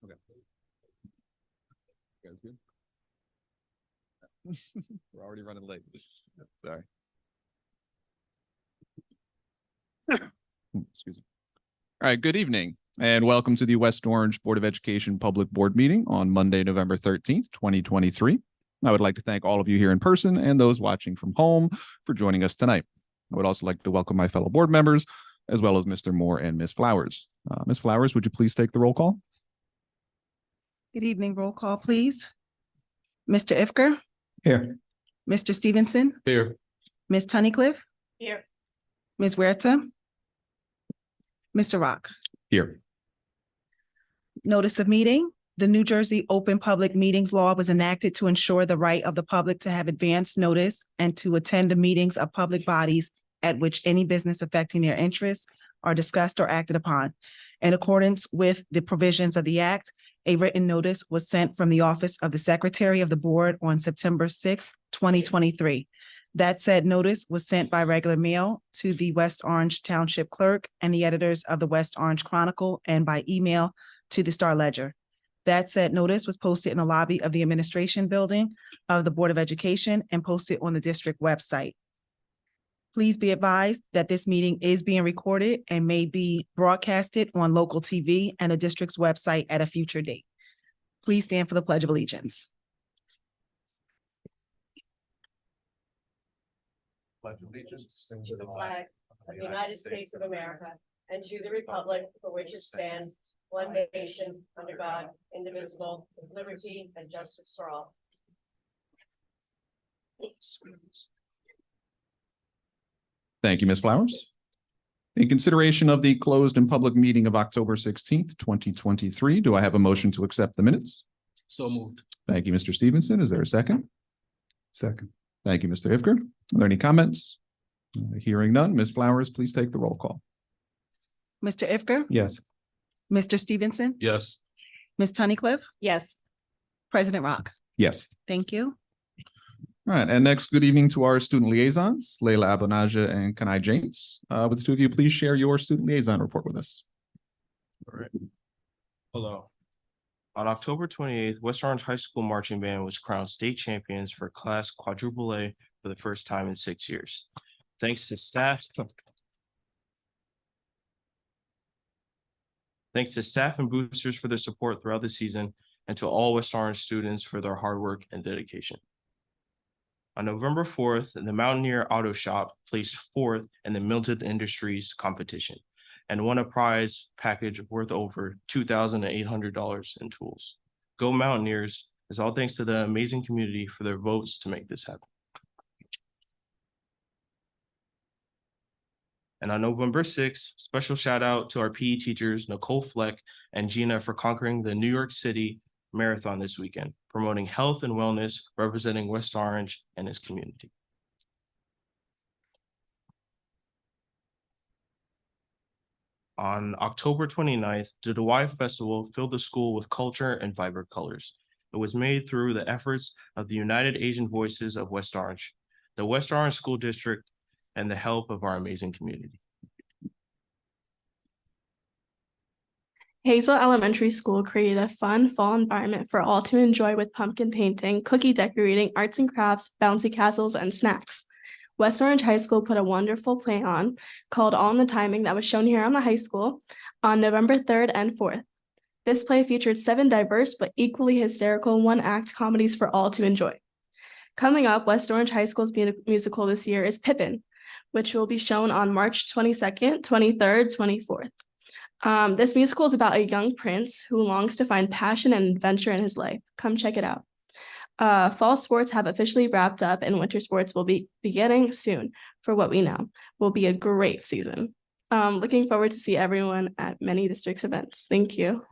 Okay. You guys good? We're already running late. Sorry. Excuse me. All right, good evening, and welcome to the West Orange Board of Education Public Board Meeting on Monday, November 13th, 2023. I would like to thank all of you here in person and those watching from home for joining us tonight. I would also like to welcome my fellow board members, as well as Mr. Moore and Ms. Flowers. Ms. Flowers, would you please take the roll call? Good evening, roll call, please. Mr. Ifker? Here. Mr. Stevenson? Here. Ms. Tunnicliffe? Here. Ms. Huerta? Mr. Rock? Here. Notice of meeting. The New Jersey Open Public Meetings Law was enacted to ensure the right of the public to have advance notice and to attend the meetings of public bodies at which any business affecting their interests are discussed or acted upon. In accordance with the provisions of the Act, a written notice was sent from the Office of the Secretary of the Board on September 6, 2023. That said notice was sent by regular mail to the West Orange Township Clerk and the editors of the West Orange Chronicle and by email to the Star Ledger. That said notice was posted in the lobby of the Administration Building of the Board of Education and posted on the district website. Please be advised that this meeting is being recorded and may be broadcasted on local TV and the district's website at a future date. Please stand for the Pledge of Allegiance. Pledge allegiance To the flag of the United States of America and to the republic for which it stands, one nation, under God, indivisible, with liberty and justice for all. Thank you, Ms. Flowers. In consideration of the closed and public meeting of October 16th, 2023, do I have a motion to accept the minutes? So moved. Thank you, Mr. Stevenson. Is there a second? Second. Thank you, Mr. Ifker. Are there any comments? Hearing none, Ms. Flowers, please take the roll call. Mr. Ifker? Yes. Mr. Stevenson? Yes. Ms. Tunnicliffe? Yes. President Rock? Yes. Thank you. All right, and next, good evening to our student liaisons, Leila Abonaja and Kanai James. Would the two of you please share your student liaison report with us? All right. Hello. On October 28th, West Orange High School Marching Band was crowned state champions for class quadruple A for the first time in 6 years. Thanks to staff. Thanks to staff and boosters for their support throughout the season and to all West Orange students for their hard work and dedication. On November 4th, the Mountaineer Auto Shop placed fourth in the Milton Industries competition and won a prize package worth over $2,800 in tools. Go Mountaineers is all thanks to the amazing community for their votes to make this happen. And on November 6th, special shout out to our PE teachers, Nicole Fleck and Gina, for conquering the New York City Marathon this weekend, promoting health and wellness, representing West Orange and its community. On October 29th, the Hawaii Festival filled the school with culture and vibrant colors. It was made through the efforts of the United Asian Voices of West Orange, the West Orange School District, and the help of our amazing community. Hazel Elementary School created a fun fall environment for all to enjoy with pumpkin painting, cookie decorating, arts and crafts, bouncy castles, and snacks. West Orange High School put a wonderful play on called All in the Timing that was shown here on the high school on November 3rd and 4th. This play featured 7 diverse but equally hysterical one-act comedies for all to enjoy. Coming up, West Orange High School's musical this year is Pippin, which will be shown on March 22nd, 23rd, 24th. This musical is about a young prince who longs to find passion and adventure in his life. Come check it out. Fall sports have officially wrapped up and winter sports will be beginning soon. For what we know, will be a great season. Looking forward to see everyone at many districts events. Thank you.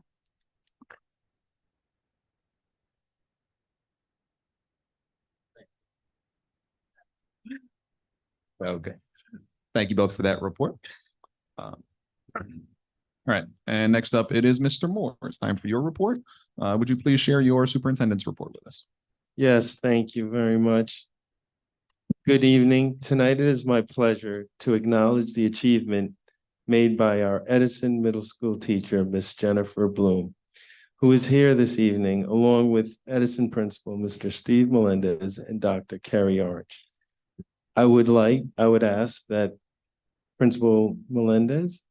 Okay. Thank you both for that report. All right, and next up, it is Mr. Moore. It's time for your report. Would you please share your superintendent's report with us? Yes, thank you very much. Good evening. Tonight it is my pleasure to acknowledge the achievement made by our Edison Middle School teacher, Miss Jennifer Bloom, who is here this evening, along with Edison Principal, Mr. Steve Melendez, and Dr. Kerry Orange. I would ask that Principal Melendez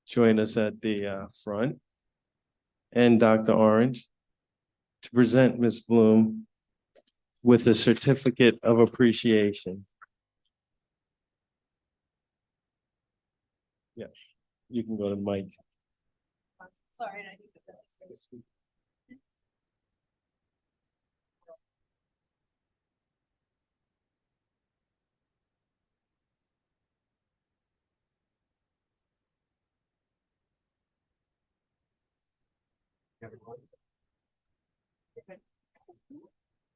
join us at the front, and Dr. Orange to present Ms. Bloom with a certificate of appreciation. Yes, you can go to Mike. Sorry, I think that's.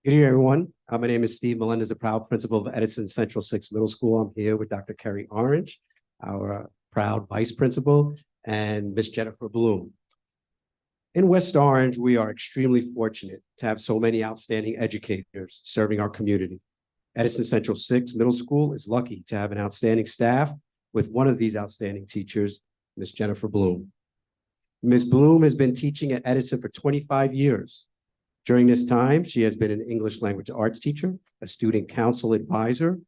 Good evening, everyone. My name is Steve Melendez, the proud principal of Edison Central 6 Middle School. I'm here with Dr. Kerry Orange, our proud vice principal, and Miss Jennifer Bloom. In West Orange, we are extremely fortunate to have so many outstanding educators serving our community. Edison Central 6 Middle School is lucky to have an outstanding staff with one of these outstanding teachers, Miss Jennifer Bloom. Ms. Bloom has been teaching at Edison for 25 years. During this time, she has been an English language arts teacher, a student council advisor,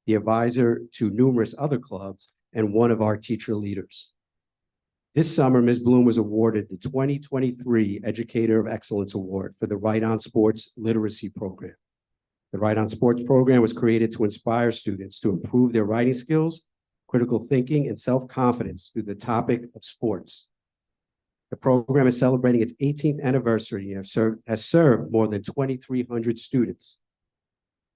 the advisor to numerous other clubs, and one of our teacher leaders. This summer, Ms. Bloom was awarded the 2023 Educator of Excellence Award for the Right on Sports Literacy Program. The Right on Sports program was created to inspire students to improve their writing skills, critical thinking, and self-confidence through the topic of sports. The program is celebrating its 18th anniversary and has served more than 2,300 students.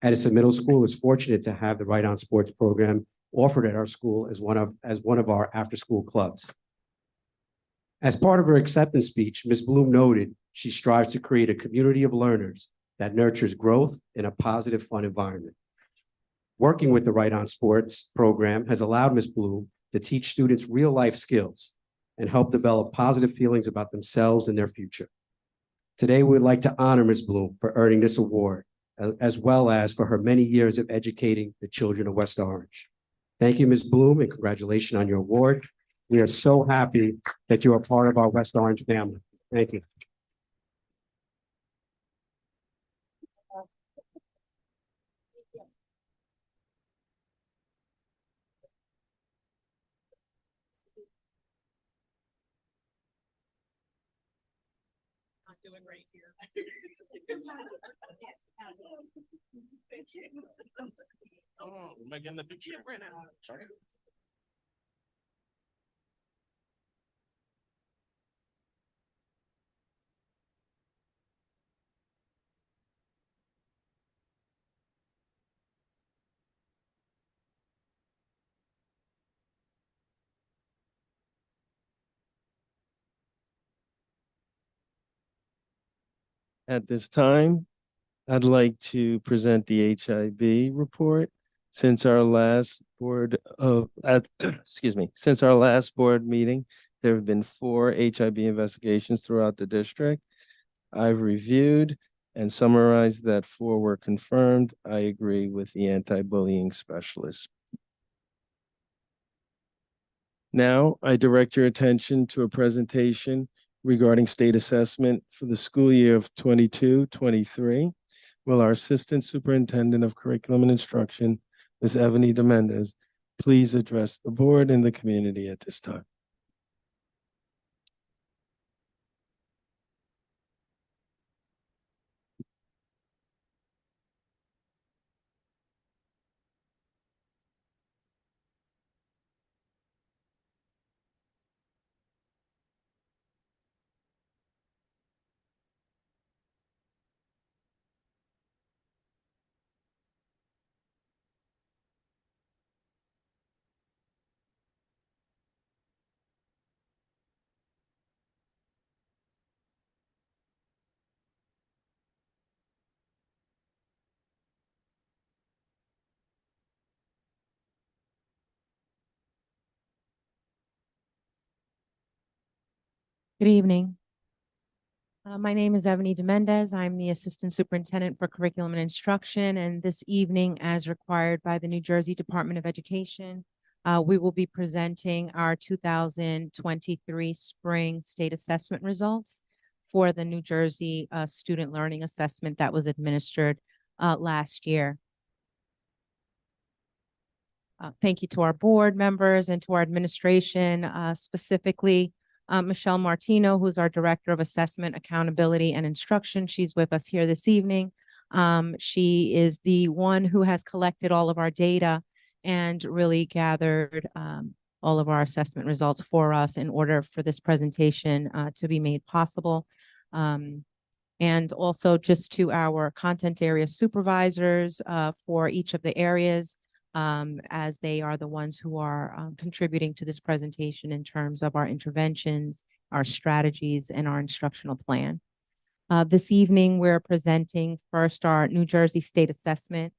Edison Middle School is fortunate to have the Right on Sports program offered at our school as one of our after-school clubs. As part of her acceptance speech, Ms. Bloom noted she strives to create a community of learners that nurtures growth in a positive, fun environment. Working with the Right on Sports program has allowed Ms. Bloom to teach students real-life skills and help develop positive feelings about themselves and their future. Today, we would like to honor Ms. Bloom for earning this award, as well as for her many years of educating the children of West Orange. Thank you, Ms. Bloom, and congratulations on your award. We are so happy that you are part of our West Orange family. Thank you. Doing right here. Oh, am I getting the picture right now? Sorry. At this time, I'd like to present the HIB report. Since our last since our last board meeting, there have been 4 HIB investigations throughout the district. I've reviewed and summarized that 4 were confirmed. I agree with the anti-bullying specialist. Now, I direct your attention to a presentation regarding state assessment for the school year of 22-23. Will our Assistant Superintendent of Curriculum and Instruction, Ms. Ebony Dominguez, please address the board and the community at this time. Good evening. My name is Ebony Dominguez. I'm the Assistant Superintendent for Curriculum and Instruction, and this evening, as required by the New Jersey Department of Education, we will be presenting our 2023 spring state assessment results. for the New Jersey student learning assessment that was administered last year. Thank you to our board members and to our administration, specifically Michelle Martino, who's our Director of Assessment, Accountability, and Instruction. She's with us here this evening. She is the one who has collected all of our data and really gathered all of our assessment results for us in order for this presentation to be made possible. And also just to our content area supervisors for each of the areas, as they are the ones who are contributing to this presentation in terms of our interventions, our strategies, and our instructional plan. This evening, we're presenting first our New Jersey State Assessment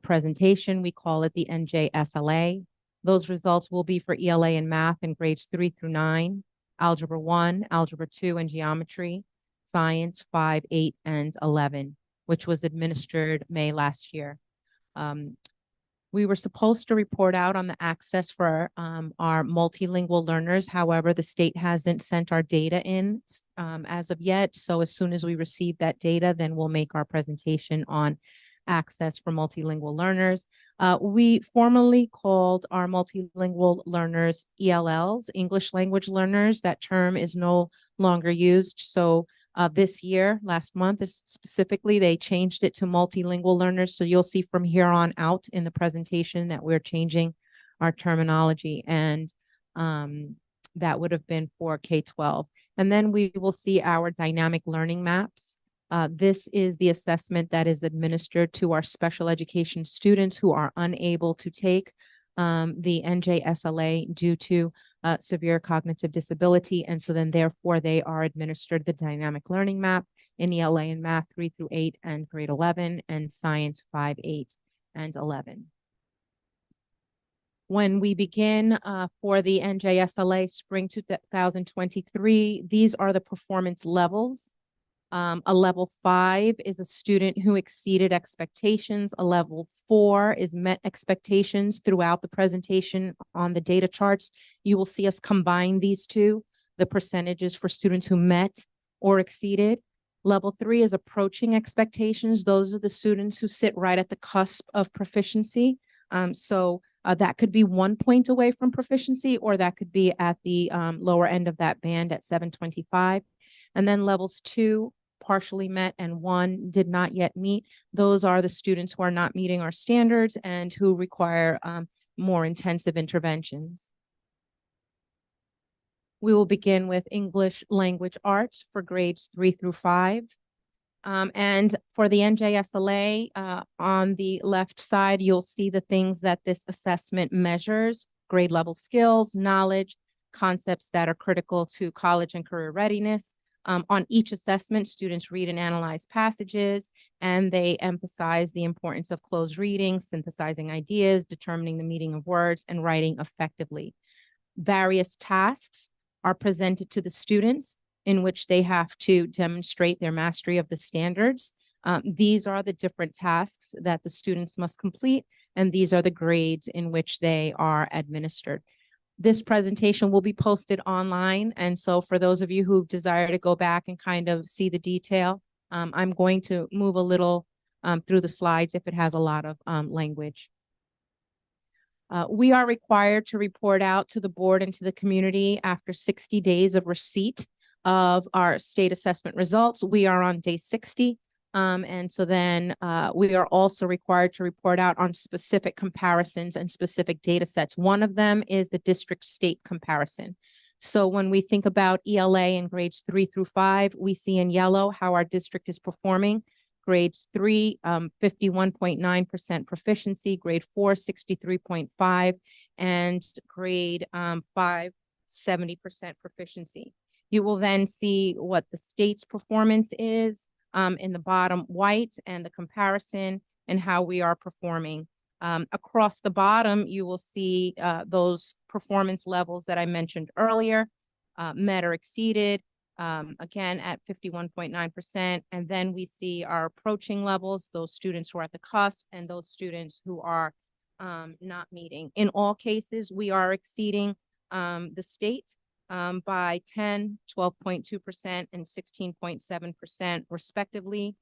presentation. We call it the NJSLA. Those results will be for ELA and math in grades 3 through 9, Algebra 1, Algebra 2, and Geometry, Science 5, 8, and 11, which was administered May last year. We were supposed to report out on the access for our multilingual learners. However, the state hasn't sent our data in as of yet. So as soon as we receive that data, then we'll make our presentation on access for multilingual learners. We formally called our multilingual learners ELLs, English language learners. That term is no longer used. So this year, last month specifically, they changed it to multilingual learners. So you'll see from here on out in the presentation that we're changing our terminology, and that would have been for K-12. And then we will see our dynamic learning maps. This is the assessment that is administered to our special education students who are unable to take the NJSLA due to severe cognitive disability. And so then therefore they are administered the dynamic learning map in ELA and math 3 through 8 and grade 11, and science 5, 8, and 11. When we begin for the NJSLA spring 2023, these are the performance levels. A level 5 is a student who exceeded expectations. A level 4 is met expectations. Throughout the presentation on the data charts, you will see us combine these two, the percentages for students who met or exceeded. Level 3 is approaching expectations. Those are the students who sit right at the cusp of proficiency. That could be 1 point away from proficiency, or that could be at the lower end of that band at 725. And then levels 2, partially met, and 1 did not yet meet. Those are the students who are not meeting our standards and who require more intensive interventions. We will begin with English language arts for grades 3 through 5. And for the NJSLA, on the left side, you'll see the things that this assessment measures: grade level skills, knowledge, concepts that are critical to college and career readiness. On each assessment, students read and analyze passages, and they emphasize the importance of closed reading, synthesizing ideas, determining the meaning of words, and writing effectively. Various tasks are presented to the students in which they have to demonstrate their mastery of the standards. These are the different tasks that the students must complete, and these are the grades in which they are administered. This presentation will be posted online. And so for those of you who desire to go back and kind of see the detail, I'm going to move a little through the slides if it has a lot of language. We are required to report out to the board and to the community after 60 days of receipt of our state assessment results. We are on day 60. And so then we are also required to report out on specific comparisons and specific data sets. One of them is the district state comparison. So when we think about ELA in grades 3 through 5, we see in yellow how our district is performing. Grades 3, 51.9% proficiency, grade 4, 63.5%, and grade 5, 70% proficiency. You will then see what the state's performance is in the bottom white, and the comparison and how we are performing. Across the bottom, you will see those performance levels that I mentioned earlier, met or exceeded, again at 51.9%. And then we see our approaching levels, those students who are at the cusp and those students who are not meeting. In all cases, we are exceeding the state by 10, 12.2%, and 16.7% respectively.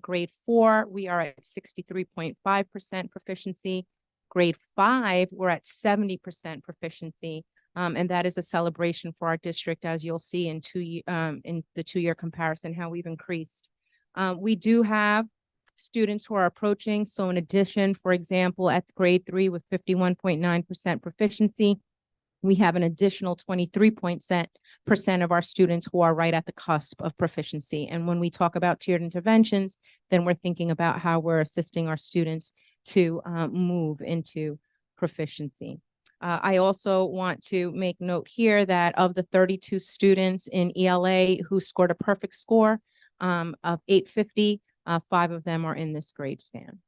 Grade 4, we are at 63.5% proficiency. Grade 5, we're at 70% proficiency. And that is a celebration for our district, as you'll see in the 2-year comparison, how we've increased. We do have students who are approaching. So in addition, for example, at grade 3 with 51.9% proficiency, we have an additional 23% of our students who are right at the cusp of proficiency. And when we talk about tiered interventions, then we're thinking about how we're assisting our students to move into proficiency. I also want to make note here that of the 32 students in ELA who scored a perfect score of 850, 5 of them are in this grade span.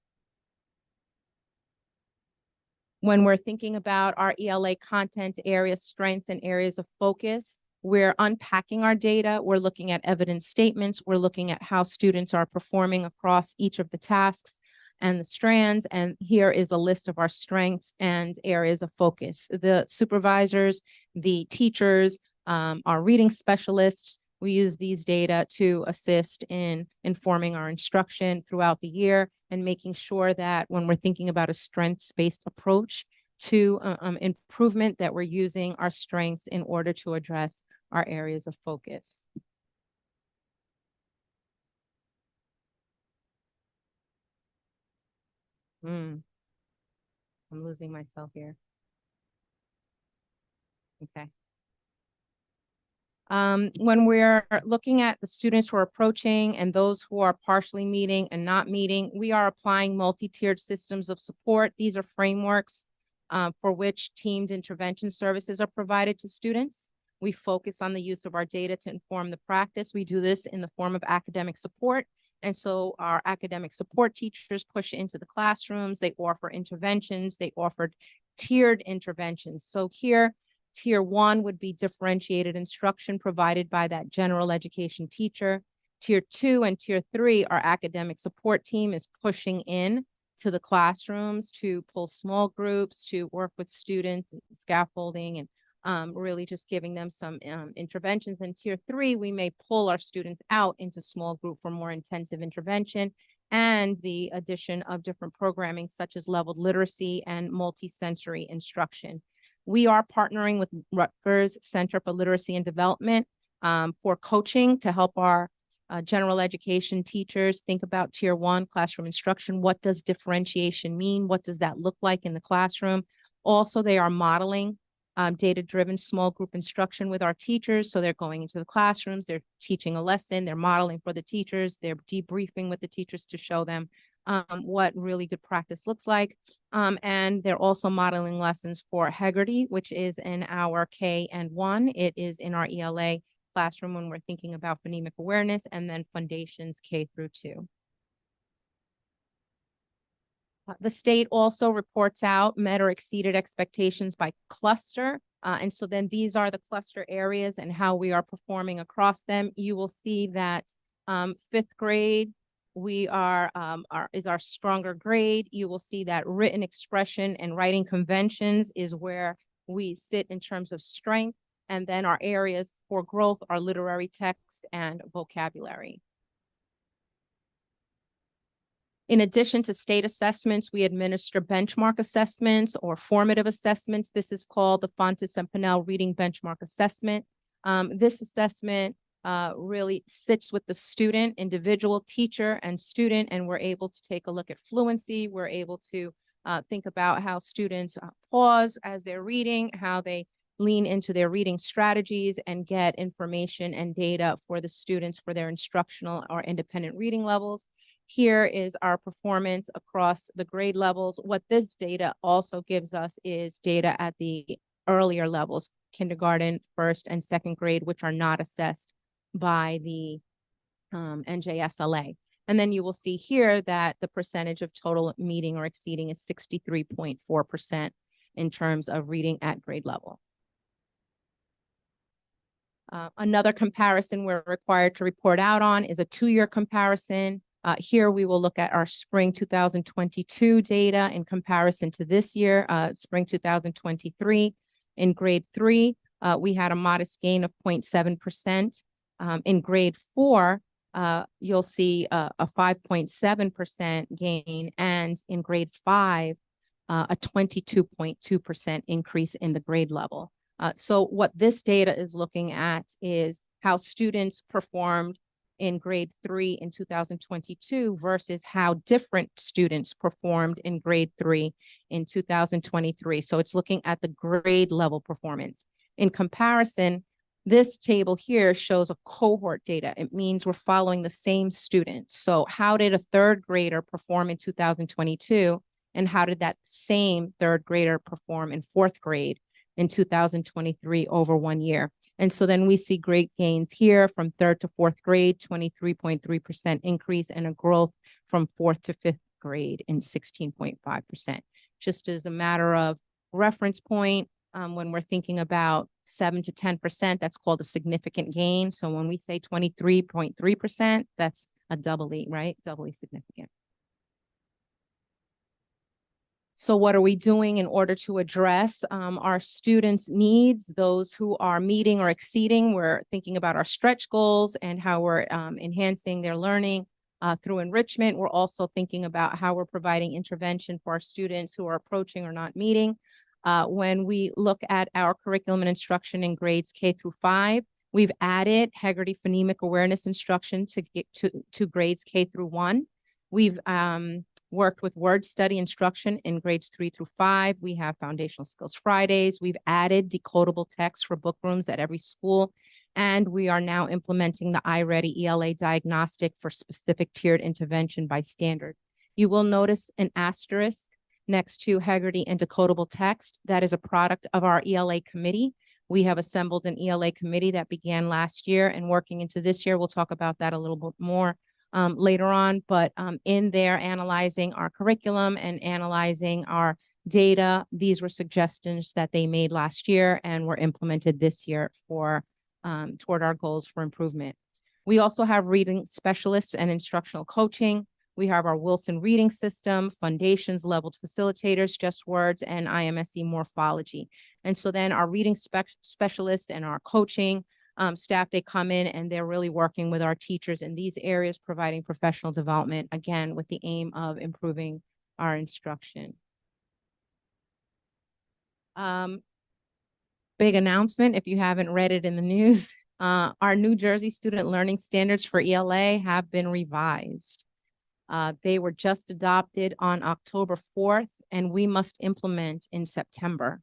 When we're thinking about our ELA content area strengths and areas of focus, we're unpacking our data. We're looking at evidence statements. We're looking at how students are performing across each of the tasks and the strands. And here is a list of our strengths and areas of focus. The supervisors, the teachers, our reading specialists, we use these data to assist in informing our instruction throughout the year and making sure that when we're thinking about a strengths-based approach to improvement, that we're using our strengths in order to address our areas of focus. I'm losing myself here. Okay. When we're looking at the students who are approaching and those who are partially meeting and not meeting, we are applying multi-tiered systems of support. These are frameworks for which teamed intervention services are provided to students. We focus on the use of our data to inform the practice. We do this in the form of academic support. And so our academic support teachers push into the classrooms. They offer interventions. They offered tiered interventions. So here, Tier 1 would be differentiated instruction provided by that general education teacher. Tier 2 and Tier 3, our academic support team is pushing in to the classrooms to pull small groups, to work with students, scaffolding, and really just giving them some interventions. In Tier 3, we may pull our students out into small group for more intensive intervention and the addition of different programming such as leveled literacy and multisensory instruction. We are partnering with Rutgers Center for Literacy and Development for coaching to help our general education teachers think about Tier 1 classroom instruction. What does differentiation mean? What does that look like in the classroom? Also, they are modeling data-driven small group instruction with our teachers. So they're going into the classrooms, they're teaching a lesson, they're modeling for the teachers, they're debriefing with the teachers to show them what really good practice looks like. And they're also modeling lessons for Heggerty, which is in our K and 1. It is in our ELA classroom when we're thinking about phonemic awareness, and then Foundations K through 2. The state also reports out met or exceeded expectations by cluster. And so then these are the cluster areas and how we are performing across them. You will see that 5th grade, we are is our stronger grade. You will see that written expression and writing conventions is where we sit in terms of strength. And then our areas for growth are literary text and vocabulary. In addition to state assessments, we administer benchmark assessments or formative assessments. This is called the Fontes and Pinnell Reading Benchmark Assessment. This assessment really sits with the student, individual, teacher, and student, and we're able to take a look at fluency. We're able to think about how students pause as they're reading, how they lean into their reading strategies, and get information and data for the students for their instructional or independent reading levels. Here is our performance across the grade levels. What this data also gives us is data at the earlier levels, kindergarten, 1st and 2nd grade, which are not assessed by the NJSLA. And then you will see here that the percentage of total meeting or exceeding is 63.4% in terms of reading at grade level. Another comparison we're required to report out on is a 2-year comparison. Here we will look at our spring 2022 data in comparison to this year, spring 2023. In grade 3, we had a modest gain of 0.7%. In grade 4, you'll see a 5.7% gain, and in grade 5, a 22.2% increase in the grade level. So what this data is looking at is how students performed in grade 3 in 2022 versus how different students performed in grade 3 in 2023. So it's looking at the grade level performance. In comparison, this table here shows a cohort data. It means we're following the same students. So how did a third grader perform in 2022? And how did that same third grader perform in fourth grade in 2023 over 1 year? And so then we see great gains here from third to fourth grade, 23.3% increase, and a growth from fourth to fifth grade in 16.5%. Just as a matter of reference point, when we're thinking about 7 to 10%, that's called a significant gain. So when we say 23.3%, that's a doubly, right? Doubly significant. So what are we doing in order to address our students' needs, those who are meeting or exceeding? We're thinking about our stretch goals and how we're enhancing their learning through enrichment. We're also thinking about how we're providing intervention for our students who are approaching or not meeting. When we look at our curriculum and instruction in grades K through 5, we've added Heggerty phonemic awareness instruction to get to grades K through 1. We've worked with word study instruction in grades 3 through 5. We have foundational skills Fridays. We've added decodable text for book rooms at every school. And we are now implementing the iReady ELA diagnostic for specific tiered intervention by standard. You will notice an asterisk next to Heggerty and decodable text. That is a product of our ELA committee. We have assembled an ELA committee that began last year and working into this year. We'll talk about that a little bit more later on, but in there analyzing our curriculum and analyzing our data, these were suggestions that they made last year and were implemented this year for toward our goals for improvement. We also have reading specialists and instructional coaching. We have our Wilson reading system, foundations, leveled facilitators, just words, and IMSE morphology. And so then our reading specialists and our coaching staff, they come in and they're really working with our teachers in these areas, providing professional development, again, with the aim of improving our instruction. Big announcement, if you haven't read it in the news, our New Jersey student learning standards for ELA have been revised. They were just adopted on October 4th, and we must implement in September.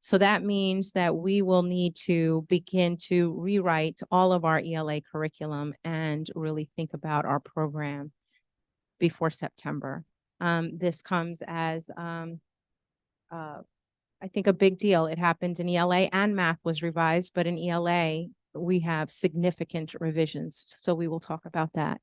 So that means that we will need to begin to rewrite all of our ELA curriculum and really think about our program before September. This comes as, I think, a big deal. It happened in ELA, and math was revised, but in ELA, we have significant revisions. So we will talk about that.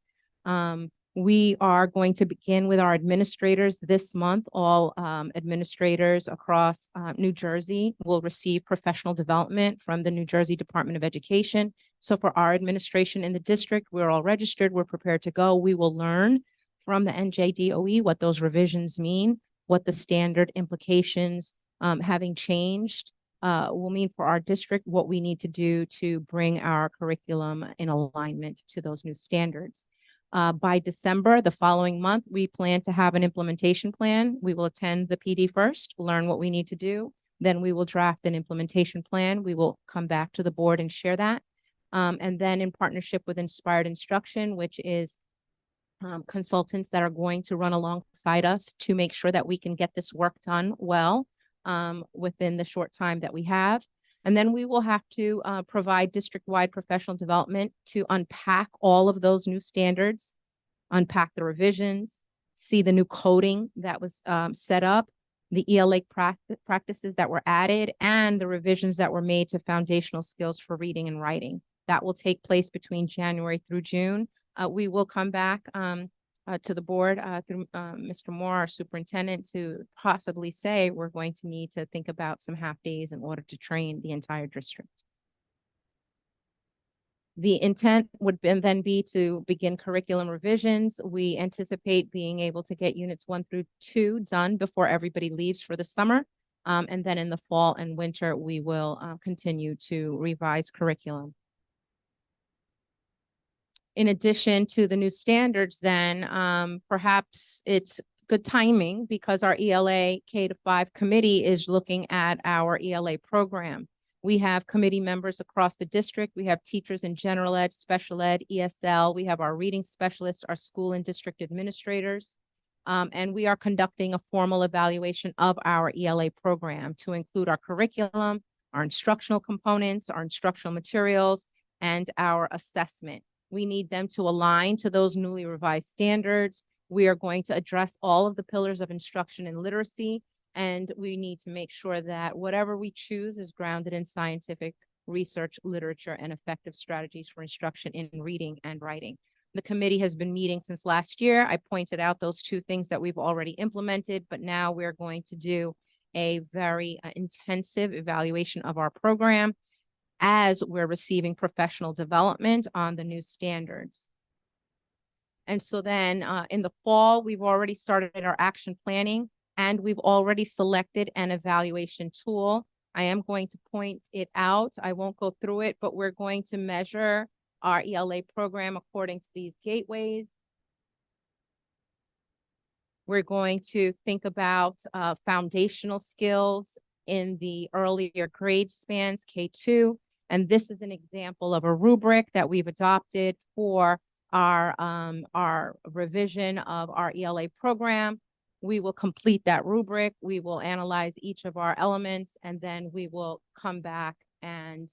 We are going to begin with our administrators this month. All administrators across New Jersey will receive professional development from the New Jersey Department of Education. So for our administration in the district, we're all registered, we're prepared to go. We will learn from the NJDOE what those revisions mean, what the standard implications having changed will mean for our district, what we need to do to bring our curriculum in alignment to those new standards. By December, the following month, we plan to have an implementation plan. We will attend the PD first, learn what we need to do. Then we will draft an implementation plan. We will come back to the board and share that. And then in partnership with Inspired Instruction, which is consultants that are going to run alongside us to make sure that we can get this work done well within the short time that we have. And then we will have to provide district-wide professional development to unpack all of those new standards, unpack the revisions, see the new coding that was set up, the ELA practices that were added, and the revisions that were made to foundational skills for reading and writing. That will take place between January through June. We will come back to the board through Mr. Moore, our superintendent, to possibly say we're going to need to think about some half days in order to train the entire district. The intent would then be to begin curriculum revisions. We anticipate being able to get units 1 through 2 done before everybody leaves for the summer. And then in the fall and winter, we will continue to revise curriculum. In addition to the new standards, then perhaps it's good timing because our ELA K-5 committee is looking at our ELA program. We have committee members across the district. We have teachers in general ed, special ed, ESL. We have our reading specialists, our school and district administrators. And we are conducting a formal evaluation of our ELA program to include our curriculum, our instructional components, our instructional materials, and our assessment. We need them to align to those newly revised standards. We are going to address all of the pillars of instruction and literacy, and we need to make sure that whatever we choose is grounded in scientific research, literature, and effective strategies for instruction in reading and writing. The committee has been meeting since last year. I pointed out those two things that we've already implemented, but now we're going to do a very intensive evaluation of our program as we're receiving professional development on the new standards. And so then in the fall, we've already started our action planning and we've already selected an evaluation tool. I am going to point it out. I won't go through it, but we're going to measure our ELA program according to these gateways. We're going to think about foundational skills in the earlier grade spans, K2. And this is an example of a rubric that we've adopted for our revision of our ELA program. We will complete that rubric. We will analyze each of our elements, and then we will come back and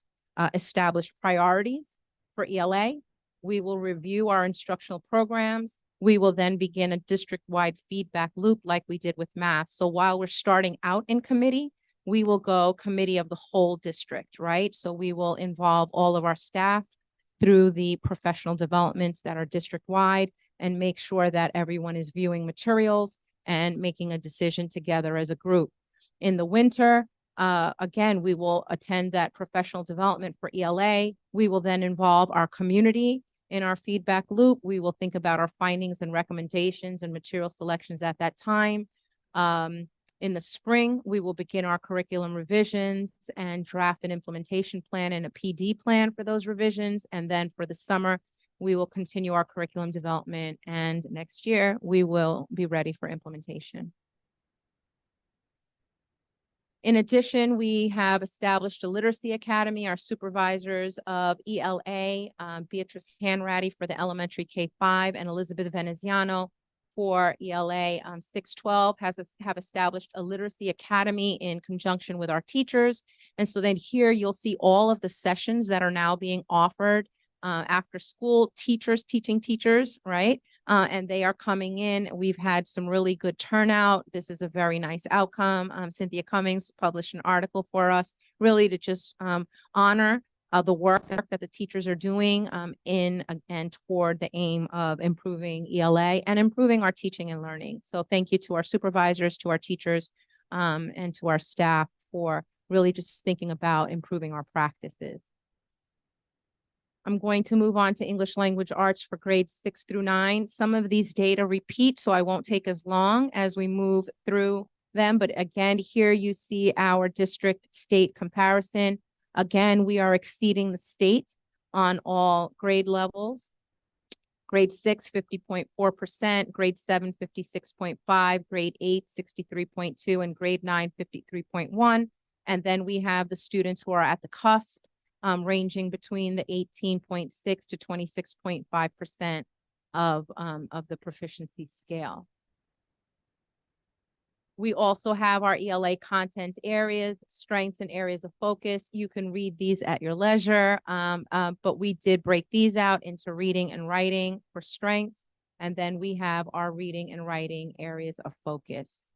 establish priorities for ELA. We will review our instructional programs. We will then begin a district-wide feedback loop like we did with math. So while we're starting out in committee, we will go committee of the whole district, right? So we will involve all of our staff through the professional developments that are district-wide and make sure that everyone is viewing materials and making a decision together as a group. In the winter, again, we will attend that professional development for ELA. We will then involve our community in our feedback loop. We will think about our findings and recommendations and material selections at that time. In the spring, we will begin our curriculum revisions and draft an implementation plan and a PD plan for those revisions. And then for the summer, we will continue our curriculum development. And next year, we will be ready for implementation. In addition, we have established a literacy academy. Our supervisors of ELA, Beatrice Hanratty for the elementary K-5 and Elizabeth Veneziano for ELA 612 have established a literacy academy in conjunction with our teachers. And so then here you'll see all of the sessions that are now being offered after school, teachers teaching teachers, right? And they are coming in. We've had some really good turnout. This is a very nice outcome. Cynthia Cummings published an article for us really to just honor the work that the teachers are doing in and toward the aim of improving ELA and improving our teaching and learning. So thank you to our supervisors, to our teachers, and to our staff for really just thinking about improving our practices. I'm going to move on to English language arts for grades 6 through 9. Some of these data repeat, so I won't take as long as we move through them. But again, here you see our district state comparison. Again, we are exceeding the state on all grade levels. Grade 6, 50.4%, grade 7, 56.5%, grade 8, 63.2%, and grade 9, 53.1%. And then we have the students who are at the cusp, ranging between the 18.6 to 26.5% of the proficiency scale. We also have our ELA content areas, strengths and areas of focus. You can read these at your leisure, but we did break these out into reading and writing for strengths. And then we have our reading and writing areas of focus.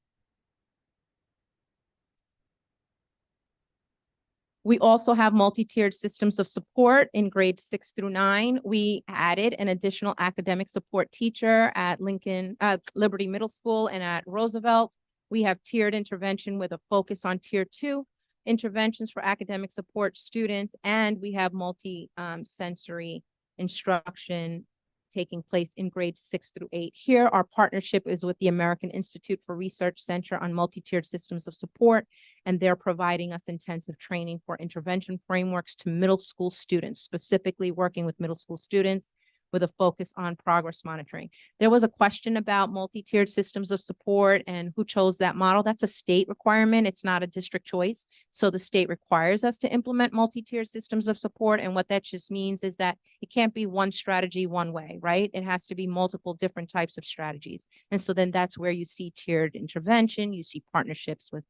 We also have multi-tiered systems of support in grades 6 through 9. We added an additional academic support teacher at Liberty Middle School and at Roosevelt. We have tiered intervention with a focus on tier 2 interventions for academic support students, and we have multi-sensory instruction taking place in grades 6 through 8. Here, our partnership is with the American Institute for Research Center on Multi-Tiered Systems of Support, and they're providing us intensive training for intervention frameworks to middle school students, specifically working with middle school students with a focus on progress monitoring. There was a question about multi-tiered systems of support and who chose that model. That's a state requirement. It's not a district choice. So the state requires us to implement multi-tiered systems of support. And what that just means is that it can't be one strategy one way, right? It has to be multiple different types of strategies. And so then that's where you see tiered intervention, you see partnerships with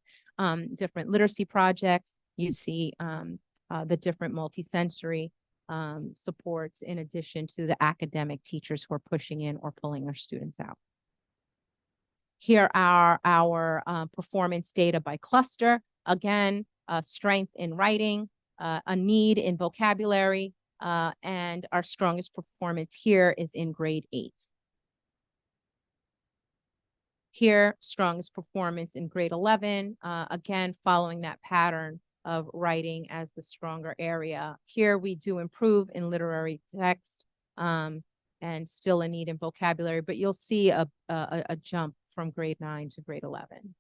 different literacy projects, you see the different multisensory supports in addition to the academic teachers who are pushing in or pulling their students out. Here are our performance data by cluster. Again, strength in writing, a need in vocabulary, and our strongest performance here is in grade 8. Here, strongest performance in grade 11, again, following that pattern of writing as the stronger area. Here we do improve in literary text and still a need in vocabulary, but you'll see a jump from grade 9 to grade 11.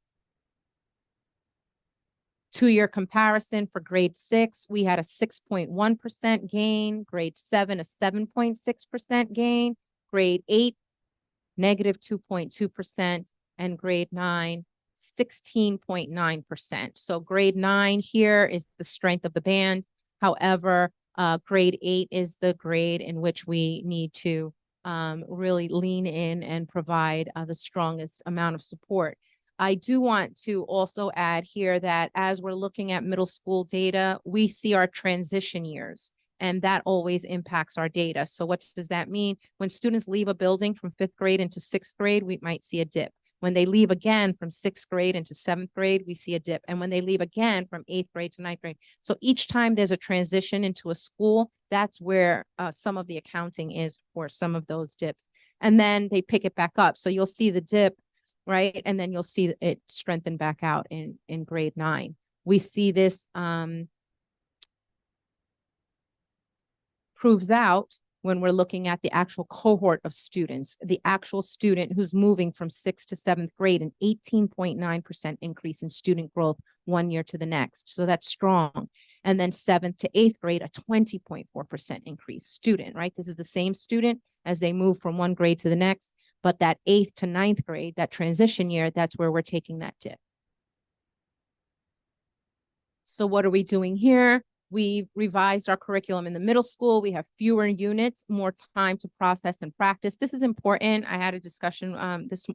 Two-year comparison for grade 6, we had a 6.1% gain, grade 7, a 7.6% gain, grade 8, negative 2.2%, and grade 9, 16.9%. So grade 9 here is the strength of the band. However, grade 8 is the grade in which we need to really lean in and provide the strongest amount of support. I do want to also add here that as we're looking at middle school data, we see our transition years, and that always impacts our data. So what does that mean? When students leave a building from 5th grade into 6th grade, we might see a dip. When they leave again from 6th grade into 7th grade, we see a dip. And when they leave again from 8th grade to 9th grade. So each time there's a transition into a school, that's where some of the accounting is for some of those dips. And then they pick it back up. So you'll see the dip, right? And then you'll see it strengthen back out in grade 9. We see this proves out when we're looking at the actual cohort of students, the actual student who's moving from 6th to 7th grade, an 18.9% increase in student growth one year to the next. So that's strong. And then 7th to 8th grade, a 20.4% increase student, right? This is the same student as they move from one grade to the next, but that 8th to 9th grade, that transition year, that's where we're taking that dip. So what are we doing here? We've revised our curriculum in the middle school. We have fewer units, more time to process and practice. This is important. I had a discussion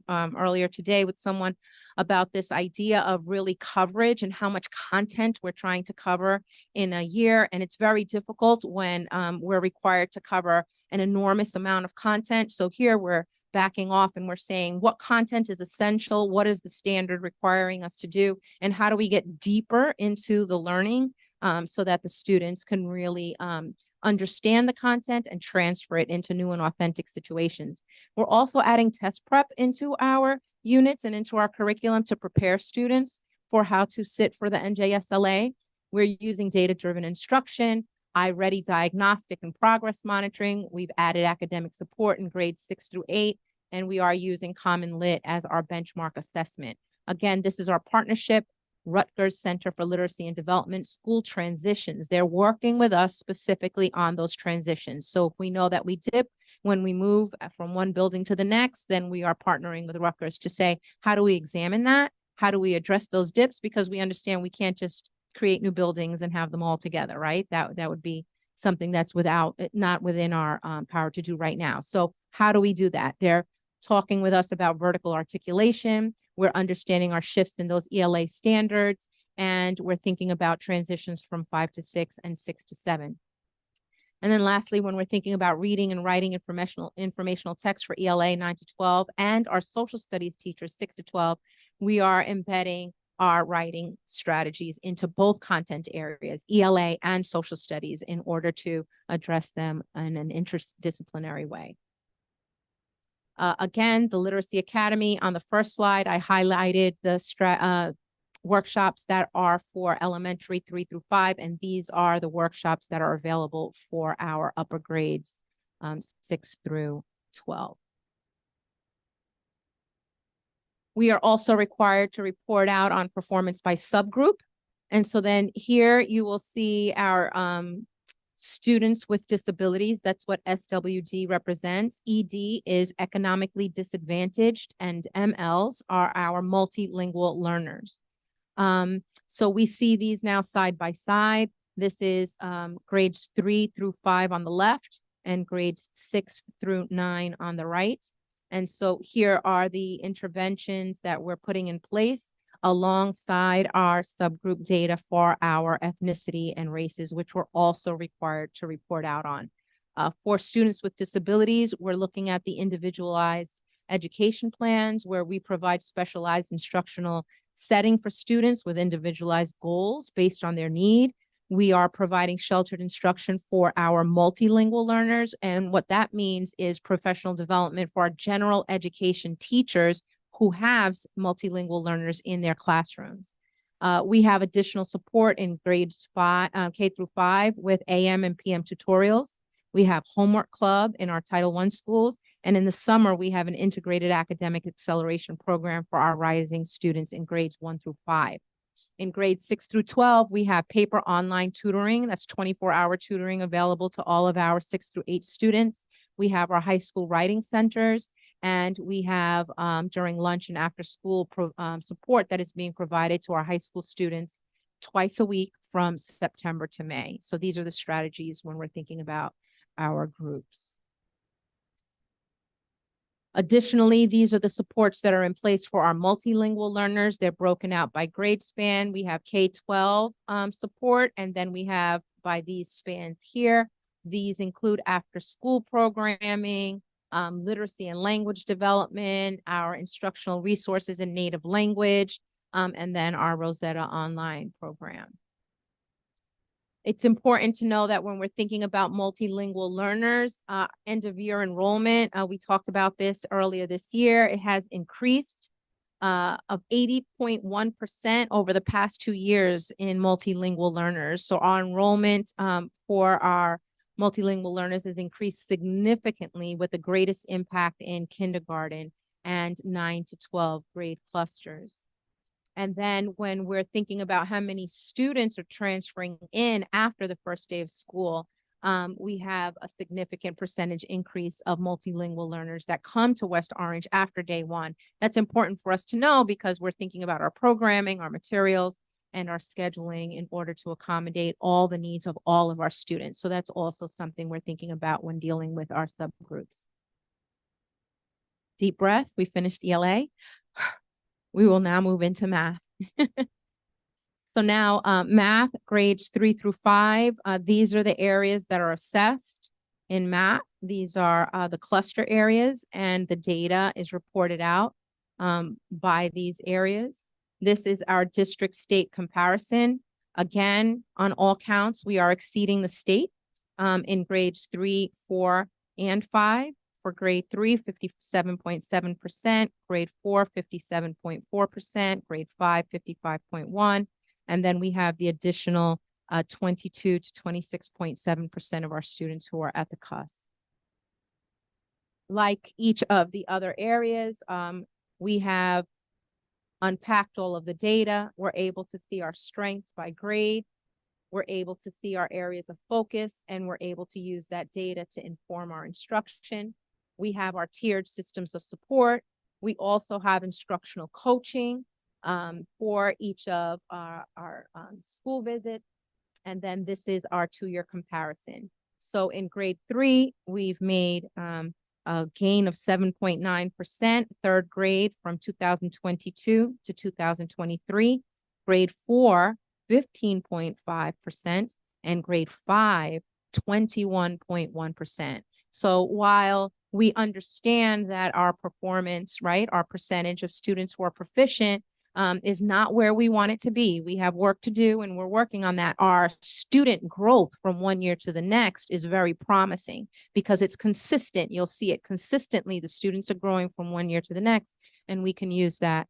earlier today with someone about this idea of really coverage and how much content we're trying to cover in a year. And it's very difficult when we're required to cover an enormous amount of content. So here we're backing off and we're saying what content is essential, what is the standard requiring us to do, and how do we get deeper into the learning so that the students can really understand the content and transfer it into new and authentic situations. We're also adding test prep into our units and into our curriculum to prepare students for how to sit for the NJSLA. We're using data-driven instruction, I-ready diagnostic and progress monitoring. We've added academic support in grades 6 through 8, and we are using Common Lit as our benchmark assessment. Again, this is our partnership, Rutgers Center for Literacy and Development, school transitions. They're working with us specifically on those transitions. So if we know that we dip when we move from one building to the next, then we are partnering with Rutgers to say, how do we examine that? How do we address those dips? Because we understand we can't just create new buildings and have them all together, right? That would be something that's not within our power to do right now. So how do we do that? They're talking with us about vertical articulation. We're understanding our shifts in those ELA standards, and we're thinking about transitions from 5 to 6 and 6 to 7. And then lastly, when we're thinking about reading and writing informational text for ELA 9 to 12 and our social studies teachers 6 to 12, we are embedding our writing strategies into both content areas, ELA and social studies, in order to address them in an interdisciplinary way. Again, the Literacy Academy, on the first slide, I highlighted the workshops that are for elementary 3 through 5, and these are the workshops that are available for our upper grades 6 through 12. We are also required to report out on performance by subgroup. And so then here you will see our students with disabilities. That's what SWD represents. ED is economically disadvantaged, and MLs are our multilingual learners. So we see these now side by side. This is grades 3 through 5 on the left and grades 6 through 9 on the right. And so here are the interventions that we're putting in place alongside our subgroup data for our ethnicity and races, which we're also required to report out on. For students with disabilities, we're looking at the individualized education plans where we provide specialized instructional setting for students with individualized goals based on their need. We are providing sheltered instruction for our multilingual learners. And what that means is professional development for our general education teachers who have multilingual learners in their classrooms. We have additional support in grades K through 5 with AM and PM tutorials. We have homework club in our Title I schools. And in the summer, we have an integrated academic acceleration program for our rising students in grades 1 through 5. In grades 6 through 12, we have paper online tutoring. That's 24-hour tutoring available to all of our 6 through 8 students. We have our high school writing centers, and we have during lunch and after school support that is being provided to our high school students twice a week from September to May. So these are the strategies when we're thinking about our groups. Additionally, these are the supports that are in place for our multilingual learners. They're broken out by grade span. We have K-12 support, and then we have by these spans here. These include after-school programming, literacy and language development, our instructional resources in native language, and then our Rosetta Online program. It's important to know that when we're thinking about multilingual learners, end of year enrollment, we talked about this earlier this year, it has increased of 80.1% over the past 2 years in multilingual learners. So our enrollment for our multilingual learners has increased significantly with the greatest impact in kindergarten and 9 to 12 grade clusters. And then when we're thinking about how many students are transferring in after the first day of school, we have a significant percentage increase of multilingual learners that come to West Orange after day 1. That's important for us to know because we're thinking about our programming, our materials, and our scheduling in order to accommodate all the needs of all of our students. So that's also something we're thinking about when dealing with our subgroups. Deep breath, we finished ELA. We will now move into math. So now math grades 3 through 5. These are the areas that are assessed in math. These are the cluster areas, and the data is reported out by these areas. This is our district state comparison. Again, on all counts, we are exceeding the state in grades 3, 4, and 5. For grade 3, 57.7%, grade 4, 57.4%, grade 5, 55.1%. And then we have the additional 22 to 26.7% of our students who are at the cusp. Like each of the other areas, we have unpacked all of the data. We're able to see our strengths by grade. We're able to see our areas of focus, and we're able to use that data to inform our instruction. We have our tiered systems of support. We also have instructional coaching for each of our school visits. And then this is our 2-year comparison. So in grade 3, we've made a gain of 7.9%, third grade from 2022 to 2023. Grade 4, 15.5%, and grade 5, 21.1%. So while we understand that our performance, right, our percentage of students who are proficient is not where we want it to be. We have work to do, and we're working on that. Our student growth from one year to the next is very promising because it's consistent. You'll see it consistently. The students are growing from one year to the next, and we can use that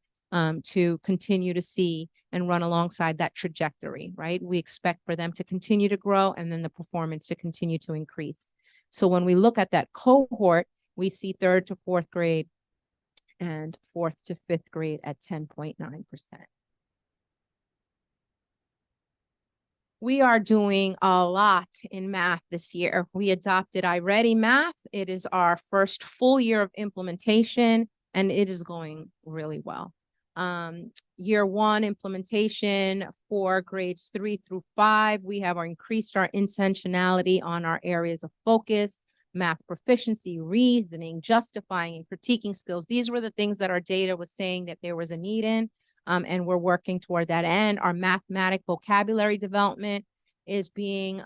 to continue to see and run alongside that trajectory, right? We expect for them to continue to grow and then the performance to continue to increase. So when we look at that cohort, we see 3rd to 4th grade and 4th to 5th grade at 10.9%. We are doing a lot in math this year. We adopted iReady Math. It is our first full year of implementation, and it is going really well. Year one implementation for grades 3 through 5, we have increased our intentionality on our areas of focus, math proficiency, reasoning, justifying, and critiquing skills. These were the things that our data was saying that there was a need in, and we're working toward that end. Our mathematical vocabulary development is being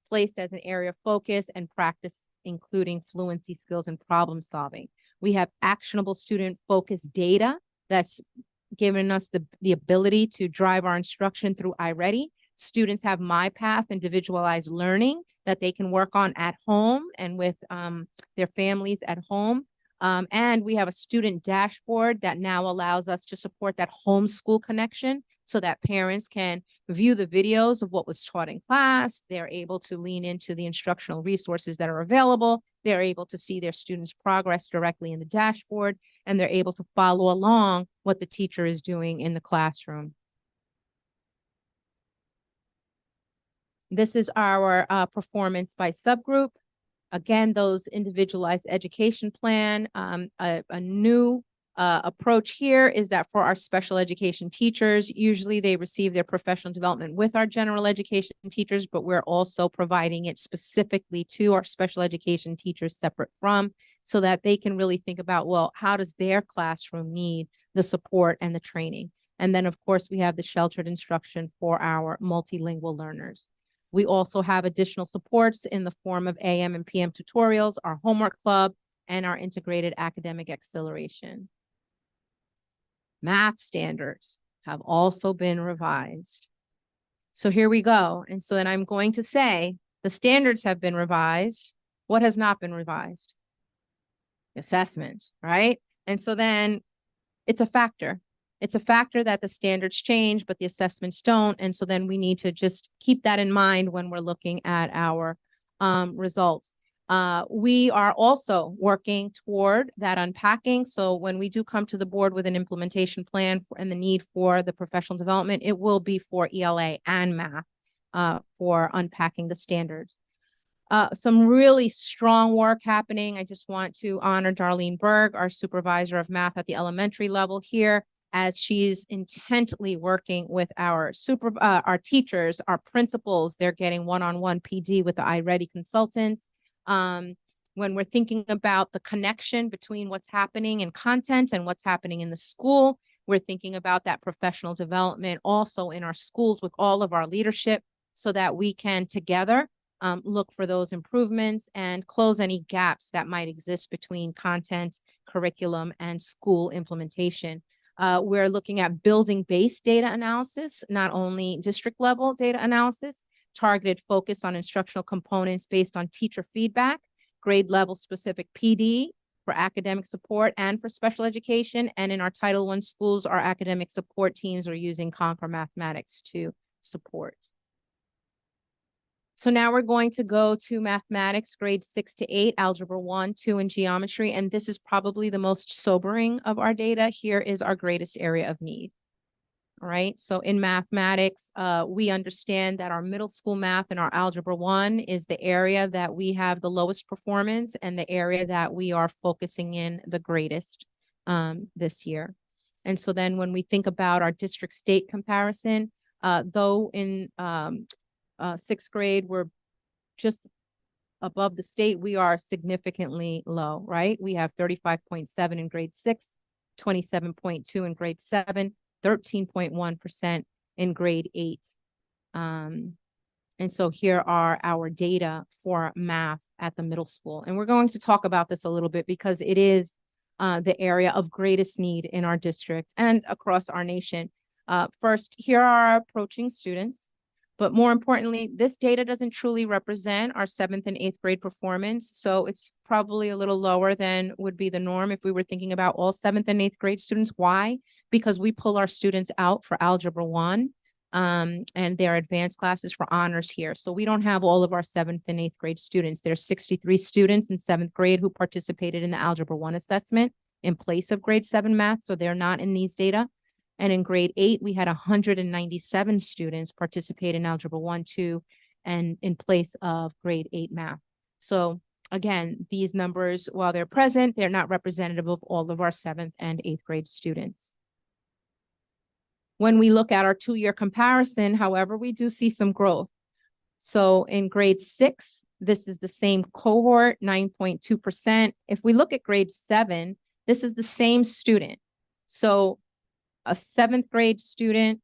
placed as an area of focus and practice, including fluency skills and problem solving. We have actionable student-focused data that's given us the ability to drive our instruction through iReady. Students have MyPath, individualized learning that they can work on at home and with their families at home. And we have a student dashboard that now allows us to support that homeschool connection so that parents can view the videos of what was taught in class. They're able to lean into the instructional resources that are available. They're able to see their students' progress directly in the dashboard, and they're able to follow along what the teacher is doing in the classroom. This is our performance by subgroup. Again, those individualized education plan. A new approach here is that for our special education teachers, usually they receive their professional development with our general education teachers, but we're also providing it specifically to our special education teachers separate from, so that they can really think about, well, how does their classroom need the support and the training? And then, of course, we have the sheltered instruction for our multilingual learners. We also have additional supports in the form of AM and PM tutorials, our homework club, and our integrated academic acceleration. Math standards have also been revised. So here we go. And so then I'm going to say the standards have been revised. What has not been revised? Assessments, right? And so then it's a factor. It's a factor that the standards change, but the assessments don't. And so then we need to just keep that in mind when we're looking at our results. We are also working toward that unpacking. So when we do come to the board with an implementation plan and the need for the professional development, it will be for ELA and math for unpacking the standards. Some really strong work happening. I just want to honor Darlene Berg, our supervisor of math at the elementary level here, as she's intently working with our teachers, our principals. They're getting one-on-one PD with the iReady consultants. When we're thinking about the connection between what's happening in content and what's happening in the school, we're thinking about that professional development also in our schools with all of our leadership, so that we can together look for those improvements and close any gaps that might exist between content, curriculum, and school implementation. We're looking at building-based data analysis, not only district-level data analysis, targeted focus on instructional components based on teacher feedback, grade-level specific PD for academic support and for special education. And in our Title I schools, our academic support teams are using Conquer Mathematics to support. So now we're going to go to mathematics, grades 6 to 8, algebra 1, 2, and geometry. And this is probably the most sobering of our data. Here is our greatest area of need. All right. So in mathematics, we understand that our middle school math and our algebra 1 is the area that we have the lowest performance and the area that we are focusing in the greatest this year. And so then when we think about our district state comparison, though in sixth grade, we're just above the state, we are significantly low, right? We have 35.7 in grade 6, 27.2 in grade 7, 13.1% in grade 8. And so here are our data for math at the middle school. And we're going to talk about this a little bit because it is the area of greatest need in our district and across our nation. First, here are our approaching students. But more importantly, this data doesn't truly represent our 7th and 8th grade performance. So it's probably a little lower than would be the norm if we were thinking about all 7th and 8th grade students. Why? Because we pull our students out for algebra 1 and their advanced classes for honors here. So we don't have all of our 7th and 8th grade students. There's 63 students in 7th grade who participated in the algebra 1 assessment in place of grade 7 math. So they're not in these data. And in grade 8, we had 197 students participate in Algebra 1, 2, and in place of grade 8 math. So again, these numbers, while they're present, they're not representative of all of our 7th and 8th grade students. When we look at our 2-year comparison, however, we do see some growth. So in grade 6, this is the same cohort, 9.2%. If we look at grade 7, this is the same student. So a 7th grade student,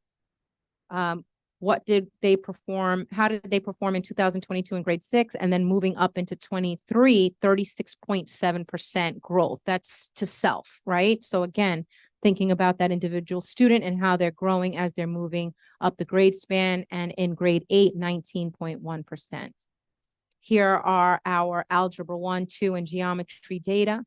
what did they perform? How did they perform in 2022 in grade 6? And then moving up into 23, 36.7% growth. That's to self, right? So again, thinking about that individual student and how they're growing as they're moving up the grade span. And in grade 8, 19.1%. Here are our Algebra 1, 2, and geometry data.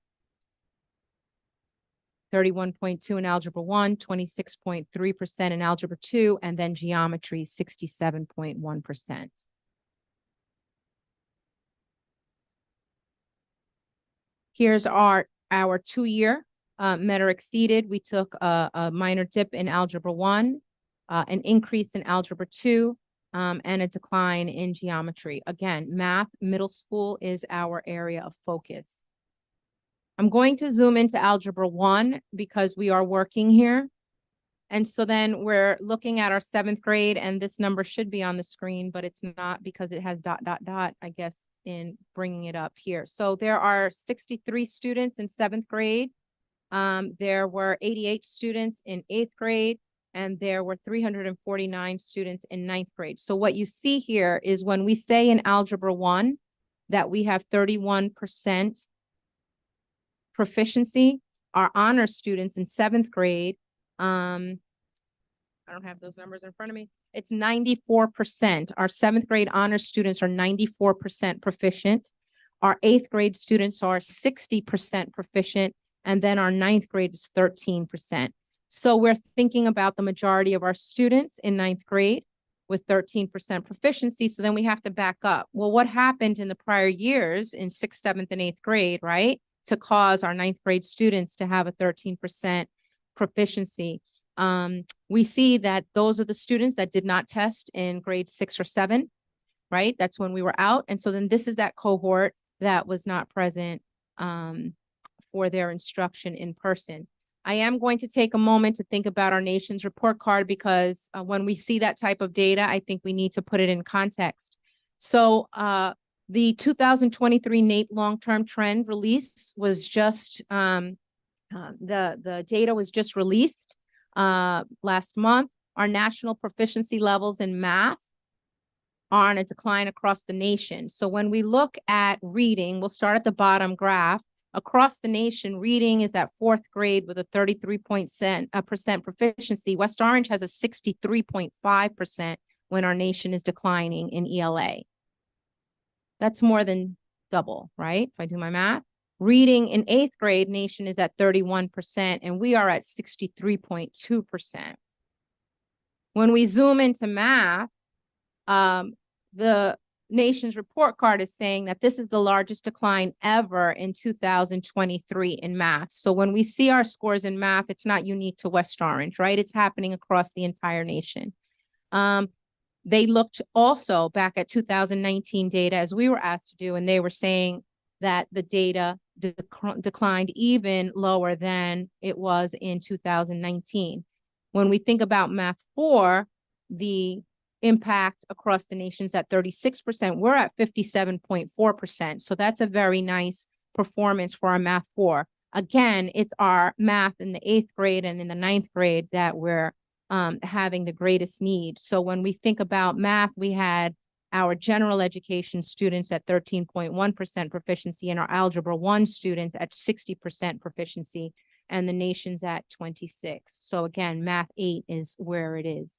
31.2 in Algebra 1, 26.3% in Algebra 2, and then geometry, 67.1%. Here's our 2-year met or exceeded. We took a minor dip in Algebra 1, an increase in Algebra 2, and a decline in geometry. Again, math, middle school is our area of focus. I'm going to zoom into Algebra 1 because we are working here. And so then we're looking at our 7th grade, and this number should be on the screen, but it's not because it has ... I guess, in bringing it up here. So there are 63 students in 7th grade. There were 88 students in 8th grade, and there were 349 students in 9th grade. So what you see here is when we say in Algebra 1 that we have 31% proficiency, our honor students in 7th grade, I don't have those numbers in front of me. It's 94%. Our 7th grade honor students are 94% proficient. Our 8th grade students are 60% proficient. And then our 9th grade is 13%. So we're thinking about the majority of our students in 9th grade with 13% proficiency. So then we have to back up. Well, what happened in the prior years in 6th, 7th, and 8th grade, right, to cause our 9th grade students to have a 13% proficiency? We see that those are the students that did not test in grade 6 or 7, right? That's when we were out. And so then this is that cohort that was not present for their instruction in person. I am going to take a moment to think about our nation's report card because when we see that type of data, I think we need to put it in context. So the 2023 NAEP long-term trend release was just, the data was just released last month. Our national proficiency levels in math are on a decline across the nation. So when we look at reading, we'll start at the bottom graph. Across the nation, reading is at 4th grade with a 33% proficiency. West Orange has a 63.5% when our nation is declining in ELA. That's more than double, right? If I do my math. Reading in 8th grade, nation is at 31%, and we are at 63.2%. When we zoom into math, the nation's report card is saying that this is the largest decline ever in 2023 in math. So when we see our scores in math, it's not unique to West Orange, right? It's happening across the entire nation. They looked also back at 2019 data, as we were asked to do, and they were saying that the data declined even lower than it was in 2019. When we think about Math 4, the impact across the nation is at 36%. We're at 57.4%. So that's a very nice performance for our Math 4. Again, it's our math in the 8th grade and in the 9th grade that we're having the greatest need. So when we think about math, we had our general education students at 13.1% proficiency and our Algebra 1 students at 60% proficiency, and the nation's at 26. So again, Math 8 is where it is.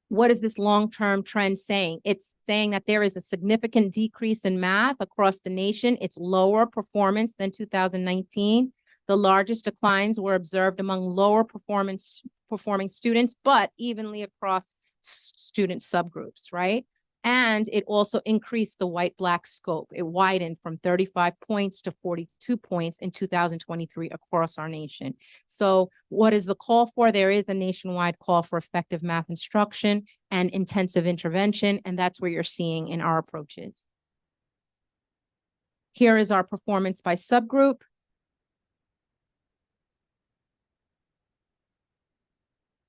What is this long-term trend saying? It's saying that there is a significant decrease in math across the nation. It's lower performance than 2019. The largest declines were observed among lower performing students, but evenly across student subgroups, right? And it also increased the white-black scope. It widened from 35 points to 42 points in 2023 across our nation. So what is the call for? There is a nationwide call for effective math instruction and intensive intervention, and that's what you're seeing in our approaches. Here is our performance by subgroup.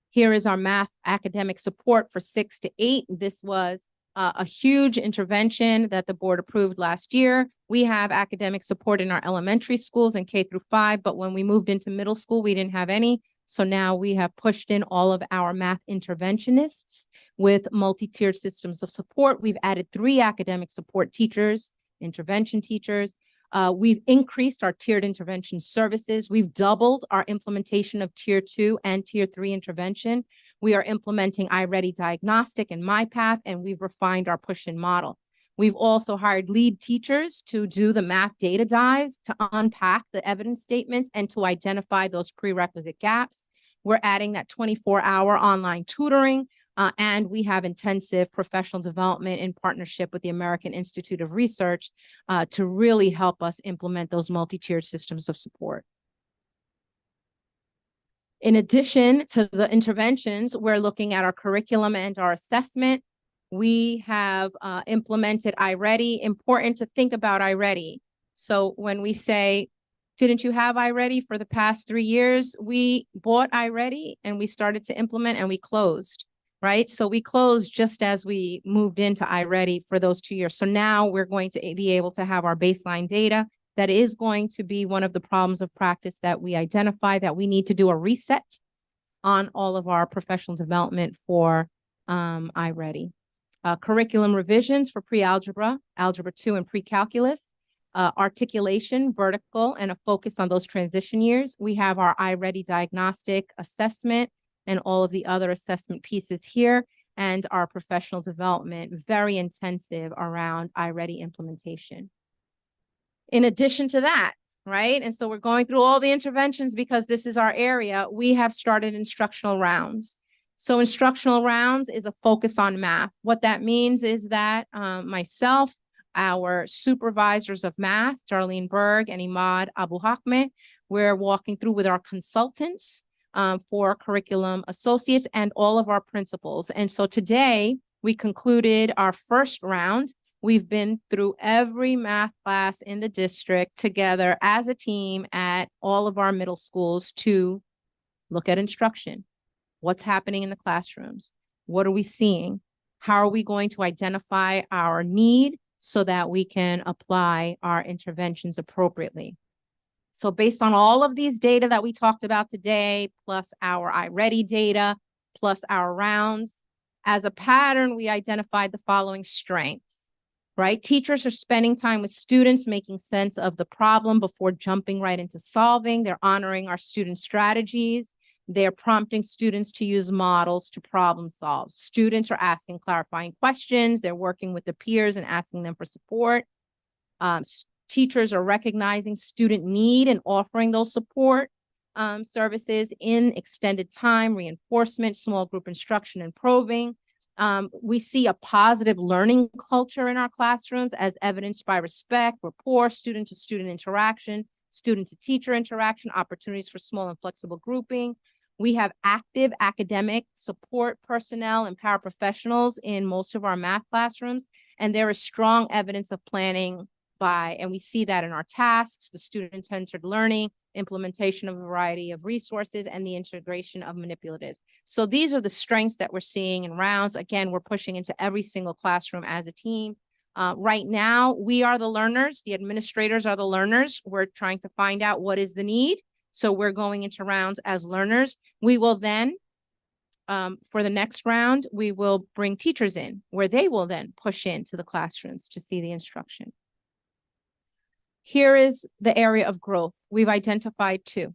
Here is our math academic support for 6 to 8. This was a huge intervention that the board approved last year. We have academic support in our elementary schools and K through 5, but when we moved into middle school, we didn't have any. So now we have pushed in all of our math interventionists with multi-tiered systems of support. We've added 3 academic support teachers, intervention teachers. We've increased our tiered intervention services. We've doubled our implementation of tier 2 and tier 3 intervention. We are implementing iReady Diagnostic and MyPath, and we've refined our push-in model. We've also hired lead teachers to do the math data dives, to unpack the evidence statements, and to identify those prerequisite gaps. We're adding that 24-hour online tutoring, and we have intensive professional development in partnership with the American Institute of Research to really help us implement those multi-tiered systems of support. In addition to the interventions, we're looking at our curriculum and our assessment. We have implemented iReady. Important to think about iReady. So when we say, didn't you have iReady for the past 3 years? We bought iReady and we started to implement and we closed, right? So we closed just as we moved into iReady for those 2 years. So now we're going to be able to have our baseline data. That is going to be one of the problems of practice that we identify, that we need to do a reset on all of our professional development for iReady. Curriculum revisions for pre-algebra, algebra 2 and pre-calculus, articulation, vertical, and a focus on those transition years. We have our iReady diagnostic assessment and all of the other assessment pieces here, and our professional development, very intensive around iReady implementation. In addition to that, right? And so we're going through all the interventions because this is our area. We have started instructional rounds. So instructional rounds is a focus on math. What that means is that myself, our supervisors of math, Darlene Berg and Imad Abu Hakme, we're walking through with our consultants for curriculum associates and all of our principals. And so today we concluded our first round. We've been through every math class in the district together as a team at all of our middle schools to look at instruction. What's happening in the classrooms? What are we seeing? How are we going to identify our need so that we can apply our interventions appropriately? So based on all of these data that we talked about today, plus our iReady data, plus our rounds, as a pattern, we identified the following strengths. Right? Teachers are spending time with students, making sense of the problem before jumping right into solving. They're honoring our student strategies. They're prompting students to use models to problem solve. Students are asking clarifying questions. They're working with the peers and asking them for support. Teachers are recognizing student need and offering those support services in extended time, reinforcement, small group instruction, and probing. We see a positive learning culture in our classrooms as evidenced by respect, rapport, student-to-student interaction, student-to-teacher interaction, opportunities for small and flexible grouping. We have active academic support personnel and paraprofessionals in most of our math classrooms, and there is strong evidence of planning and we see that in our tasks, the student-centered learning, implementation of a variety of resources, and the integration of manipulatives. So these are the strengths that we're seeing in rounds. Again, we're pushing into every single classroom as a team. Right now, we are the learners. The administrators are the learners. We're trying to find out what is the need. So we're going into rounds as learners. We will then, for the next round, we will bring teachers in where they will then push into the classrooms to see the instruction. Here is the area of growth. We've identified 2.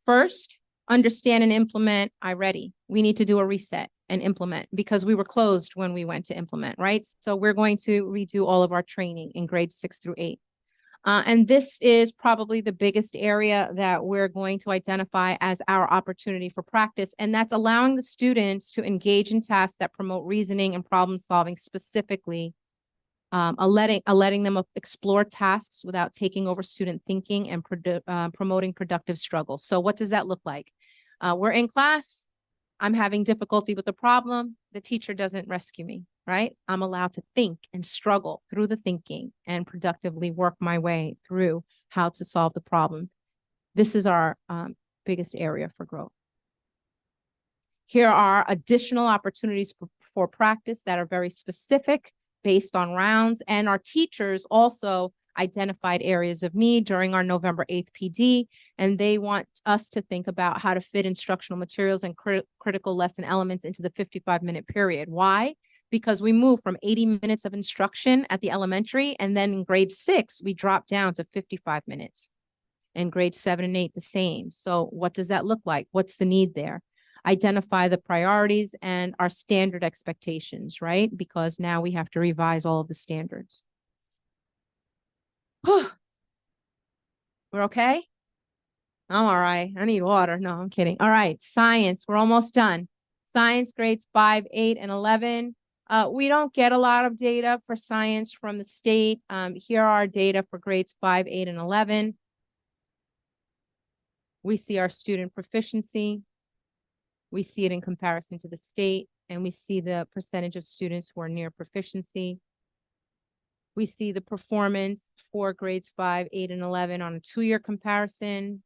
First, understand and implement iReady. We need to do a reset and implement because we were closed when we went to implement, right? So we're going to redo all of our training in grades 6 through 8. And this is probably the biggest area that we're going to identify as our opportunity for practice. And that's allowing the students to engage in tasks that promote reasoning and problem solving specifically, letting them explore tasks without taking over student thinking and promoting productive struggles. So what does that look like? We're in class. I'm having difficulty with the problem. The teacher doesn't rescue me, right? I'm allowed to think and struggle through the thinking and productively work my way through how to solve the problem. This is our biggest area for growth. Here are additional opportunities for practice that are very specific based on rounds, and our teachers also identified areas of need during our November 8th PD, and they want us to think about how to fit instructional materials and critical lesson elements into the 55-minute period. Why? Because we move from 80 minutes of instruction at the elementary, and then in grade 6, we drop down to 55 minutes. And grade 7 and 8, the same. So what does that look like? What's the need there? Identify the priorities and our standard expectations, right? Because now we have to revise all of the standards. We're okay? I'm all right. I need water. No, I'm kidding. All right. Science. We're almost done. Science grades 5, 8, and 11. We don't get a lot of data for science from the state. Here are our data for grades 5, 8, and 11. We see our student proficiency. We see it in comparison to the state, and we see the percentage of students who are near proficiency. We see the performance for grades 5, 8, and 11 on a 2-year comparison.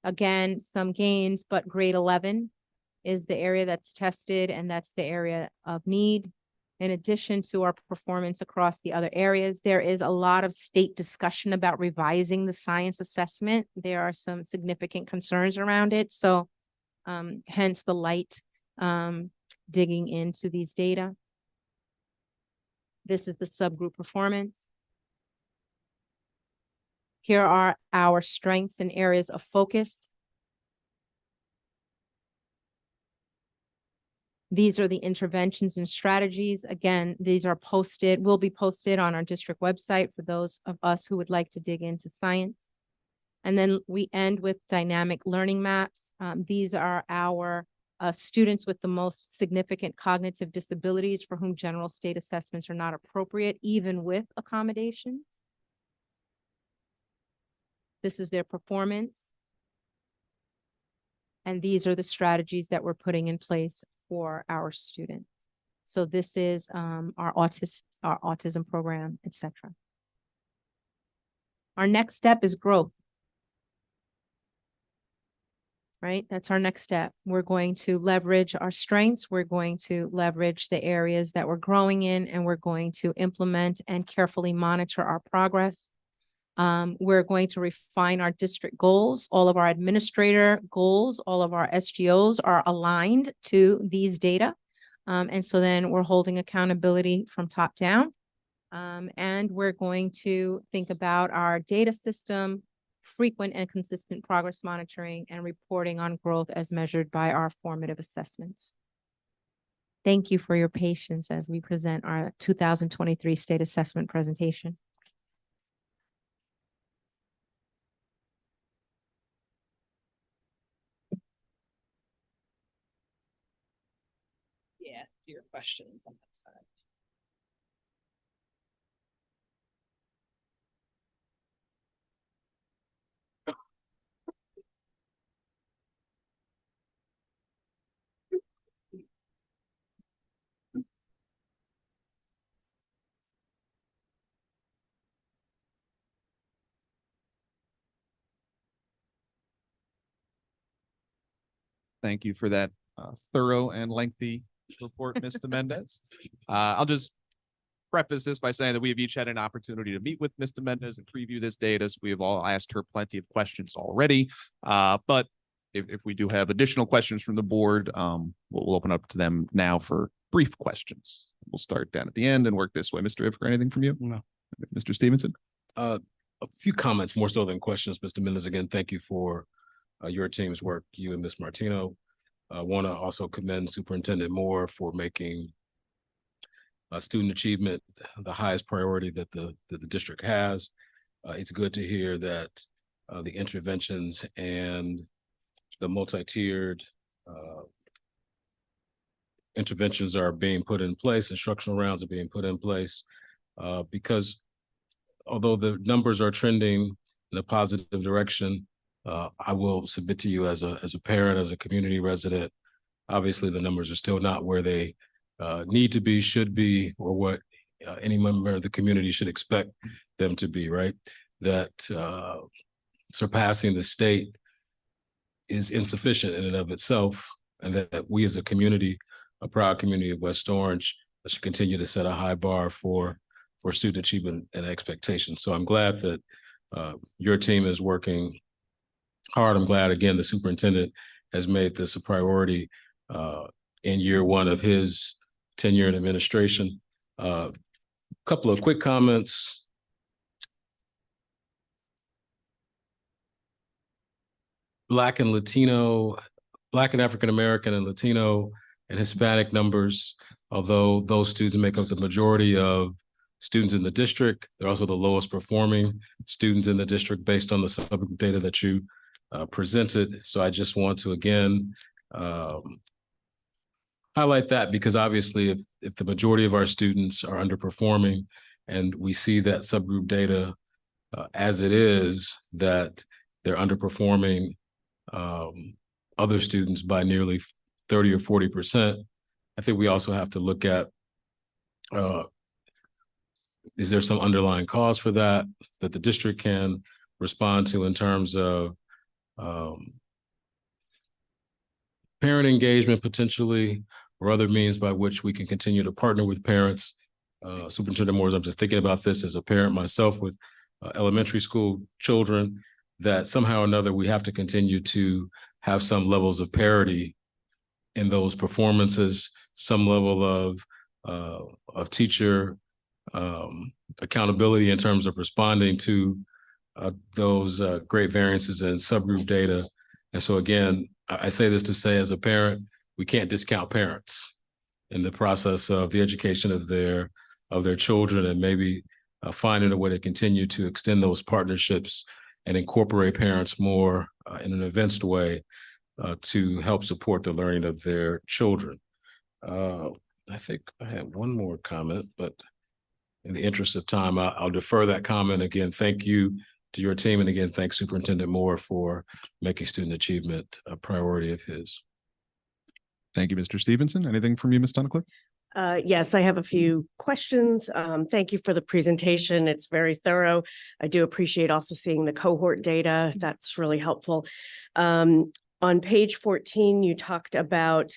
Again, some gains, but grade 11 is the area that's tested, and that's the area of need. In addition to our performance across the other areas, there is a lot of state discussion about revising the science assessment. There are some significant concerns around it. So hence the light digging into these data. This is the subgroup performance. Here are our strengths and areas of focus. These are the interventions and strategies. Again, these are posted, will be posted on our district website for those of us who would like to dig into science. And then we end with dynamic learning maps. These are our students with the most significant cognitive disabilities for whom general state assessments are not appropriate, even with accommodations. This is their performance. And these are the strategies that we're putting in place for our students. So this is our autism program, etc. Our next step is growth. Right? That's our next step. We're going to leverage our strengths. We're going to leverage the areas that we're growing in, and we're going to implement and carefully monitor our progress. We're going to refine our district goals. All of our administrator goals, all of our SGOs are aligned to these data. And so then we're holding accountability from top down. And we're going to think about our data system, frequent and consistent progress monitoring, and reporting on growth as measured by our formative assessments. Thank you for your patience as we present our 2023 state assessment presentation. Yeah, your questions on that side. Thank you for that thorough and lengthy report, Mr. Mendez. I'll just preface this by saying that we have each had an opportunity to meet with Mr. Mendez and preview this data. So we have all asked her plenty of questions already. But if we do have additional questions from the board, we'll open up to them now for brief questions. We'll start down at the end and work this way. Mr. Ivker, anything from you? No. Mr. Stevenson? A few comments more so than questions, Mr. Mendez. Again, thank you for your team's work, you and Ms. Martino. I want to also commend Superintendent Moore for making student achievement the highest priority that the district has. It's good to hear that the interventions and the multi-tiered interventions are being put in place, instructional rounds are being put in place, because although the numbers are trending in a positive direction, I will submit to you as a parent, as a community resident, obviously the numbers are still not where they need to be, should be, or what any member of the community should expect them to be, right? That surpassing the state is insufficient in and of itself, and that we as a community, a proud community of West Orange, should continue to set a high bar for student achievement and expectations. So I'm glad that your team is working hard. I'm glad, again, the superintendent has made this a priority in year one of his tenure in administration. Couple of quick comments. Black and African American and Latino and Hispanic numbers, although those students make up the majority of students in the district, they're also the lowest performing students in the district based on the subgroup data that you presented. So I just want to, again, highlight that, because obviously if the majority of our students are underperforming and we see that subgroup data as it is, that they're underperforming other students by nearly 30 or 40%, I think we also have to look at, is there some underlying cause for that the district can respond to in terms of parent engagement potentially, or other means by which we can continue to partner with parents. Superintendent Moores, I'm just thinking about this as a parent myself with elementary school children, that somehow or another we have to continue to have some levels of parity in those performances, some level of teacher accountability in terms of responding to those great variances in subgroup data. And so again, I say this to say, as a parent, we can't discount parents in the process of the education of their children, and maybe finding a way to continue to extend those partnerships and incorporate parents more in an advanced way to help support the learning of their children. I think I had one more comment, but in the interest of time, I'll defer that comment. Again, thank you to your team. And again, thanks Superintendent Moore for making student achievement a priority of his. Thank you, Mr. Stevenson. Anything from you, Ms. Tunnicliffe? Yes, I have a few questions. Thank you for the presentation. It's very thorough. I do appreciate also seeing the cohort data. That's really helpful. On page 14, you talked about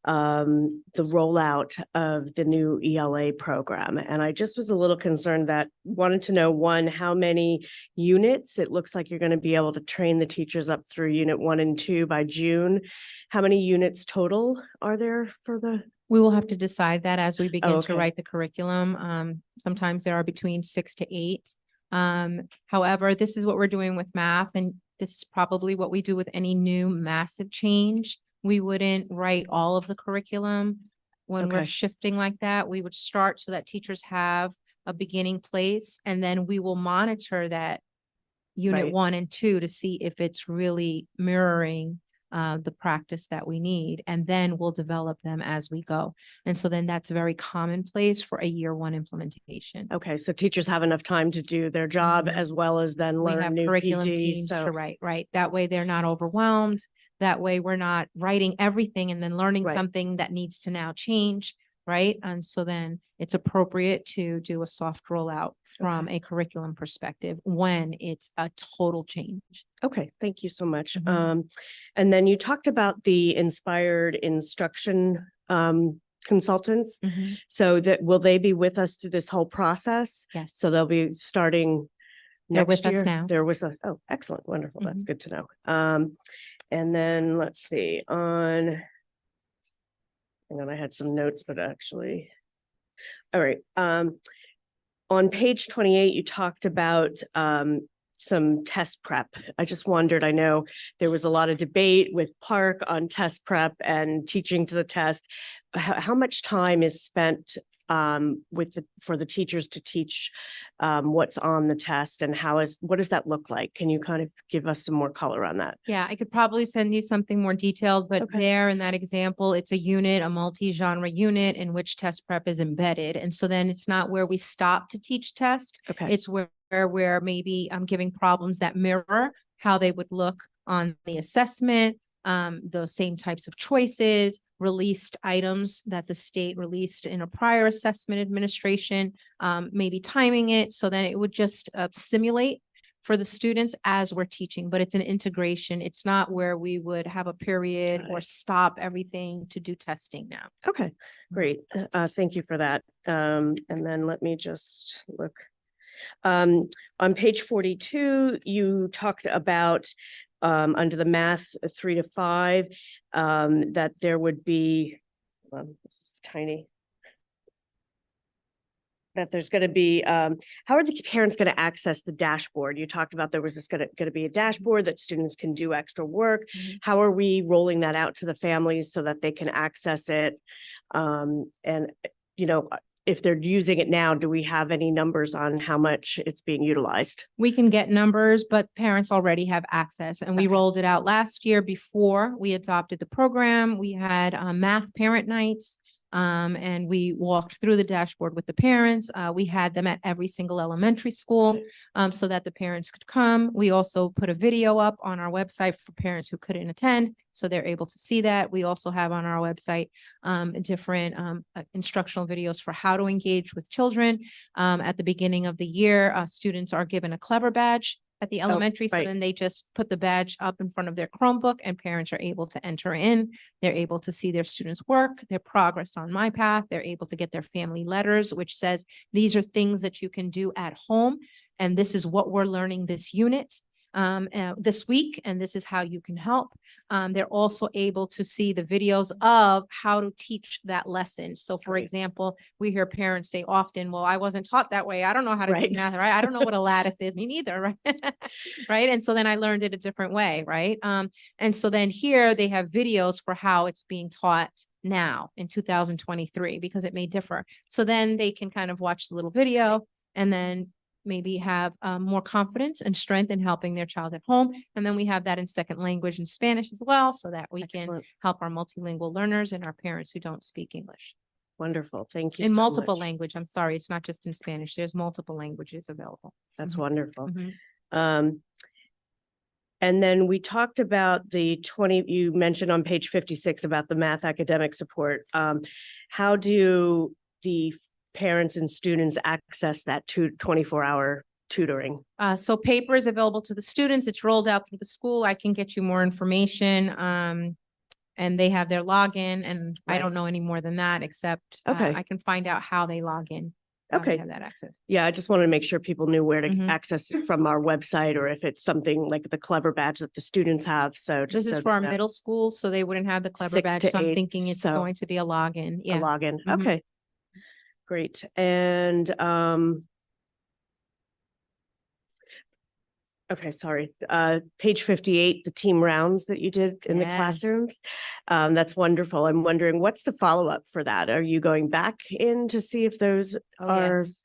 the rollout of the new ELA program. And I just was a little concerned that wanted to know, one, how many units? It looks like you're going to be able to train the teachers up through unit 1 and 2 by June. How many units total are there for the? We will have to decide that as we begin okay. to write the curriculum. Sometimes there are between 6 to 8. However, this is what we're doing with math, and this is probably what we do with any new massive change. We wouldn't write all of the curriculum when we're shifting like that. We would start so that teachers have a beginning place, and then we will monitor that unit 1 and 2 to see if it's really mirroring the practice that we need, and then we'll develop them as we go. And so then that's very commonplace for a year 1 implementation. Okay, so teachers have enough time to do their job as well as then learn we have new curriculum PD, teams to write, right? That way they're not overwhelmed. That way we're not writing everything and then learning something that needs to now change, right? And so then it's appropriate to do a soft rollout from a curriculum perspective when it's a total change. Okay, thank you so much. And then you talked about the inspired instruction consultants. So that will they be with us through this whole process? Yes. So they'll be starting They're next with year? us now. They're with us. Oh, excellent. Wonderful. That's good to know. And then let's see hang on, I had some notes, but actually, all right. On page 28, you talked about some test prep. I just wondered, I know there was a lot of debate with Park on test prep and teaching to the test. How much time is spent for the teachers to teach what's on the test, and what does that look like? Can you kind of give us some more color on that? Yeah, I could probably send you something more detailed, but Okay. there in that example, it's a unit, a multi-genre unit in which test prep is embedded. And so then it's not where we stop to teach test. Okay. It's where we're maybe giving problems that mirror how they would look on the assessment, those same types of choices, released items that the state released in a prior assessment administration, maybe timing it so that it would just simulate for the students as we're teaching, but it's an integration. It's not where we would have a period or stop everything to do testing now. Okay, great. Thank you for that. And then let me just look. On page 42, you talked about under the math 3 to 5, that there would be, this is tiny, that there's going to be, how are the parents going to access the dashboard? You talked about there was going to be a dashboard that students can do extra work. How are we rolling that out to the families so that they can access it? And, if they're using it now, do we have any numbers on how much it's being utilized? We can get numbers, but parents already have access, and we rolled it out last year before we adopted the program. We had math parent nights. And we walked through the dashboard with the parents. We had them at every single elementary school so that the parents could come. We also put a video up on our website for parents who couldn't attend, so they're able to see that. We also have on our website different instructional videos for how to engage with children. At the beginning of the year, students are given a Clever badge at the elementary. So then they just put the badge up in front of their Chromebook and parents are able to enter in. They're able to see their students' work, their progress on My Path. They're able to get their family letters, which says, these are things that you can do at home. And this is what we're learning this unit this week, and this is how you can help. They're also able to see the videos of how to teach that lesson. So for example, we hear parents say often, well, I wasn't taught that way. I don't know how to do math, right? I don't know what a lattice is. Me neither, right? Right. And so then I learned it a different way, right? And so then here they have videos for how it's being taught now in 2023, because it may differ. So then they can kind of watch the little video and then maybe have more confidence and strength in helping their child at home. And then we have that in second language in Spanish as well, so that we can help our multilingual learners and our parents who don't speak English. Wonderful. Thank you. In so multiple much. language. I'm sorry, it's not just in Spanish. There's multiple languages available. That's wonderful. Mhm. And then we talked about you mentioned on page 56 about the math academic support. How do the parents and students access that 24-hour tutoring? So paper is available to the students. It's rolled out through the school. I can get you more information. And they have their login, and I don't know any more than that, except I can find out how they log in. Okay. Have that access. Yeah, I just wanted to make sure people knew where to Mhm. access it from our website, or if it's something like the Clever badge that the students have. So just This is so for our that- middle school, so they wouldn't have the Clever 6 badge. to So I'm 8, thinking it's so going to be a login. a Yeah. login. Mhm. Okay. Great. And okay, sorry. Page 58, the team rounds that you did in the Yes. classrooms. That's wonderful. I'm wondering, what's the follow-up for that? Are you going back in to see if those are? Yes.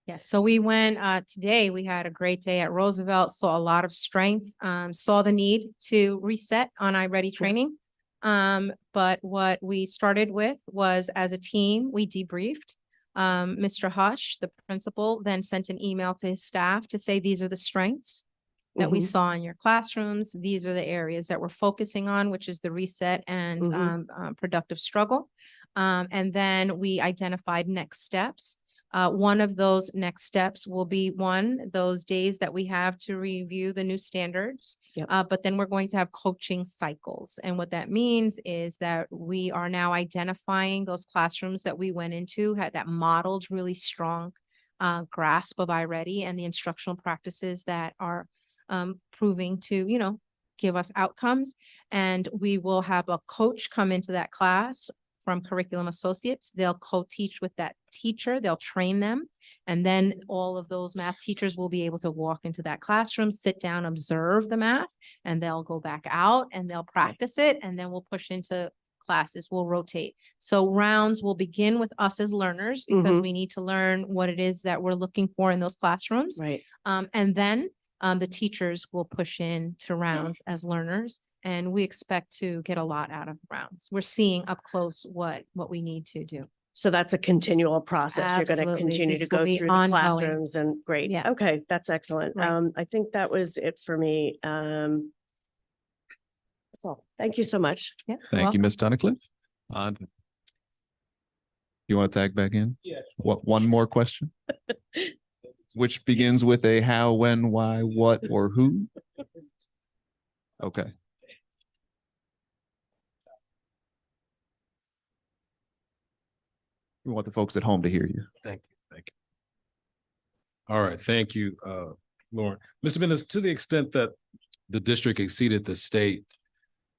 Yes. So we went today. We had a great day at Roosevelt, saw a lot of strength, saw the need to reset on iReady training. But what we started with was, as a team, we debriefed. Mr. Hush, the principal, then sent an email to his staff to say, these are the strengths that we saw in your classrooms. These are the areas that we're focusing on, which is the reset and productive struggle. And then we identified next steps. One of those next steps will be those days that we have to review the new standards. But then we're going to have coaching cycles. And what that means is that we are now identifying those classrooms that we went into that modeled really strong grasp of iReady and the instructional practices that are proving to, give us outcomes. And we will have a coach come into that class from Curriculum Associates. They'll co-teach with that teacher. They'll train them. And then all of those math teachers will be able to walk into that classroom, sit down, observe the math, and they'll go back out and they'll practice it. And then we'll push into classes will rotate. So rounds will begin with us as learners because Mhm. we need to learn what it is that we're looking for in those classrooms. Right. And then the teachers will push in to rounds as learners. And we expect to get a lot out of rounds. We're seeing up close what we need to do. So that's a continual process. You're going to Absolutely. continue to This will go be through the ongoing. classrooms and great. Yeah. Okay, that's excellent. Right. I think that was it for me. That's all. Thank you so much. Yeah. Thank you, Ms. Tunnicliffe. You want to tag back in? Yeah. What, one more question? Which begins with a how, when, why, what, or who? Okay. We want the folks at home to hear you. Thank you. Thank you. All right. Thank you, Lauren. Mr. Bennett, to the extent that the district exceeded the state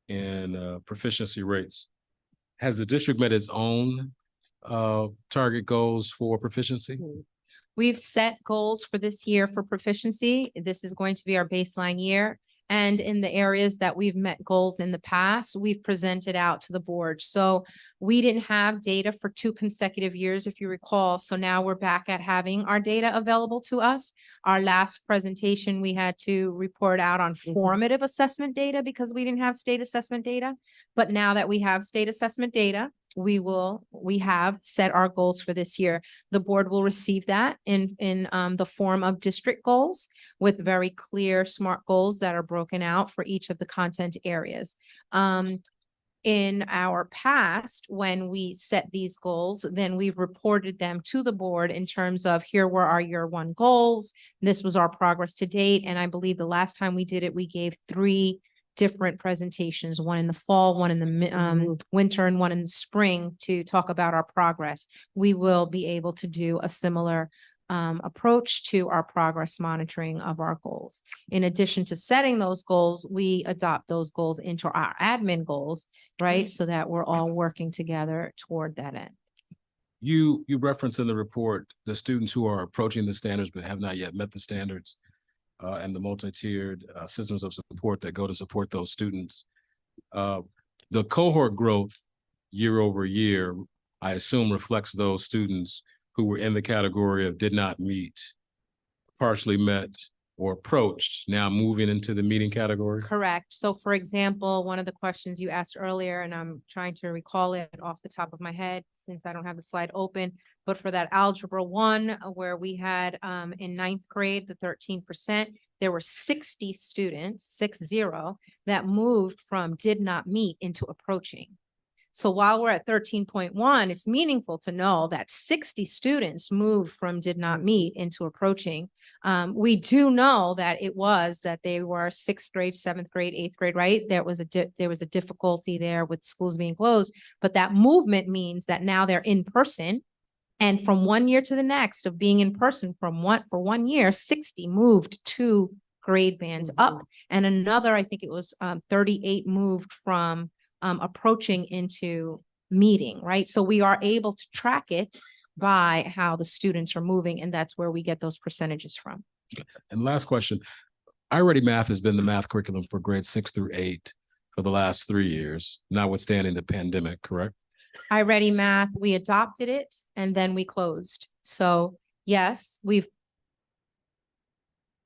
in proficiency rates, has the district met its own target goals for proficiency? We've set goals for this year for proficiency. This is going to be our baseline year. And in the areas that we've met goals in the past, we've presented out to the board. So we didn't have data for 2 consecutive years, if you recall. So now we're back at having our data available to us. Our last presentation, we had to report out on formative assessment data because we didn't have state assessment data. But now that we have state assessment data, we have set our goals for this year. The board will receive that in the form of district goals with very clear SMART goals that are broken out for each of the content areas. In our past, when we set these goals, then we've reported them to the board in terms of here were our year 1 goals. This was our progress to date. And I believe the last time we did it, we gave 3 different presentations, one in the fall, one in the winter, and one in the spring to talk about our progress. We will be able to do a similar approach to our progress monitoring of our goals. In addition to setting those goals, we adopt those goals into our admin goals, right? So that we're all working together toward that end. You reference in the report the students who are approaching the standards but have not yet met the standards. And the multi-tiered systems of support that go to support those students. The cohort growth year over year, I assume, reflects those students who were in the category of did not meet, partially met, or approached, now moving into the meeting category? Correct. So for example, one of the questions you asked earlier, and I'm trying to recall it off the top of my head since I don't have the slide open, but for that Algebra 1, where we had in 9th grade, the 13%, there were 60 students, 60, that moved from did not meet into approaching. So while we're at 13.1, it's meaningful to know that 60 students moved from did not meet into approaching. We do know that it was that they were 6th grade, 7th grade, 8th grade, right? There was a difficulty there with schools being closed, but that movement means that now they're in person. And from one year to the next of being in person for 1 year, 60 moved 2 grade bands up. And another, I think it was 38 moved from approaching into meeting, right? So we are able to track it by how the students are moving, and that's where we get those percentages from. And last question, iReady Math has been the math curriculum for grades 6 through 8 for the last 3 years, notwithstanding the pandemic, correct? iReady Math, we adopted it and then we closed. So yes, we've,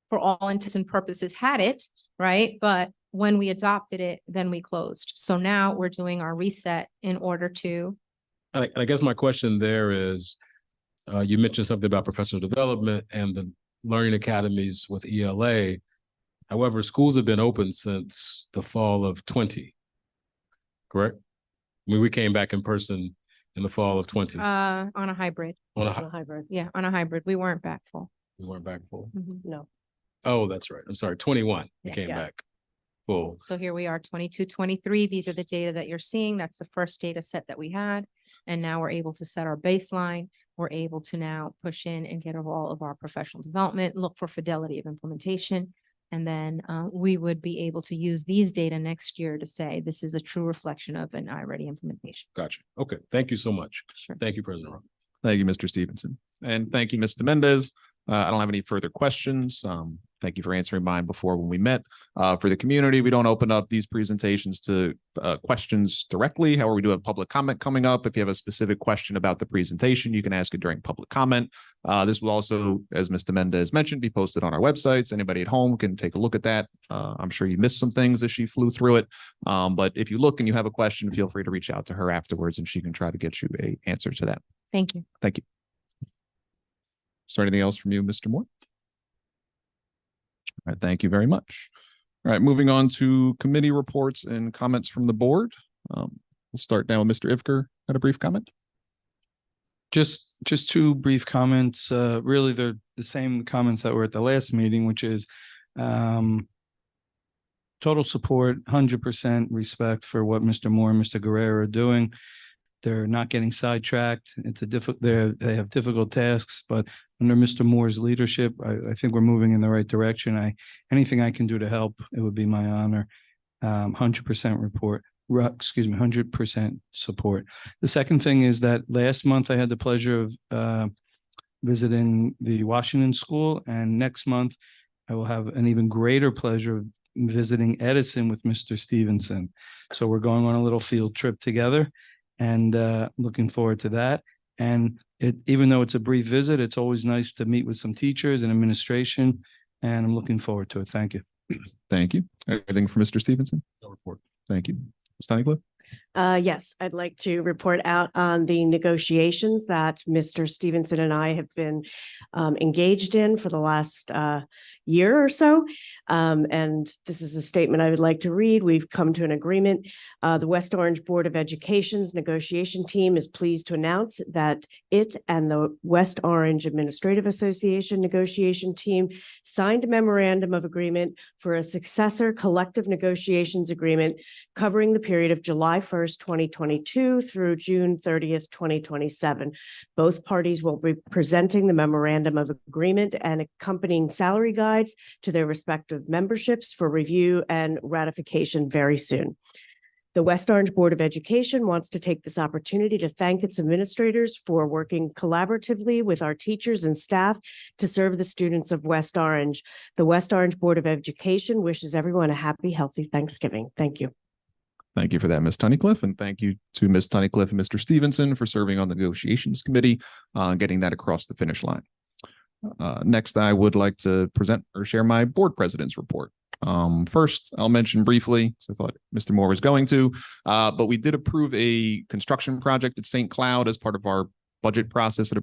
for all intents and purposes, had it, right? But when we adopted it, then we closed. So now we're doing our reset in order to. And I guess my question there is, you mentioned something about professional development and the learning academies with ELA. However, schools have been open since the fall of 20, correct? I mean, we came back in person in the fall of 20. On a hybrid. On a hybrid. Yeah, on a hybrid. We weren't back full. We weren't back full. No. Oh, that's right. I'm sorry, 21. We Yeah. came Yeah. back full. So here we are, 22, 23. These are the data that you're seeing. That's the first data set that we had. And now we're able to set our baseline. We're able to now push in and get all of our professional development, look for fidelity of implementation. And then we would be able to use these data next year to say this is a true reflection of an iReady implementation. Gotcha. Okay. Thank you so much. Sure. Thank you, President Rowe. Thank you, Mr. Stevenson. And thank you, Mr. Mendez. I don't have any further questions. Thank you for answering mine before when we met. For the community, we don't open up these presentations to questions directly. However, we do have public comment coming up. If you have a specific question about the presentation, you can ask it during public comment. This will also, as Mr. Mendez mentioned, be posted on our websites. Anybody at home can take a look at that. I'm sure you missed some things as she flew through it. But if you look and you have a question, feel free to reach out to her afterwards and she can try to get you an answer to that. Thank you. Thank you. Is there anything else from you, Mr. Moore? All right, thank you very much. All right, moving on to committee reports and comments from the board. We'll start now with Mr. Ivker. Had a brief comment? Just two brief comments. Really, they're the same comments that were at the last meeting, which is total support, 100% respect for what Mr. Moore and Mr. Guerrero are doing. They're not getting sidetracked. It's they have difficult tasks, but under Mr. Moore's leadership, I think we're moving in the right direction. Anything I can do to help, it would be my honor. 100% 100% support. The second thing is that last month I had the pleasure of visiting the Washington School, and next month I will have an even greater pleasure of visiting Edison with Mr. Stevenson. So we're going on a little field trip together, and looking forward to that. And even though it's a brief visit, it's always nice to meet with some teachers and administration, and I'm looking forward to it. Thank you. Thank you. Anything for Mr. Stevenson? No report. Thank you. Ms. Tunnicliffe? Yes, I'd like to report out on the negotiations that Mr. Stevenson and I have been engaged in for the last year or so. And this is a statement I would like to read. We've come to an agreement. The West Orange Board of Education's negotiation team is pleased to announce that it and the West Orange Administrative Association negotiation team signed a memorandum of agreement for a successor collective negotiations agreement covering the period of July 1st, 2022 through June 30th, 2027. Both parties will be presenting the memorandum of agreement and accompanying salary guides to their respective memberships for review and ratification very soon. The West Orange Board of Education wants to take this opportunity to thank its administrators for working collaboratively with our teachers and staff to serve the students of West Orange. The West Orange Board of Education wishes everyone a happy, healthy Thanksgiving. Thank you. Thank you for that, Ms. Tunnicliffe, and thank you to Ms. Tunnicliffe and Mr. Stevenson for serving on the negotiations committee, getting that across the finish line. Next, I would like to present or share my board president's report. First, I'll mention briefly, because I thought Mr. Moore was going to, but we did approve a construction project at St. Cloud as part of our budget process at a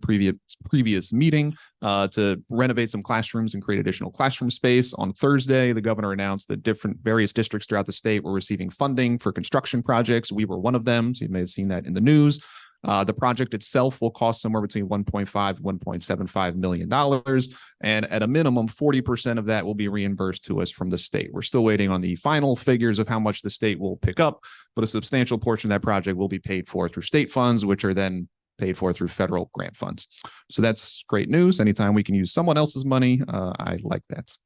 previous meeting to renovate some classrooms and create additional classroom space. On Thursday, the governor announced that various districts throughout the state were receiving funding for construction projects. We were one of them, so you may have seen that in the news. The project itself will cost somewhere between $1.5 and $1.75 million. And at a minimum, 40% of that will be reimbursed to us from the state. We're still waiting on the final figures of how much the state will pick up, but a substantial portion of that project will be paid for through state funds, which are then paid for through federal grant funds. So that's great news. Anytime we can use someone else's money, I like that.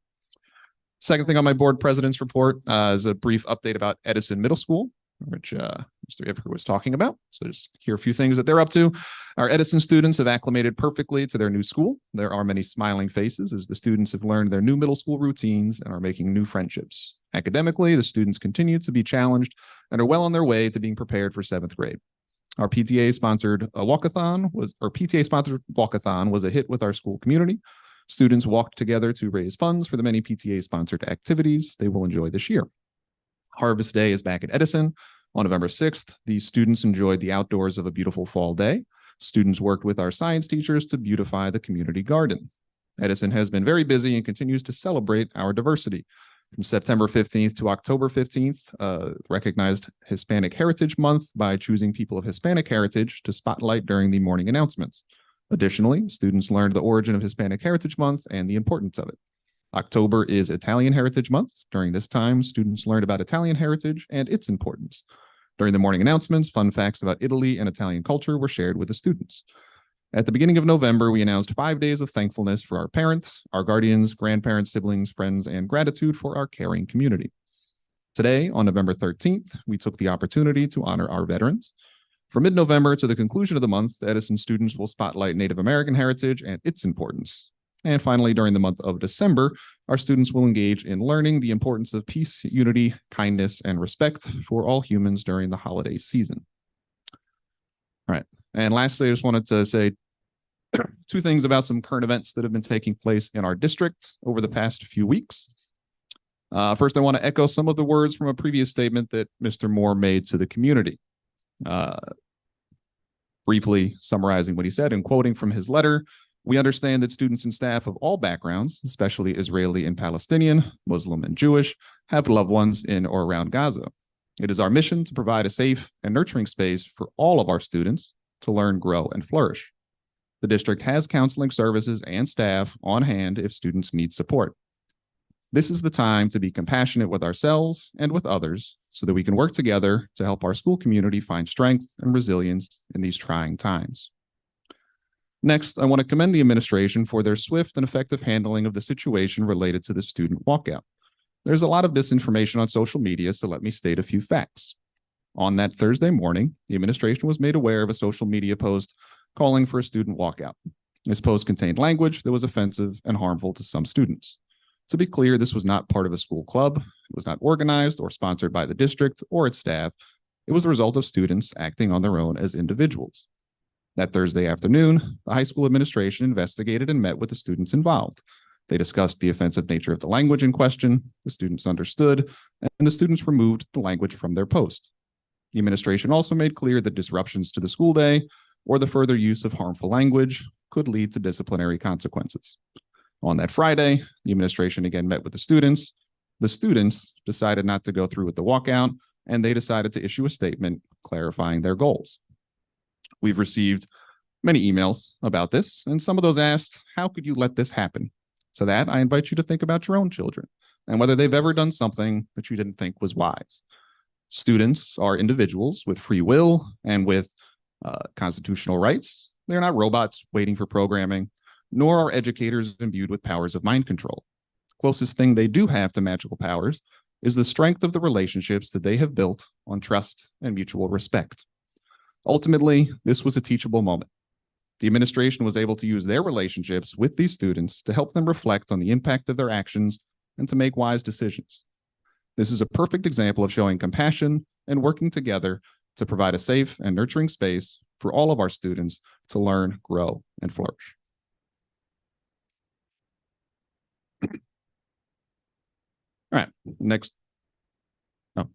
Second thing on my board president's report is a brief update about Edison Middle School, which Mr. Ivker was talking about. So just hear a few things that they're up to. Our Edison students have acclimated perfectly to their new school. There are many smiling faces as the students have learned their new middle school routines and are making new friendships. Academically, the students continue to be challenged and are well on their way to being prepared for 7th grade. Our PTA-sponsored walkathon was a hit with our school community. Students walked together to raise funds for the many PTA-sponsored activities they will enjoy this year. Harvest Day is back at Edison. On November 6th, the students enjoyed the outdoors of a beautiful fall day. Students worked with our science teachers to beautify the community garden. Edison has been very busy and continues to celebrate our diversity. From September 15th to October 15th, recognized Hispanic Heritage Month by choosing people of Hispanic heritage to spotlight during the morning announcements. Additionally, students learned the origin of Hispanic Heritage Month and the importance of it. October is Italian Heritage Month. During this time, students learned about Italian heritage and its importance. During the morning announcements, fun facts about Italy and Italian culture were shared with the students. At the beginning of November, we announced 5 days of thankfulness for our parents, our guardians, grandparents, siblings, friends, and gratitude for our caring community. Today, on November 13th, we took the opportunity to honor our veterans. From mid-November to the conclusion of the month, Edison students will spotlight Native American heritage and its importance. And finally, during the month of December, our students will engage in learning the importance of peace, unity, kindness, and respect for all humans during the holiday season. All right. And lastly, I just wanted to say two things about some current events that have been taking place in our district over the past few weeks. First, I want to echo some of the words from a previous statement that Mr. Moore made to the community. Briefly summarizing what he said and quoting from his letter, we understand that students and staff of all backgrounds, especially Israeli and Palestinian, Muslim and Jewish, have loved ones in or around Gaza. It is our mission to provide a safe and nurturing space for all of our students to learn, grow, and flourish. The district has counseling services and staff on hand if students need support. This is the time to be compassionate with ourselves and with others so that we can work together to help our school community find strength and resilience in these trying times. Next, I want to commend the administration for their swift and effective handling of the situation related to the student walkout. There's a lot of disinformation on social media, so let me state a few facts. On that Thursday morning, the administration was made aware of a social media post calling for a student walkout. This post contained language that was offensive and harmful to some students. To be clear, this was not part of a school club. It was not organized or sponsored by the district or its staff. It was the result of students acting on their own as individuals. That Thursday afternoon, the high school administration investigated and met with the students involved. They discussed the offensive nature of the language in question. The students understood, and the students removed the language from their post. The administration also made clear that disruptions to the school day or the further use of harmful language could lead to disciplinary consequences. On that Friday, the administration again met with the students. The students decided not to go through with the walkout, and they decided to issue a statement clarifying their goals. We've received many emails about this, and some of those asked, how could you let this happen? To that, I invite you to think about your own children and whether they've ever done something that you didn't think was wise. Students are individuals with free will and with constitutional rights. They're not robots waiting for programming, nor are educators imbued with powers of mind control. The closest thing they do have to magical powers is the strength of the relationships that they have built on trust and mutual respect. Ultimately, this was a teachable moment. The administration was able to use their relationships with these students to help them reflect on the impact of their actions and to make wise decisions. This is a perfect example of showing compassion and working together to provide a safe and nurturing space for all of our students to learn, grow, and flourish. All right, next up,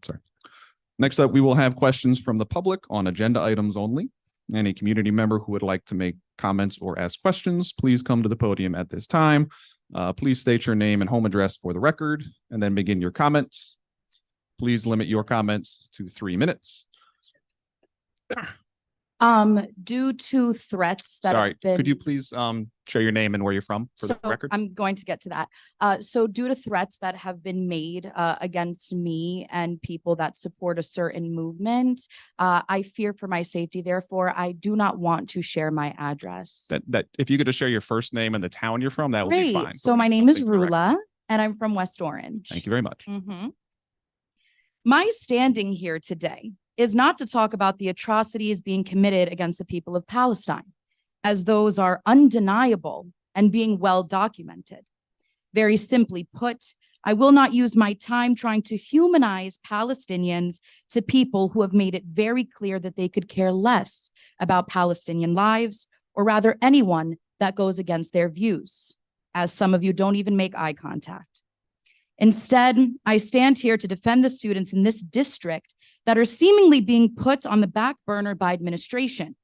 we will have questions from the public on agenda items only. Any community member who would like to make comments or ask questions, please come to the podium at this time. Please state your name and home address for the record, and then begin your comments. Please limit your comments to 3 minutes. Due to threats that Sorry, have been. could you please share your name and where you're from for the record? I'm going to get to that. So due to threats that have been made against me and people that support a certain movement, I fear for my safety. Therefore, I do not want to share my address. That if you could just share your first name and the town you're from, that would be fine. So my name is Rula, and I'm from West Orange. Thank you very much. My standing here today is not to talk about the atrocities being committed against the people of Palestine, as those are undeniable and being well documented. Very simply put, I will not use my time trying to humanize Palestinians to people who have made it very clear that they could care less about Palestinian lives, or rather anyone that goes against their views, as some of you don't even make eye contact. Instead, I stand here to defend the students in this district that are seemingly being put on the back burner by administration,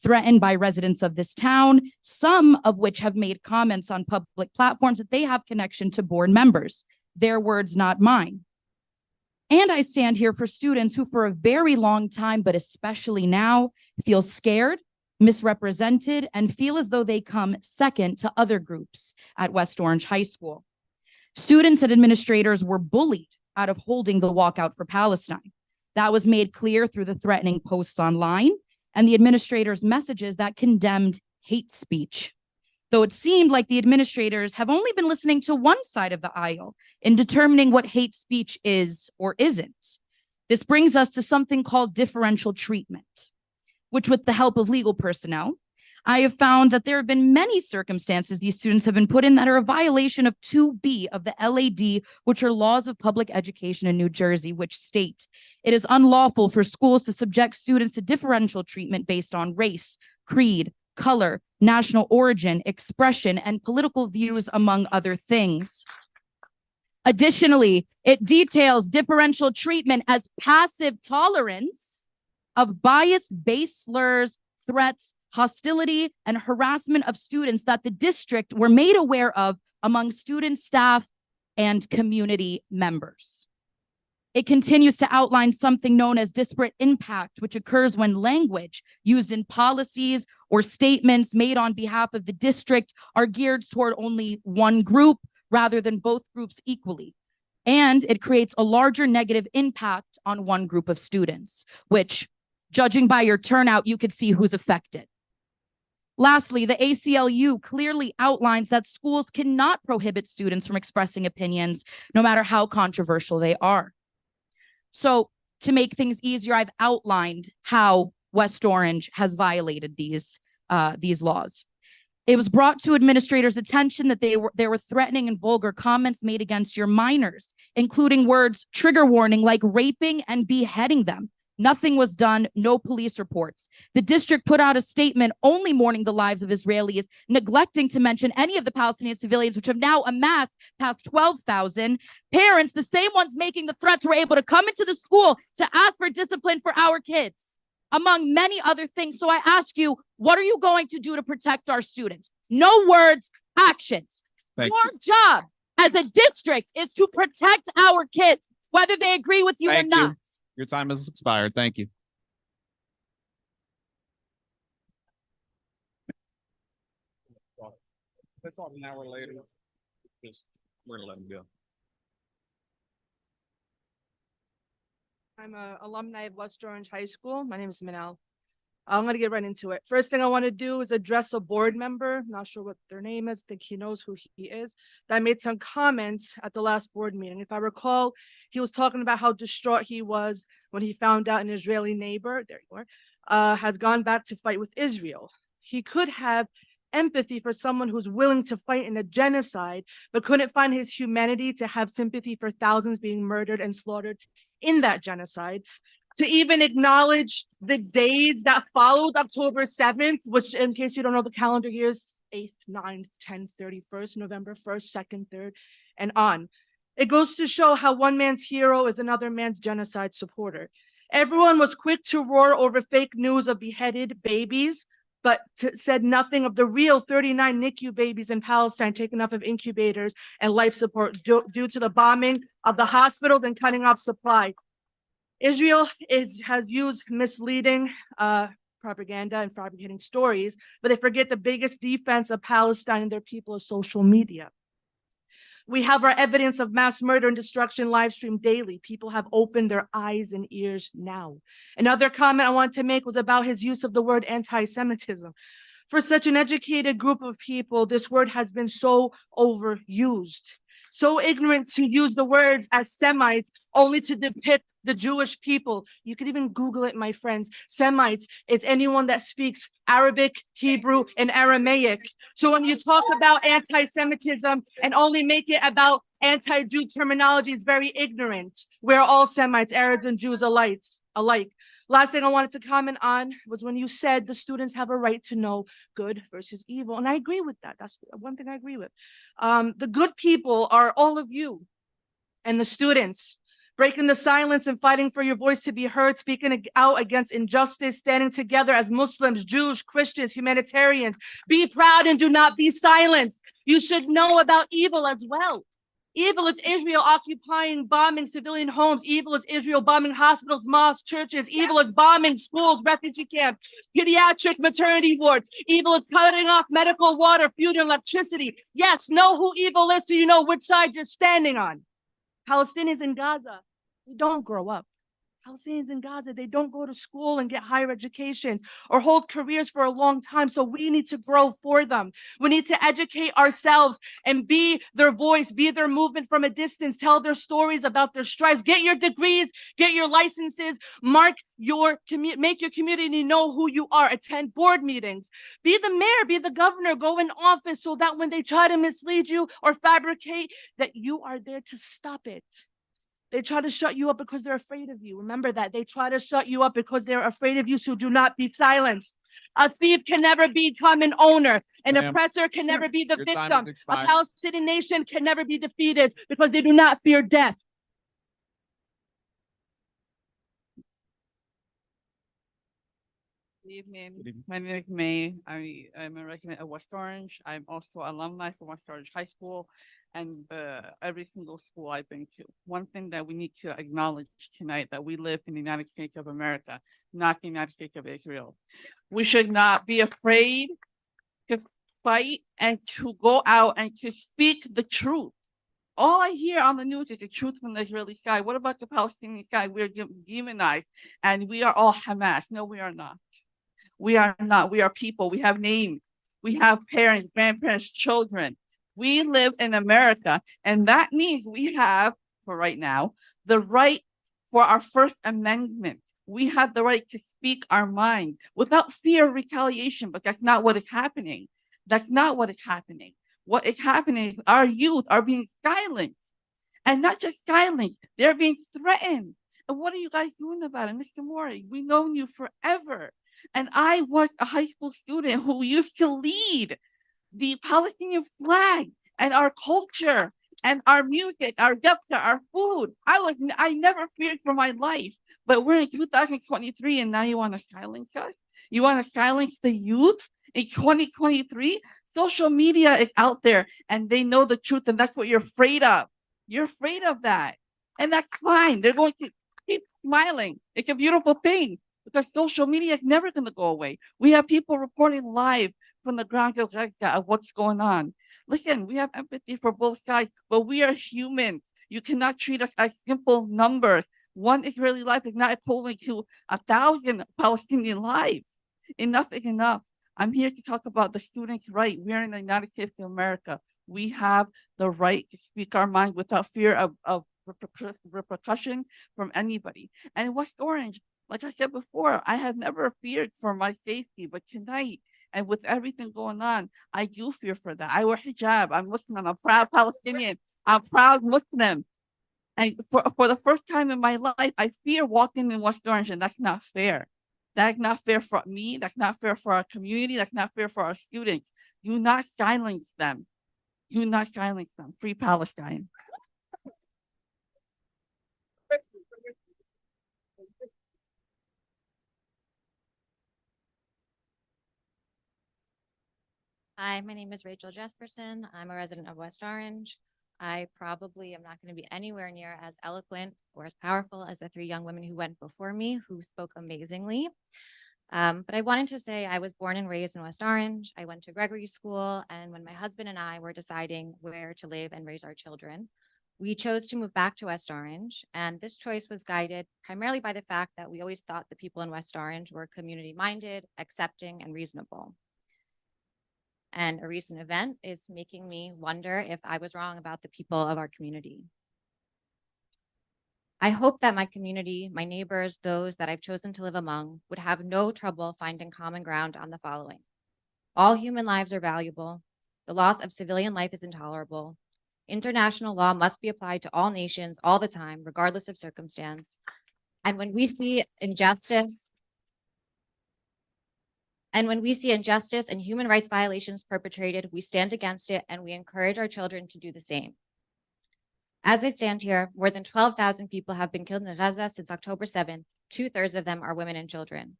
threatened by residents of this town, some of which have made comments on public platforms that they have connection to board members. Their words, not mine. And I stand here for students who for a very long time, but especially now, feel scared, misrepresented, and feel as though they come second to other groups at West Orange High School. Students and administrators were bullied out of holding the walkout for Palestine. That was made clear through the threatening posts online and the administrators' messages that condemned hate speech. Though it seemed like the administrators have only been listening to one side of the aisle in determining what hate speech is or isn't. This brings us to something called differential treatment, which with the help of legal personnel, I have found that there have been many circumstances these students have been put in that are a violation of 2B of the LAD, which are laws of public education in New Jersey, which state it is unlawful for schools to subject students to differential treatment based on race, creed, color, national origin, expression, and political views, among other things. Additionally, it details differential treatment as passive tolerance of bias-based slurs, threats, hostility, and harassment of students that the district were made aware of among student staff and community members. It continues to outline something known as disparate impact, which occurs when language used in policies or statements made on behalf of the district are geared toward only one group rather than both groups equally. And it creates a larger negative impact on one group of students, which, judging by your turnout, you could see who's affected. Lastly, the ACLU clearly outlines that schools cannot prohibit students from expressing opinions, no matter how controversial they are. So to make things easier, I've outlined how West Orange has violated these laws. It was brought to administrators' attention that there were threatening and vulgar comments made against your minors, including words trigger warning like raping and beheading them. Nothing was done, no police reports. The district put out a statement only mourning the lives of Israelis, neglecting to mention any of the Palestinian civilians, which have now amassed past 12,000. Parents, the same ones making the threats, were able to come into the school to ask for discipline for our kids, among many other things. So I ask you, what are you going to do to protect our students? No words, actions. Your job as a district is to protect our kids, whether they agree with you or not. Your time has expired. Thank you. That's all an hour later. We're gonna let him go. I'm an alumni of West Orange High School. My name is Manal. I'm going to get right into it. First thing I want to do is address a board member. Not sure what their name is. I think he knows who he is. That made some comments at the last board meeting. If I recall, he was talking about how distraught he was when he found out an Israeli neighbor, there you are, has gone back to fight with Israel. He could have empathy for someone who's willing to fight in a genocide, but couldn't find his humanity to have sympathy for thousands being murdered and slaughtered in that genocide. To even acknowledge the days that followed October 7th, which, in case you don't know the calendar years, 8th, 9th, 10th, 31st, November 1st, 2nd, 3rd, and on. It goes to show how one man's hero is another man's genocide supporter. Everyone was quick to roar over fake news of beheaded babies, but said nothing of the real 39 NICU babies in Palestine taken off of incubators and life support due to the bombing of the hospitals and cutting off supply. Israel has used misleading propaganda and fabricating stories, but they forget the biggest defense of Palestine and their people is social media. We have our evidence of mass murder and destruction live streamed daily. People have opened their eyes and ears now. Another comment I wanted to make was about his use of the word anti-Semitism. For such an educated group of people, this word has been so overused. So ignorant to use the words as Semites only to depict the Jewish people. You could even Google it, my friends. Semites, it's anyone that speaks Arabic, Hebrew, and Aramaic. So when you talk about anti-Semitism and only make it about anti-Jew terminology, is very ignorant. We're all Semites, Arabs and Jews alike. Last thing I wanted to comment on was when you said the students have a right to know good versus evil. And I agree with that. That's one thing I agree with. The good people are all of you and the students, breaking the silence and fighting for your voice to be heard, speaking out against injustice, standing together as Muslims, Jews, Christians, humanitarians. Be proud and do not be silenced. You should know about evil as well. Evil is Israel occupying, bombing civilian homes. Evil is Israel bombing hospitals, mosques, churches. Evil is bombing schools, refugee camps, pediatric maternity wards. Evil is cutting off medical water, food, and electricity. Yes, know who evil is so you know which side you're standing on. Palestinians in Gaza, we don't grow up. Palestinians in Gaza, they don't go to school and get higher educations or hold careers for a long time. So we need to grow for them. We need to educate ourselves and be their voice, be their movement from a distance, tell their stories about their strives, get your degrees, get your licenses, make your community know who you are, attend board meetings, be the mayor, be the governor, go in office so that when they try to mislead you or fabricate, that you are there to stop it. They try to shut you up because they're afraid of you. Remember that. They try to shut you up because they're afraid of you, so do not be silenced. A thief can never become an owner. An Ma'am, oppressor can never be the your time has victim. A expired. Palestinian nation can never be defeated because they do not fear death. Good evening. My name is May. I'm a resident of West Orange. I'm also alumni from West Orange High School and every single school I've been to. One thing that we need to acknowledge tonight, that we live in the United States of America, not the United States of Israel. We should not be afraid to fight and to go out and to speak the truth. All I hear on the news is the truth from the Israeli side. What about the Palestinian side? We're demonized and we are all Hamas. No, we are not. We are not. We are people. We have names. We have parents, grandparents, children. We live in America, and that means we have, for right now, the right for our First Amendment. We have the right to speak our mind without fear of retaliation, but that's not what is happening. That's not what is happening. What is happening is our youth are being silenced, and not just silenced, they're being threatened. And what are you guys doing about it? Mr. Mori, we've known you forever. And I was a high school student who used to lead the Palestinian flag and our culture and our music, our yupka, our food. I never feared for my life. But we're in 2023 and now you want to silence us? You want to silence the youth in 2023? Social media is out there and they know the truth, and that's what you're afraid of. You're afraid of that. And that's fine. They're going to keep smiling. It's a beautiful thing, because social media is never going to go away. We have people reporting live from the ground of Gaza of what's going on. Listen, we have empathy for both sides, but we are human. You cannot treat us as simple numbers. One Israeli life is not equivalent to 1,000 Palestinian lives. Enough is enough. I'm here to talk about the students' right. We're in the United States of America. We have the right to speak our mind without fear of repercussion from anybody. And in West Orange, like I said before, I have never feared for my safety, but tonight, and with everything going on, I do fear for that. I wear hijab. I'm Muslim. I'm a proud Palestinian. I'm proud Muslim. And for the first time in my life, I fear walking in West Orange, and that's not fair. That's not fair for me. That's not fair for our community. That's not fair for our students. Do not silence them. Do not silence them. Free Palestine. Hi, my name is Rachel Jesperson. I'm a resident of West Orange. I probably am not going to be anywhere near as eloquent or as powerful as the three young women who went before me, who spoke amazingly. But I wanted to say I was born and raised in West Orange. I went to Gregory School, and when my husband and I were deciding where to live and raise our children, we chose to move back to West Orange. And this choice was guided primarily by the fact that we always thought the people in West Orange were community-minded, accepting, and reasonable. And a recent event is making me wonder if I was wrong about the people of our community. I hope that my community, my neighbors, those that I've chosen to live among, would have no trouble finding common ground on the following. All human lives are valuable. The loss of civilian life is intolerable. International law must be applied to all nations all the time, regardless of circumstance. And when we see injustice and human rights violations perpetrated, we stand against it and we encourage our children to do the same. As I stand here, more than 12,000 people have been killed in Gaza since October 7th. 2/3 of them are women and children.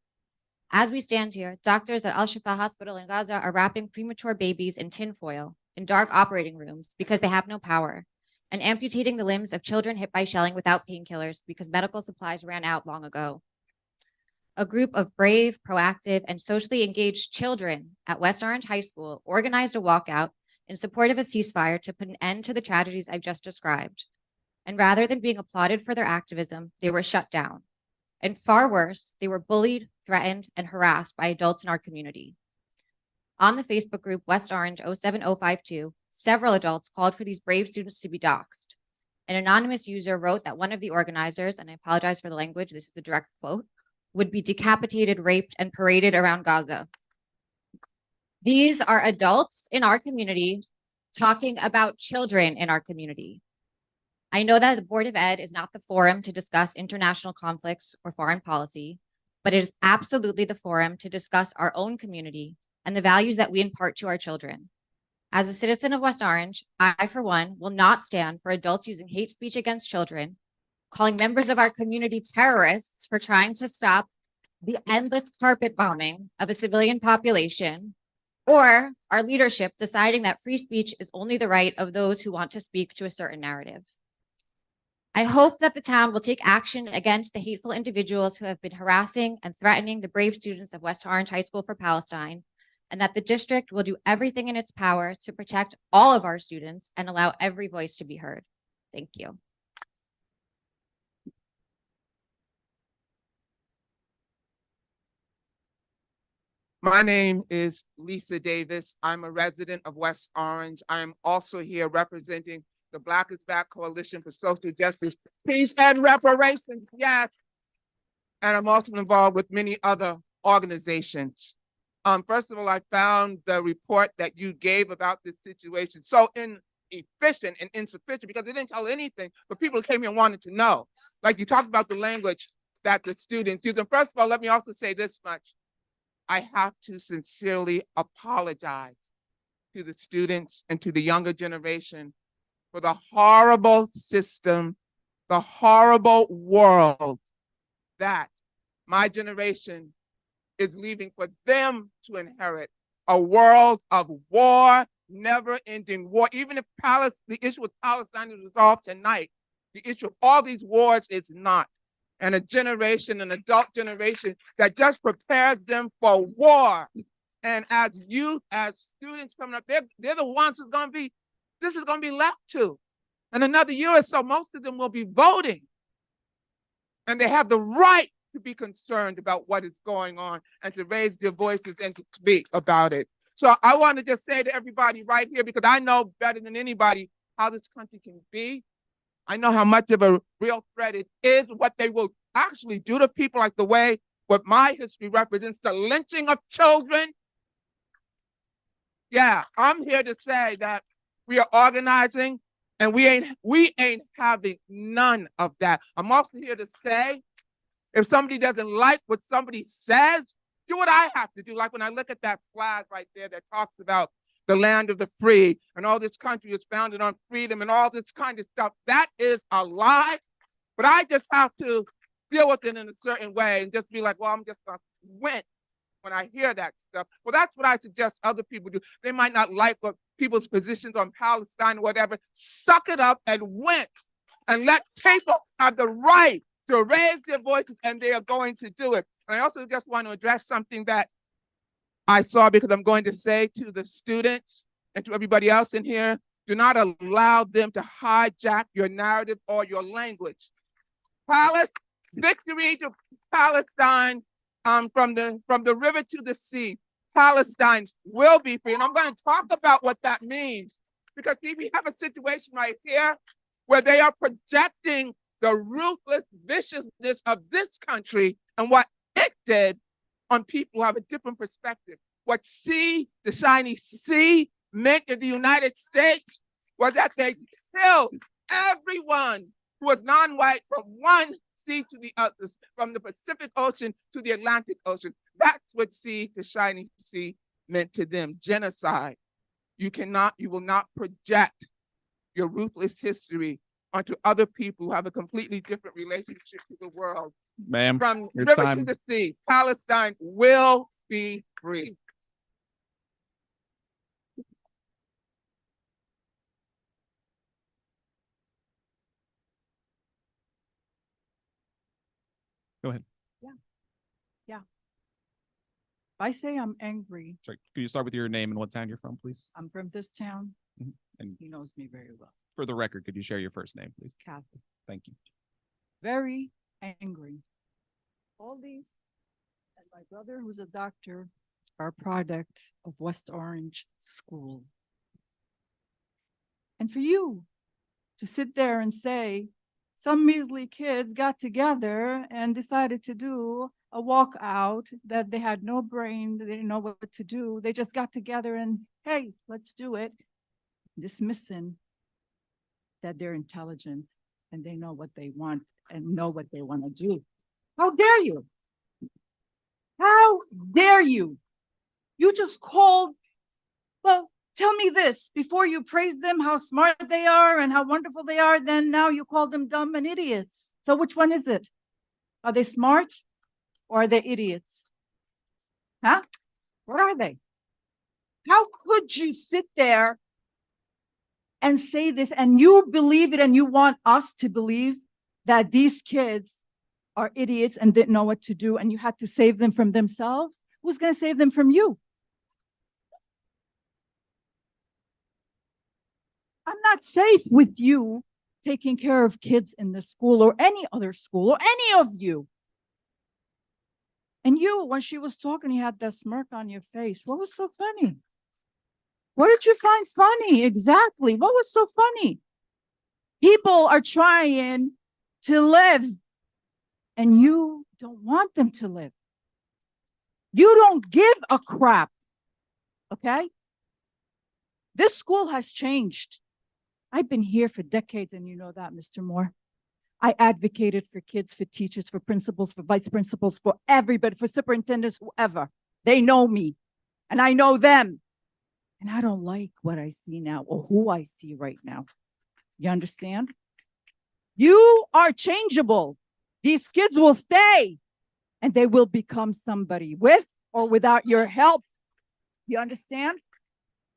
As we stand here, doctors at Al-Shifa Hospital in Gaza are wrapping premature babies in tinfoil in dark operating rooms because they have no power, and amputating the limbs of children hit by shelling without painkillers because medical supplies ran out long ago. A group of brave, proactive, and socially engaged children at West Orange High School organized a walkout in support of a ceasefire to put an end to the tragedies I've just described. And rather than being applauded for their activism, they were shut down. And far worse, they were bullied, threatened, and harassed by adults in our community. On the Facebook group West Orange 07052, several adults called for these brave students to be doxxed. An anonymous user wrote that one of the organizers, and I apologize for the language, this is a direct quote, would be decapitated, raped, and paraded around Gaza. These are adults in our community talking about children in our community. I know that the Board of Ed is not the forum to discuss international conflicts or foreign policy, but it is absolutely the forum to discuss our own community and the values that we impart to our children. As a citizen of West Orange, I, for one, will not stand for adults using hate speech against children, calling members of our community terrorists for trying to stop the endless carpet bombing of a civilian population, or our leadership deciding that free speech is only the right of those who want to speak to a certain narrative. I hope that the town will take action against the hateful individuals who have been harassing and threatening the brave students of West Orange High School for Palestine, and that the district will do everything in its power to protect all of our students and allow every voice to be heard. Thank you. My name is Lisa Davis. I'm a resident of West Orange. I'm also here representing the Black is Back Coalition for Social Justice, Peace, and Reparations. Yes. And I'm also involved with many other organizations. First of all, I found the report that you gave about this situation so inefficient and insufficient because it didn't tell anything, but people came here and wanted to know. Like you talked about the language that the students use. And first of all, let me also say this much. I have to sincerely apologize to the students and to the younger generation for the horrible system, the horrible world that my generation is leaving for them to inherit, a world of war, never-ending war. Even if the issue with Palestine is resolved tonight, the issue of all these wars is not. And a generation, an adult generation that just prepares them for war. And as youth, as students coming up, they're the ones who's going to be, this is going to be left to. In another year or so, most of them will be voting. And they have the right to be concerned about what is going on and to raise their voices and to speak about it. So I want to just say to everybody right here, because I know better than anybody how this country can be. I know how much of a real threat it is, what they will actually do to people, like the way what my history represents, the lynching of children. Yeah, I'm here to say that we are organizing and we ain't having none of that. I'm also here to say, if somebody doesn't like what somebody says, do what I have to do. Like when I look at that flag right there that talks about the land of the free, and all this country is founded on freedom and all this kind of stuff. That is a lie, but I just have to deal with it in a certain way and just be like, well, I'm just gonna wince when I hear that stuff. Well, that's what I suggest other people do. They might not like what people's positions on Palestine or whatever. Suck it up and wince and let people have the right to raise their voices, and they are going to do it. And I also just want to address something that I saw, because I'm going to say to the students and to everybody else in here, do not allow them to hijack your narrative or your language. Victory to Palestine, from the river to the sea. Palestine will be free. And I'm going to talk about what that means, because see, we have a situation right here where they are projecting the ruthless viciousness of this country and what it did on people who have a different perspective. What the shiny C meant in the United States was that they killed everyone who was non-white from one sea to the other, from the Pacific Ocean to the Atlantic Ocean. That's what the shiny C meant to them, genocide. You will not project your ruthless history onto other people who have a completely different relationship to the world. Ma'am, from your river time. to the sea, Palestine will be free. Go ahead. Yeah. If I say I'm angry, Sorry, could you start with your name and what town you're from, please? I'm from this town. And He knows me very well. for the record, could you share your first name, please? Kathy. Thank you. Very angry All these and my brother, who's a doctor, are a product of West Orange School. And for you to sit there and say, some measly kids got together and decided to do a walkout, that they had no brain, they didn't know what to do. They just got together and, hey, let's do it. Dismissing that they're intelligent and they know what they want and know what they want to do. How dare you? How dare you? You just called, well, tell me this, before you praise them how smart they are and how wonderful they are, then now you call them dumb and idiots. So which one is it? Are they smart or are they idiots? Huh? What are they? How could you sit there and say this and you believe it and you want us to believe that these kids are idiots and didn't know what to do and you had to save them from themselves? Who's going to save them from you? I'm not safe with you taking care of kids in the school or any other school or any of you. And you, when she was talking, you had that smirk on your face. What was so funny? What did you find funny? Exactly. What was so funny? People are trying to live and you don't want them to live. You don't give a crap. Okay? This school has changed. I've been here for decades, and you know that, Mr. Moore. I advocated for kids, for teachers, for principals, for vice principals, for everybody, for superintendents, whoever. They know me, and I know them. And I don't like what I see now or who I see right now. You understand? You are changeable. These kids will stay, and they will become somebody with or without your help. You understand?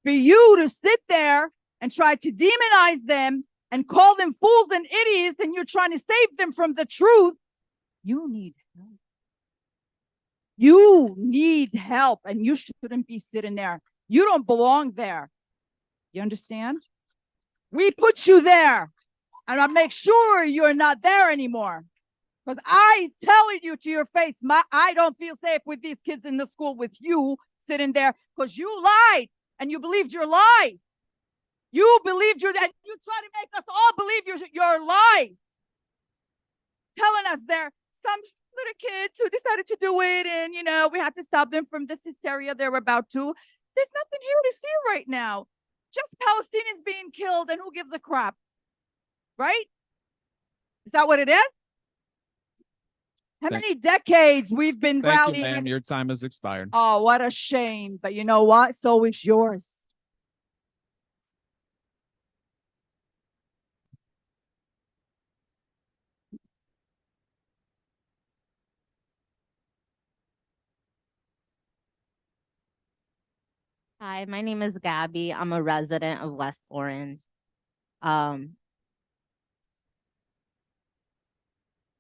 For you to sit there and try to demonize them and call them fools and idiots, and you're trying to save them from the truth, you need help. You need help, and you shouldn't be sitting there. You don't belong there. You understand? We put you there, and I'll make sure you're not there anymore. Because I telling you to your face, I don't feel safe with these kids in the school with you sitting there, because you lied and you believed your lie. You believed and you try to make us all believe your lie. Telling us there some little kids who decided to do it, and we had to stop them from this hysteria they were about to. There's nothing here to see right now. Just Palestinians being killed, and who gives a crap? Right? Is that what it is? How many decades we've been rallying? Thank you, ma'am. Your time has expired. Oh, what a shame. But you know what? So is yours. Hi, my name is Gabby. I'm a resident of West Orange.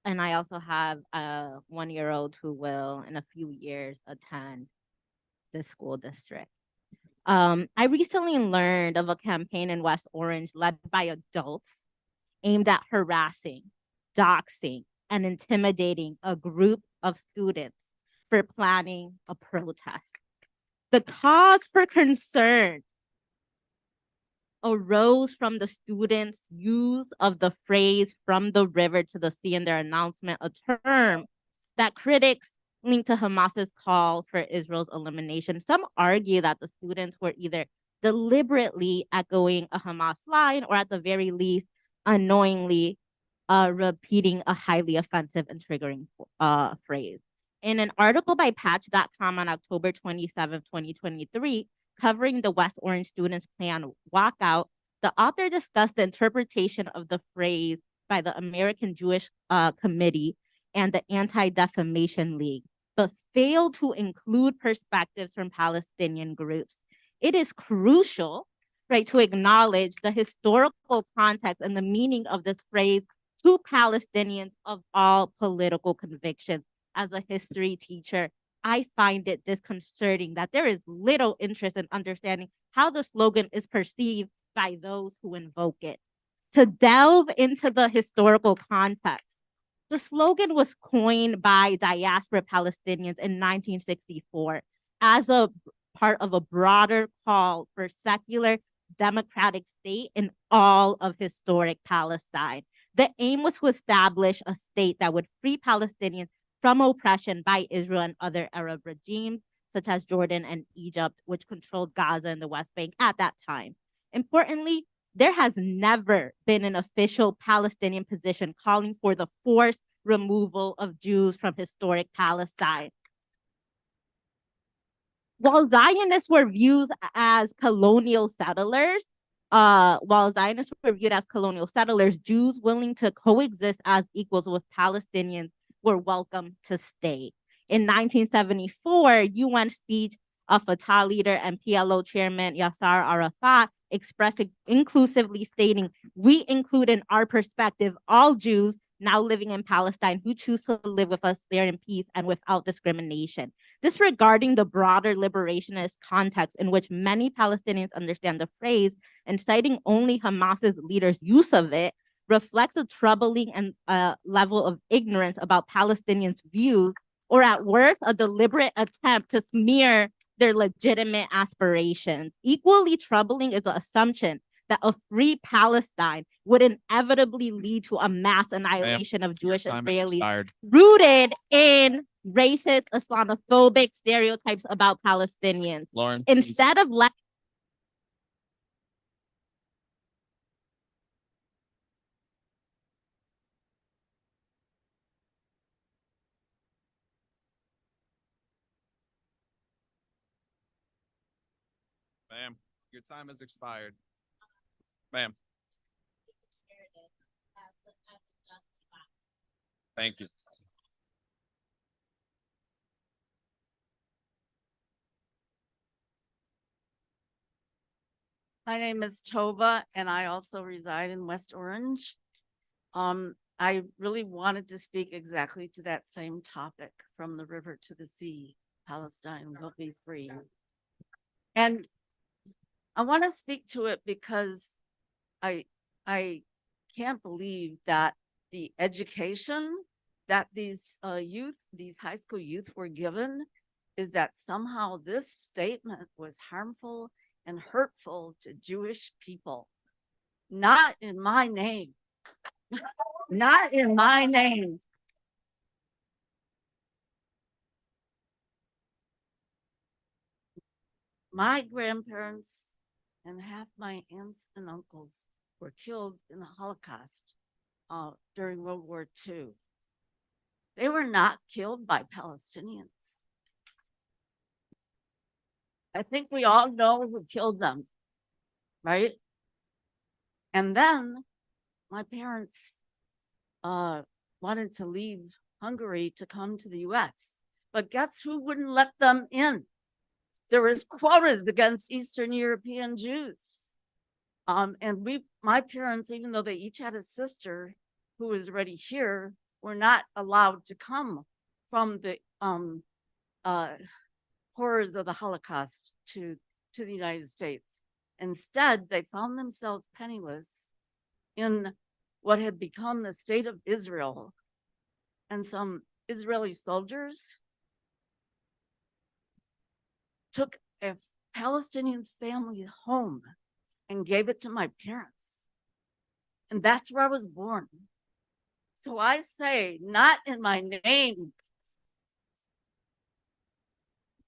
And I also have a 1-year-old who will, in a few years, attend this school district. I recently learned of a campaign in West Orange led by adults aimed at harassing, doxing, and intimidating a group of students for planning a protest. The cause for concern arose from the students' use of the phrase "from the river to the sea" in their announcement, a term that critics link to Hamas's call for Israel's elimination. Some argue that the students were either deliberately echoing a Hamas line or at the very least unknowingly repeating a highly offensive and triggering phrase. In an article by Patch.com on October 27, 2023, covering the West Orange students' plan walkout, the author discussed the interpretation of the phrase by the American Jewish Committee and the Anti-Defamation League, but failed to include perspectives from Palestinian groups. It is crucial, right, to acknowledge the historical context and the meaning of this phrase to Palestinians of all political convictions. As a history teacher, I find it disconcerting that there is little interest in understanding how the slogan is perceived by those who invoke it. To delve into the historical context, The slogan was coined by diaspora Palestinians in 1964 as a part of a broader call for secular democratic state in all of historic Palestine. The aim was to establish a state that would free Palestinians from oppression by Israel and other Arab regimes, such as Jordan and Egypt, which controlled Gaza and the West Bank at that time. Importantly, there has never been an official Palestinian position calling for the forced removal of Jews from historic Palestine. While Zionists were viewed as colonial settlers, Jews willing to coexist as equals with Palestinians were welcome to stay. In 1974, UN speech of Fatah leader and PLO chairman Yasser Arafat expressed inclusively stating, "We include in our perspective all Jews now living in Palestine who choose to live with us there in peace and without discrimination." Disregarding the broader liberationist context in which many Palestinians understand the phrase and citing only Hamas's leaders' use of it reflects a troubling and level of ignorance about Palestinians' views, or at worst, a deliberate attempt to smear their legitimate aspirations. Equally troubling is the assumption that a free Palestine would inevitably lead to a mass annihilation of Jewish Israelis, rooted in racist, Islamophobic stereotypes about Palestinians. Lauren, instead of Ma'am, your time has expired. Ma'am. Thank you. My name is Tova, and I also reside in West Orange. I really wanted to speak exactly to that same topic, from the river to the sea, Palestine will be free. And I want to speak to it because I can't believe that the education that these high school youth were given is that somehow this statement was harmful and hurtful to Jewish people. Not in my name. Not in my name. My grandparents and half my aunts and uncles were killed in the Holocaust during World War II. They were not killed by Palestinians. I think we all know who killed them, right? And then my parents wanted to leave Hungary to come to the US, but guess who wouldn't let them in? There was quotas against Eastern European Jews. And my parents, even though they each had a sister who was already here, were not allowed to come from the horrors of the Holocaust to the United States. Instead, they found themselves penniless in what had become the state of Israel. And some Israeli soldiers took a Palestinian family home and gave it to my parents. And that's where I was born. So I say, not in my name.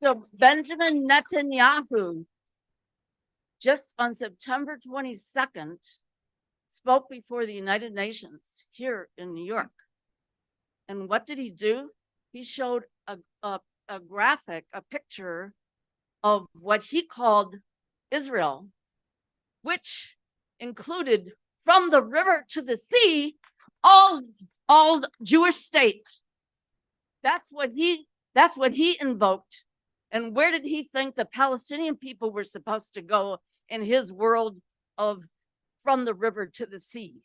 So Benjamin Netanyahu, just on September 22nd, spoke before the United Nations here in New York. And what did he do? He showed a graphic, a picture of what he called Israel, which included from the river to the sea, all Jewish state. That's what he invoked. And where did he think the Palestinian people were supposed to go in his world of from the river to the sea?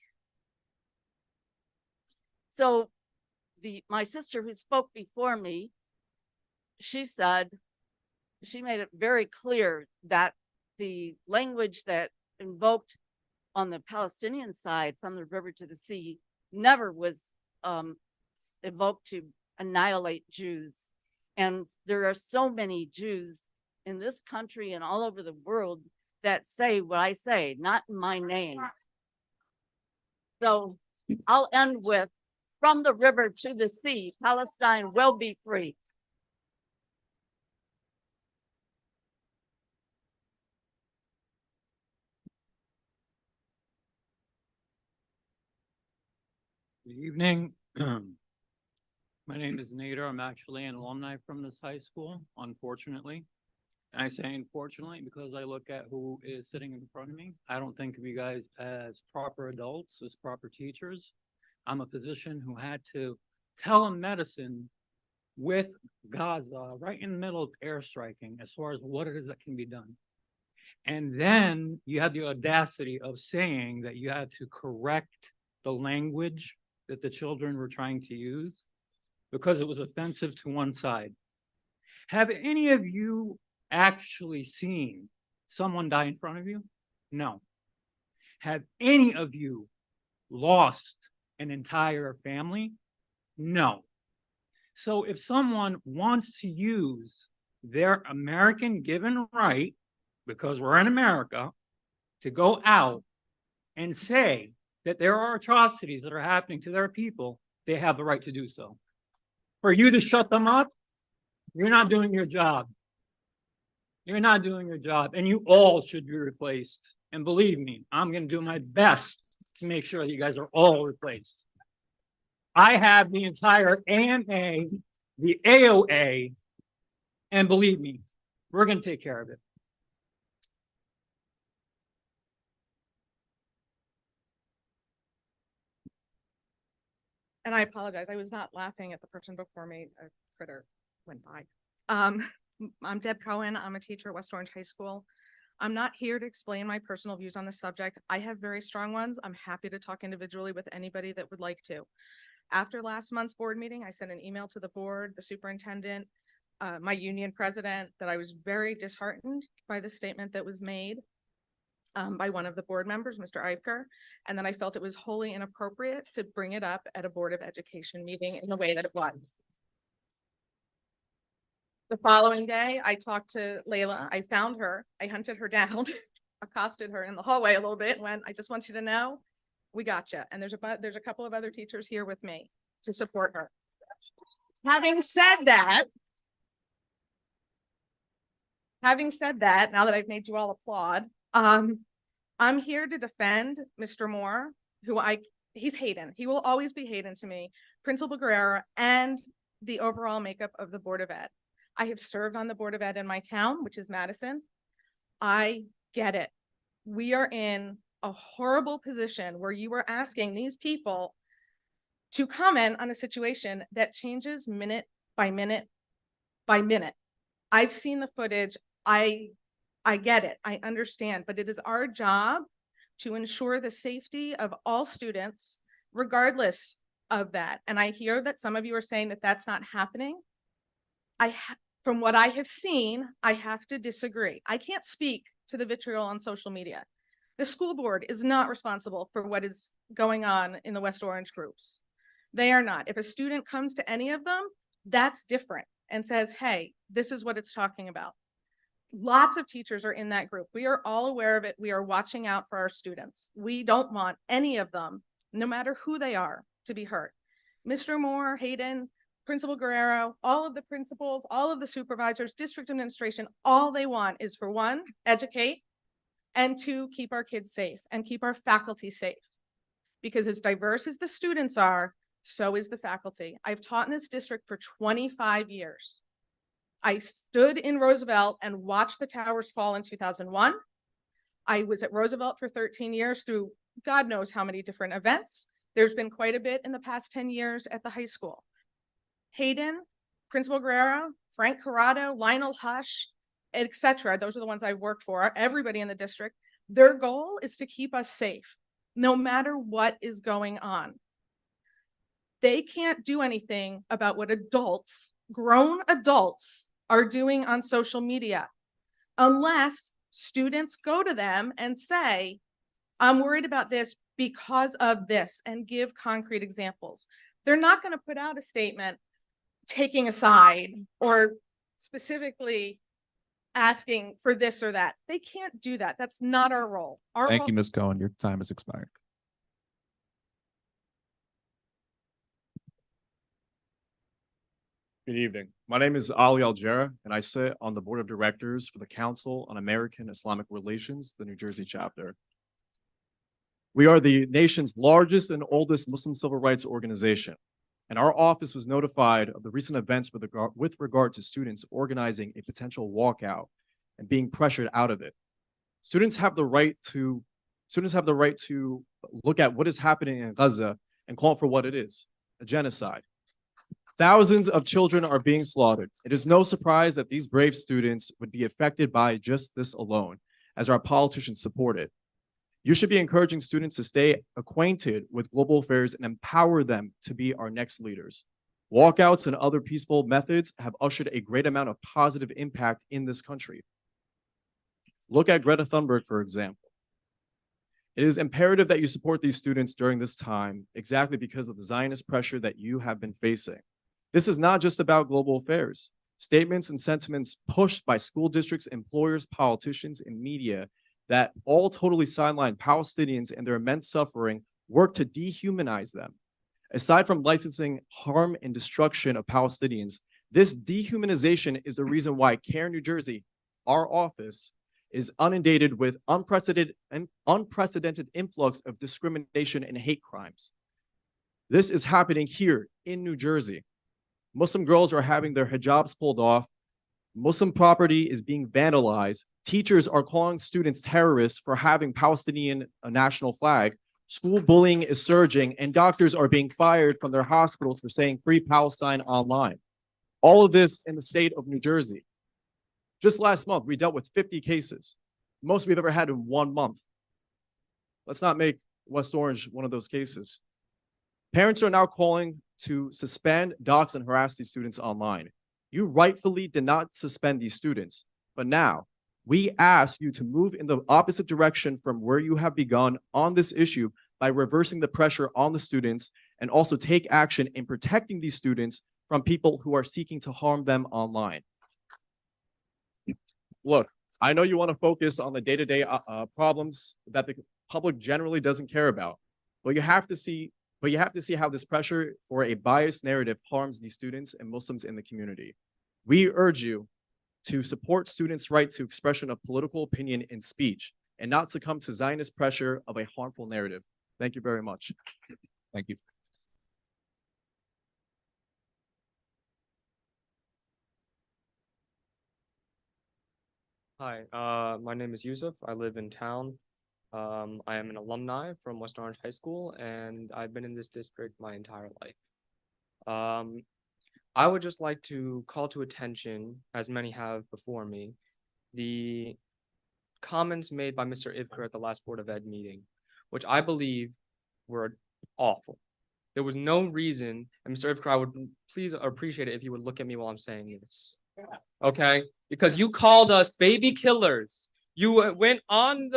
So my sister who spoke before me, she made it very clear that the language that invoked on the Palestinian side from the river to the sea never was evoked to annihilate Jews. And there are so many Jews in this country and all over the world that say what I say, not in my name. So I'll end with, from the river to the sea, Palestine will be free. Good evening. My name is Nader. I'm actually an alumni from this high school, unfortunately. And I say unfortunately because I look at who is sitting in front of me. I don't think of you guys as proper adults, as proper teachers. I'm a physician who had to telemedicine with Gaza right in the middle of airstriking as far as what it is that can be done. And then you had the audacity of saying that you had to correct the language that the children were trying to use because it was offensive to one side. Have any of you actually seen someone die in front of you? No. Have any of you lost an entire family? No. So if someone wants to use their American given right, because we're in America, to go out and say that there are atrocities that are happening to their people, they have the right to do so. For you to shut them up, you're not doing your job. You're not doing your job, and you all should be replaced. And believe me, I'm going to do my best to make sure that you guys are all replaced. I have the entire AMA, the AOA, and believe me, we're going to take care of it. And I apologize. I was not laughing at the person before me. A critter went by. I'm Deb Cohen. I'm a teacher at West Orange High School. I'm not here to explain my personal views on this subject. I have very strong ones. I'm happy to talk individually with anybody that would like to. After last month's board meeting, I sent an email to the board, the superintendent, my union president, that I was very disheartened by the statement that was made by one of the board members, Mr. Eifker, and then I felt it was wholly inappropriate to bring it up at a Board of Education meeting in the way that it was. The following day, I talked to Layla. I found her. I hunted her down, accosted her in the hallway a little bit, and went, I just want you to know, we got you. And there's a couple of other teachers here with me to support her. Having said that, now that I've made you all applaud, I'm here to defend Mr. Moore, he's Hayden. He will always be Hayden to me, Principal Guerrero, and the overall makeup of the Board of Ed. I have served on the Board of Ed in my town, which is Madison. I get it. We are in a horrible position where you are asking these people to comment on a situation that changes minute by minute by minute. I've seen the footage. I get it. I understand, but it is our job to ensure the safety of all students, regardless of that. And I hear that some of you are saying that that's not happening. From what I have seen, I have to disagree. I can't speak to the vitriol on social media. The school board is not responsible for what is going on in the West Orange groups. They are not. If a student comes to any of them, that's different and says, hey, this is what it's talking about. Lots of teachers are in that group. We are all aware of it. We are watching out for our students. We don't want any of them, no matter who they are, to be hurt. Mr. Moore, Hayden, Principal Guerrero, all of the principals, all of the supervisors, district administration, all they want is for one, educate, and two, keep our kids safe and keep our faculty safe. Because as diverse as the students are, so is the faculty. I've taught in this district for 25 years. I stood in Roosevelt and watched the towers fall in 2001. I was at Roosevelt for 13 years through God knows how many different events. There's been quite a bit in the past 10 years at the high school. Hayden, Principal Guerrero, Frank Corrado, Lionel Hush, etc. Those are the ones I've worked for, everybody in the district. Their goal is to keep us safe, no matter what is going on. They can't do anything about what adults, grown adults, are doing on social media, unless students go to them and say, I'm worried about this because of this, and give concrete examples. they're not going to put out a statement taking a side or specifically asking for this or that. They can't do that. That's not our role. Our Thank role you, Ms. Cohen. Your time has expired. Good evening. My name is Ali Aljera, and I sit on the Board of Directors for the Council on American Islamic Relations, the New Jersey chapter. We are the nation's largest and oldest Muslim civil rights organization, and our office was notified of the recent events with regard to students organizing a potential walkout and being pressured out of it. Students have the right to look at what is happening in Gaza and call it for what it is, a genocide. Thousands of children are being slaughtered. It is no surprise that these brave students would be affected by just this alone, as our politicians support it. You should be encouraging students to stay acquainted with global affairs and empower them to be our next leaders. Walkouts and other peaceful methods have ushered a great amount of positive impact in this country. Look at Greta Thunberg, for example. It is imperative that you support these students during this time, exactly because of the Zionist pressure that you have been facing. This is not just about global affairs. Statements and sentiments pushed by school districts, employers, politicians, and media that all totally sideline Palestinians and their immense suffering work to dehumanize them. Aside from licensing harm and destruction of Palestinians, this dehumanization is the reason why CARE New Jersey, our office, is inundated with unprecedented influx of discrimination and hate crimes. This is happening here in New Jersey. Muslim girls are having their hijabs pulled off. Muslim property is being vandalized. Teachers are calling students terrorists for having Palestinian national flag. School bullying is surging, and doctors are being fired from their hospitals for saying Free Palestine online. All of this in the state of New Jersey. Just last month, we dealt with 50 cases, most we've ever had in 1 month. Let's not make West Orange one of those cases. Parents are now calling to suspend, dox, and harass these students online. You rightfully did not suspend these students, but now we ask you to move in the opposite direction from where you have begun on this issue by reversing the pressure on the students and also take action in protecting these students from people who are seeking to harm them online. Look, I know you want to focus on the day-to-day problems that the public generally doesn't care about, but you have to see how this pressure or a biased narrative harms these students and Muslims in the community. We urge you to support students' right to expression of political opinion and speech and not succumb to Zionist pressure of a harmful narrative. Thank you very much. Thank you. Hi, my name is Yusuf. I live in town. I am an alumni from West Orange High School, and I've been in this district my entire life. I would just like to call to attention, as many have before me, the comments made by Mr. Ivker at the last Board of Ed meeting, which I believe were awful. There was no reason, and Mr. Ivker, I would please appreciate it if you would look at me while I'm saying this. Okay? Because you called us baby killers. You went on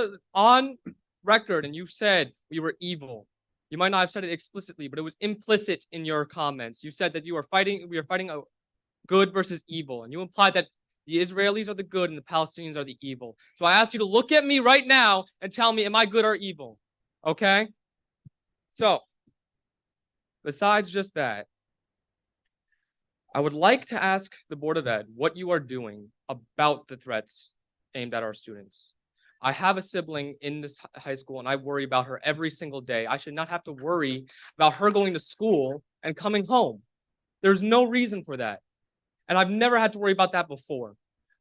record and you said we were evil. You might not have said it explicitly, but it was implicit in your comments. You said that we are fighting a good versus evil, and you implied that the Israelis are the good and the Palestinians are the evil. So I ask you to look at me right now and tell me, am I good or evil? Okay? So, besides just that, I would like to ask the Board of Ed what you are doing about the threats aimed at our students. I have a sibling in this high school and I worry about her every single day. I should not have to worry about her going to school and coming home. There's no reason for that. And I've never had to worry about that before.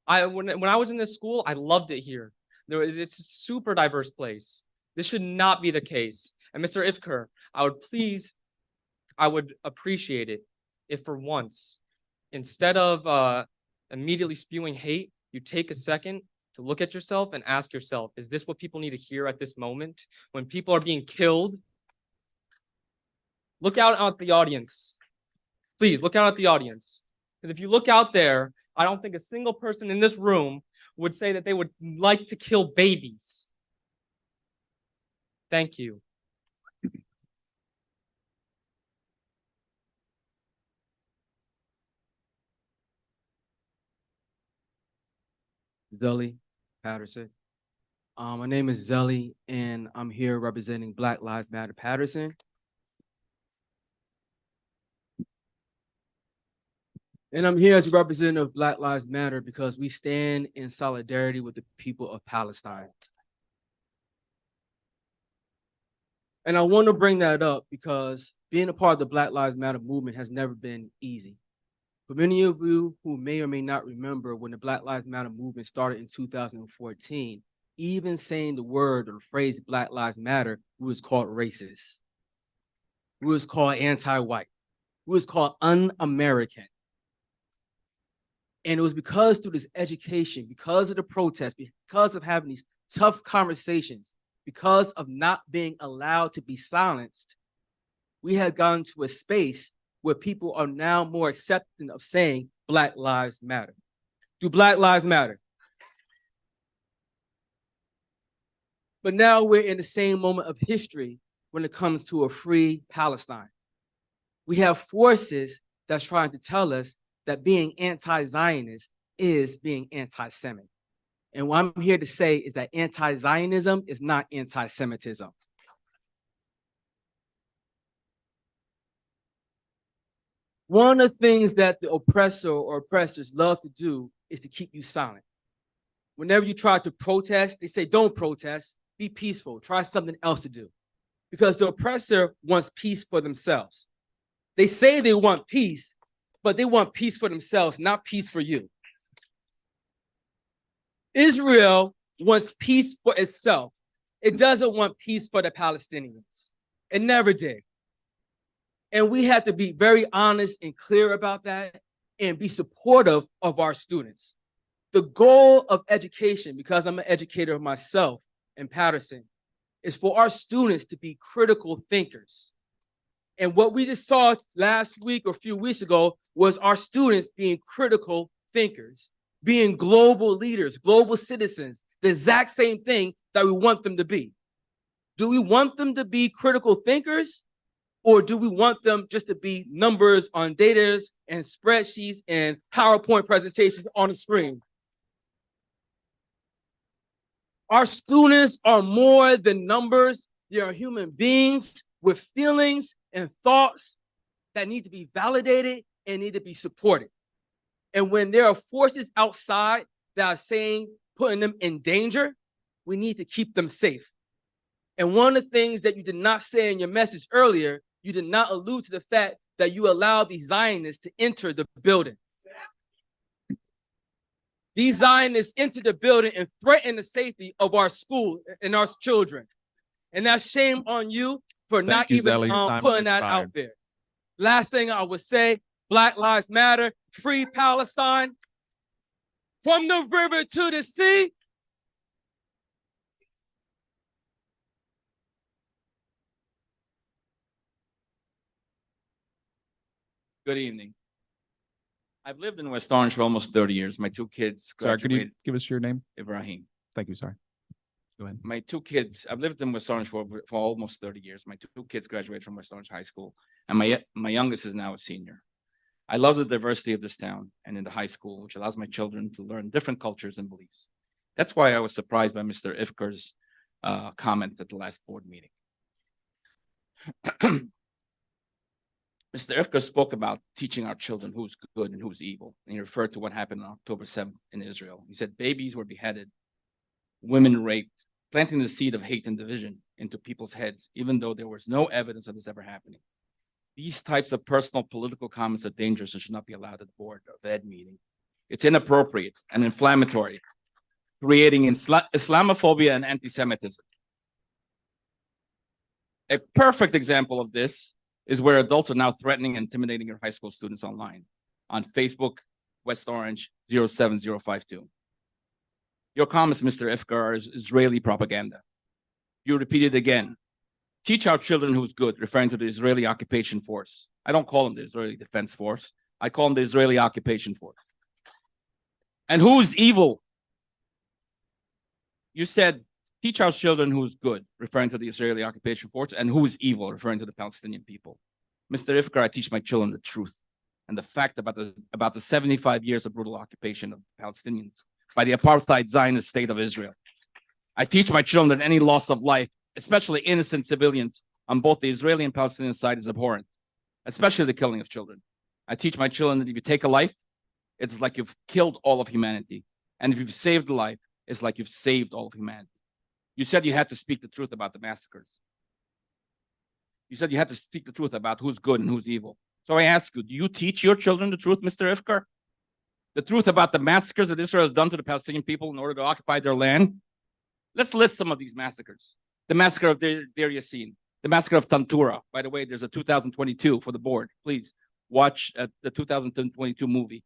When I was in this school, I loved it here. It's a super diverse place. This should not be the case. And Mr. Ivker, I would appreciate it if for once, instead of immediately spewing hate, you take a second to look at yourself and ask yourself, is this what people need to hear at this moment when people are being killed? Look out at the audience. Please look out at the audience. Because if you look out there, I don't think a single person in this room would say that they would like to kill babies. Thank you. Zelly Patterson. My name is Zelly, and I'm here representing Black Lives Matter Patterson. And I'm here as a representative of Black Lives Matter because we stand in solidarity with the people of Palestine. And I want to bring that up because being a part of the Black Lives Matter movement has never been easy. For many of you who may or may not remember when the Black Lives Matter movement started in 2014, even saying the word or the phrase Black Lives Matter, we was called racist. We was called anti-white. We was called un-American. And it was because through this education, because of the protests, because of having these tough conversations, because of not being allowed to be silenced, we had gotten to a space where people are now more accepting of saying Black Lives Matter. Do Black Lives Matter? But now we're in the same moment of history when it comes to a free Palestine. We have forces that's trying to tell us that being anti-Zionist is being anti-Semitic. And what I'm here to say is that anti-Zionism is not anti-Semitism. One of the things that the oppressor or oppressors love to do is to keep you silent. Whenever you try to protest, they say, don't protest, be peaceful, try something else to do. Because the oppressor wants peace for themselves. They say they want peace, but they want peace for themselves, not peace for you. Israel wants peace for itself. It doesn't want peace for the Palestinians. It never did. And we have to be very honest and clear about that and be supportive of our students. The goal of education, because I'm an educator myself in Patterson, is for our students to be critical thinkers. And what we just saw last week or a few weeks ago was our students being critical thinkers, being global leaders, global citizens, the exact same thing that we want them to be. Do we want them to be critical thinkers, or do we want them just to be numbers on data and spreadsheets and PowerPoint presentations on the screen? Our students are more than numbers. They are human beings with feelings and thoughts that need to be validated and need to be supported. And when there are forces outside that are saying, putting them in danger, we need to keep them safe. And one of the things that you did not say in your message earlier, you did not allude to the fact that you allowed these Zionists to enter the building. These Zionists enter the building and threaten the safety of our school and our children. And that's shame on you for not even putting that out there. Last thing I would say, Black Lives Matter, free Palestine, from the river to the sea. Good evening. I've lived in West Orange for almost 30 years. My two kids Sorry, could you graduated. give us your name? Ibrahim. Thank you, sorry. Go ahead. My two kids, I've lived in West Orange for almost 30 years. My two kids graduated from West Orange High School, and my youngest is now a senior. I love the diversity of this town and in the high school, which allows my children to learn different cultures and beliefs. That's why I was surprised by Mr. Ifker's comment at the last board meeting. Mr. Ifker spoke about teaching our children who's good and who's evil. And he referred to what happened on October 7th in Israel. He said babies were beheaded, women raped, planting the seed of hate and division into people's heads, even though there was no evidence of this ever happening. These types of personal political comments are dangerous and should not be allowed at the board of ed meeting. It's inappropriate and inflammatory, creating Islamophobia and anti-Semitism. A perfect example of this is where adults are now threatening and intimidating your high school students online on Facebook, West Orange 07052. Your comments, Mr. Ifker, are Israeli propaganda. You repeat it again. Teach our children who's good, referring to the Israeli occupation force. I don't call them the Israeli Defense Force. I call them the Israeli occupation force. And who's evil? You said, teach our children who's good, referring to the Israeli occupation force, and who's evil, referring to the Palestinian people. Mr. Ifker, I teach my children the truth and the fact about the 75 years of brutal occupation of Palestinians by the apartheid Zionist state of Israel. I teach my children that any loss of life, especially innocent civilians on both the Israeli and Palestinian side, is abhorrent, especially the killing of children. I teach my children that if you take a life, it's like you've killed all of humanity. And if you've saved a life, it's like you've saved all of humanity. You said you had to speak the truth about the massacres. You said you had to speak the truth about who's good and who's evil. So I ask you, do you teach your children the truth, Mr. Ifkar? The truth about the massacres that Israel has done to the Palestinian people in order to occupy their land? Let's list some of these massacres. The massacre of Deir Yassin, the massacre of Tantura. By the way, there's a 2022 for the board. Please watch the 2022 movie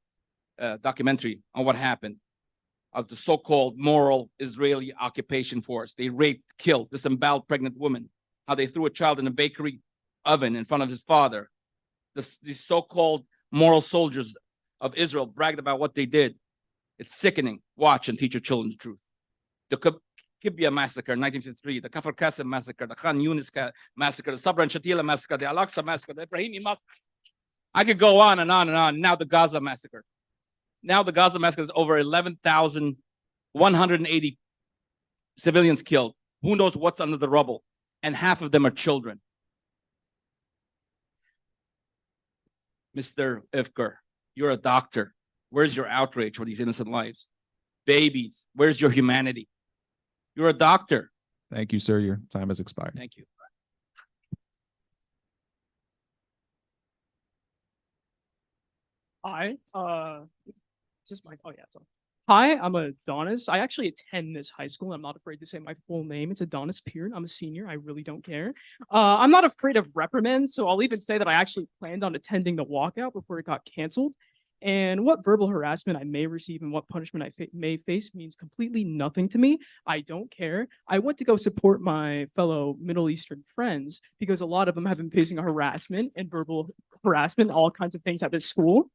documentary on what happened of the so-called moral Israeli occupation force. They raped, killed, disemboweled pregnant women, how they threw a child in a bakery oven in front of his father. These so-called moral soldiers of Israel bragged about what they did. It's sickening. Watch and teach your children the truth. The Kibbia massacre in 1953, the Kafr Qasim massacre, the Khan Yunis massacre, the Sabra and Shatila massacre, the Al-Aqsa massacre, the Ibrahimi massacre. I could go on and on and on. Now the Gaza massacre. Now the Gaza massacre is over 11,180 civilians killed. Who knows what's under the rubble? And half of them are children. Mr. Ifkar, you're a doctor. Where's your outrage for these innocent lives? Babies, where's your humanity? You're a doctor. Thank you, sir. Your time has expired. Thank you. Hi, is this my, oh yeah, it's on. Hi, I'm Adonis. I actually attend this high school. I'm not afraid to say my full name. It's Adonis Peart. I'm a senior. I really don't care. I'm not afraid of reprimands, so I'll even say that I actually planned on attending the walkout before it got canceled. And what verbal harassment I may receive and what punishment I may face means completely nothing to me. I don't care. I went to go support my fellow Middle Eastern friends because a lot of them have been facing harassment and verbal harassment, all kinds of things at this school.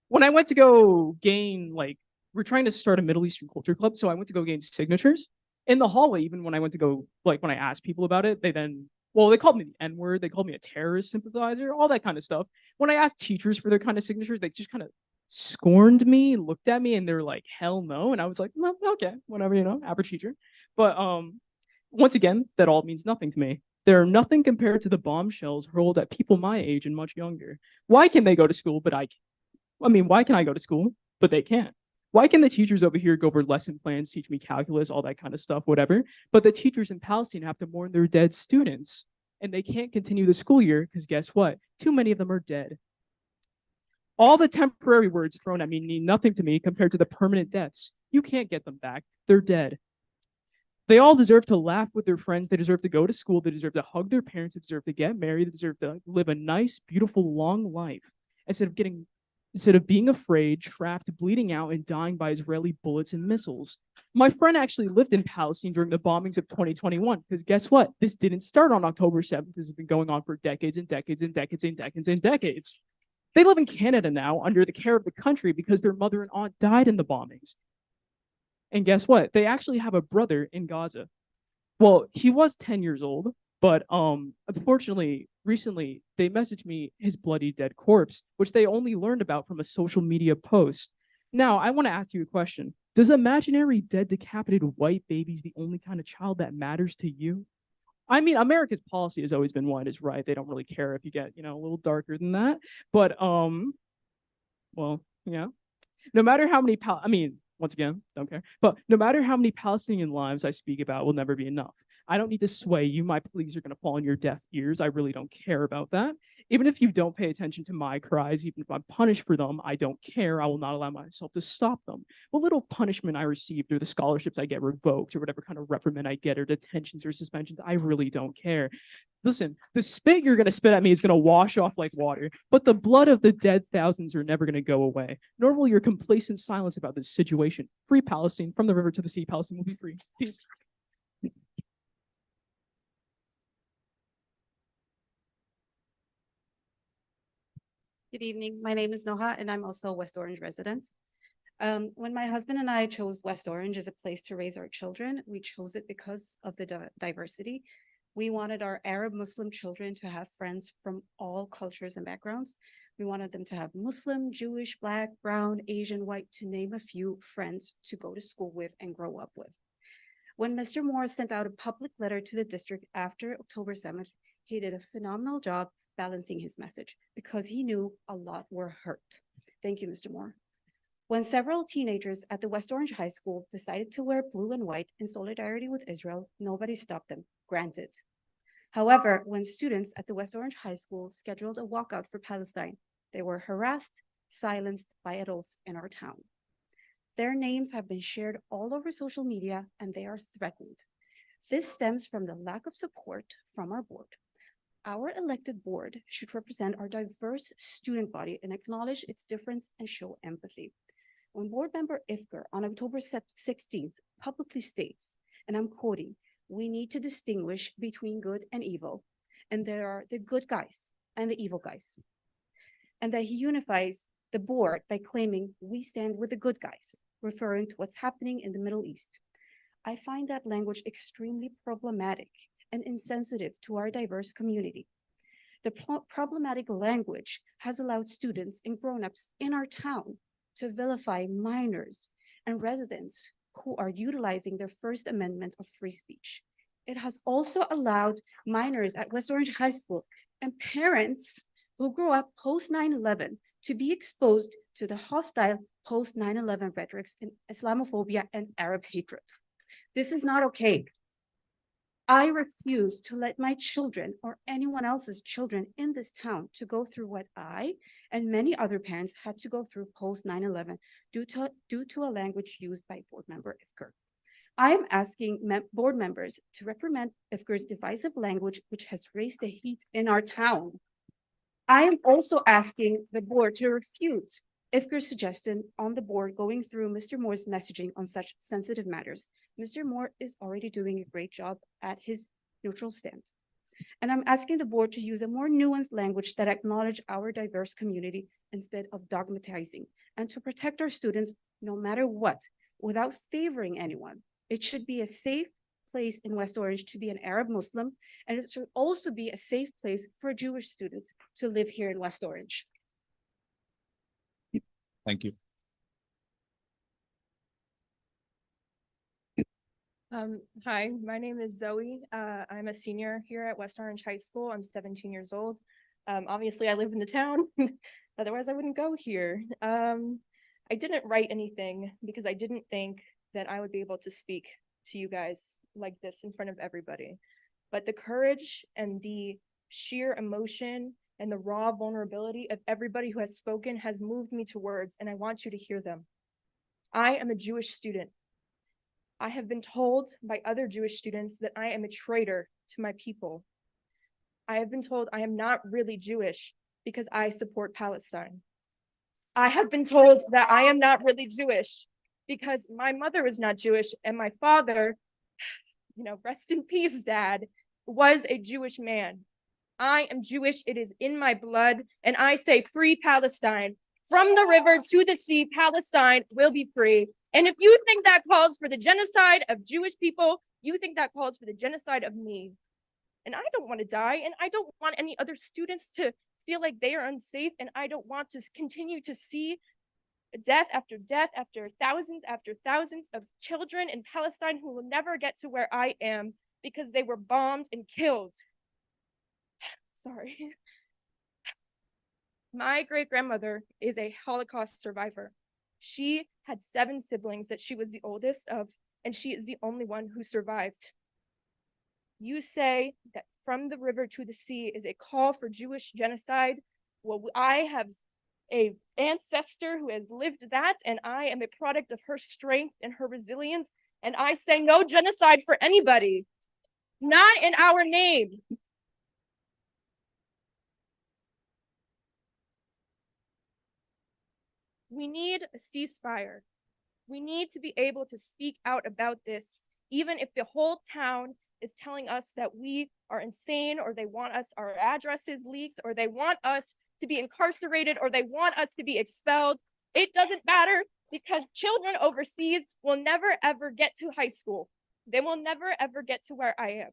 When I went to go gain, like, we're trying to start a Middle Eastern culture club, so I went to go gain signatures in the hallway. Even when I went to go, like, when I asked people about it, they called me the N-word, they called me a terrorist sympathizer, all that kind of stuff. When I asked teachers for their kind of signatures, they just kind of scorned me, looked at me, and they're like, hell no. And I was like, well, okay, whatever, average teacher. But once again, that all means nothing to me. They're nothing compared to the bombshells hurled at people my age and much younger. Why can they go to school, but why can I go to school, but they can't? Why can the teachers over here go over lesson plans, teach me calculus, all that kind of stuff, whatever, but the teachers in Palestine have to mourn their dead students and they can't continue the school year because guess what? Too many of them are dead. All the temporary words thrown at me mean nothing to me compared to the permanent deaths. You can't get them back. They're dead. They all deserve to laugh with their friends. They deserve to go to school. They deserve to hug their parents. They deserve to get married. They deserve to live a nice, beautiful, long life instead of being afraid, trapped, bleeding out, and dying by Israeli bullets and missiles. My friend actually lived in Palestine during the bombings of 2021, because guess what? This didn't start on October 7th. This has been going on for decades and decades and decades and decades and decades. They live in Canada now under the care of the country because their mother and aunt died in the bombings. And guess what? They actually have a brother in Gaza. Well, he was 10 years old, but unfortunately, recently, they messaged me his bloody dead corpse, which they only learned about from a social media post. Now, I want to ask you a question. Does imaginary dead, decapitated white babies the only kind of child that matters to you? I mean, America's policy has always been white is right. They don't really care if you get, a little darker than that. But, well, yeah. No matter how many, once again, don't care. But no matter how many Palestinian lives I speak about will never be enough. I don't need to sway you. My pleas are going to fall on your deaf ears. I really don't care about that. Even if you don't pay attention to my cries, even if I'm punished for them, I don't care. I will not allow myself to stop them. What little punishment I received or the scholarships I get revoked or whatever kind of reprimand I get or detentions or suspensions, I really don't care. Listen, the spit you're going to spit at me is going to wash off like water, but the blood of the dead thousands are never going to go away. Nor will your complacent silence about this situation. Free Palestine, from the river to the sea, Palestine will be free. Peace. Good evening. My name is Noha, and I'm also a West Orange resident. When my husband and I chose West Orange as a place to raise our children, we chose it because of the diversity. We wanted our Arab Muslim children to have friends from all cultures and backgrounds. We wanted them to have Muslim, Jewish, Black, Brown, Asian, white, to name a few friends to go to school with and grow up with. When Mr. Moore sent out a public letter to the district after October 7th, he did a phenomenal job balancing his message because he knew a lot were hurt. Thank you, Mr. Moore. When several teenagers at the West Orange High School decided to wear blue and white in solidarity with Israel, nobody stopped them, granted. However, when students at the West Orange High School scheduled a walkout for Palestine, they were harassed, silenced by adults in our town. Their names have been shared all over social media and they are threatened. This stems from the lack of support from our board. Our elected board should represent our diverse student body and acknowledge its difference and show empathy. When board member Ifker on October 16th publicly states, and I'm quoting, "We need to distinguish between good and evil, and there are the good guys and the evil guys," and that he unifies the board by claiming we stand with the good guys, referring to what's happening in the Middle East. I find that language extremely problematic and insensitive to our diverse community. The problematic language has allowed students and grown-ups in our town to vilify minors and residents who are utilizing their First Amendment of free speech. It has also allowed minors at West Orange High School and parents who grew up post 9/11 to be exposed to the hostile post 9/11 rhetorics in Islamophobia and Arab hatred. This is not okay. I refuse to let my children or anyone else's children in this town to go through what I and many other parents had to go through post 9/11 due to a language used by board member Ifker. I am asking board members to reprimand Ifker's divisive language, which has raised the heat in our town. I am also asking the board to refute Ifker's suggestion on the board going through Mr. Moore's messaging on such sensitive matters. Mr. Moore is already doing a great job at his neutral stand. And I'm asking the board to use a more nuanced language that acknowledge our diverse community instead of dogmatizing, and to protect our students no matter what, without favoring anyone. It should be a safe place in West Orange to be an Arab Muslim, and it should also be a safe place for Jewish students to live here in West Orange. Thank you. Hi, my name is Zoe. I'm a senior here at West Orange High School. I'm 17 years old. Obviously, I live in the town. Otherwise, I wouldn't go here. I didn't write anything because I didn't think that I would be able to speak to you guys like this in front of everybody. But the courage and the sheer emotion and the raw vulnerability of everybody who has spoken has moved me to words, and I want you to hear them. I am a Jewish student. I have been told by other Jewish students that I am a traitor to my people. I have been told I am not really Jewish because I support Palestine. I have been told that I am not really Jewish because my mother is not Jewish and my father, rest in peace, Dad, was a Jewish man. I am Jewish, it is in my blood, and I say free Palestine. From the river to the sea, Palestine will be free. And if you think that calls for the genocide of Jewish people, you think that calls for the genocide of me. And I don't want to die, and I don't want any other students to feel like they are unsafe, and I don't want to continue to see death after thousands of children in Palestine who will never get to where I am because they were bombed and killed. Sorry. My great-grandmother is a Holocaust survivor. She had 7 siblings that she was the oldest of, and she is the only one who survived. You say that from the river to the sea is a call for Jewish genocide. Well, I have an ancestor who has lived that, and I am a product of her strength and her resilience, and I say no genocide for anybody, not in our name. We need a ceasefire. We need to be able to speak out about this, even if the whole town is telling us that we are insane, or they want our addresses leaked, or they want us to be incarcerated, or they want us to be expelled. It doesn't matter, because children overseas will never ever get to high school. They will never ever get to where I am.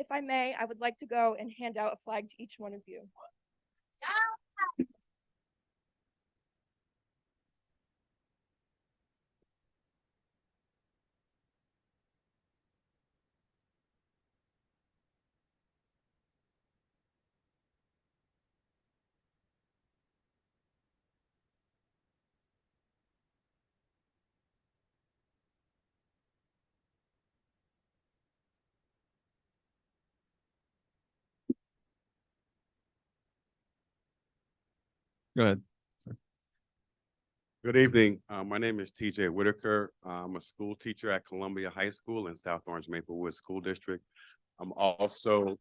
If I may, I would like to go and hand out a flag to each one of you. Go ahead. Good evening. My name is TJ Whitaker. I'm a school teacher at Columbia High School in South Orange Maplewood School District. I'm also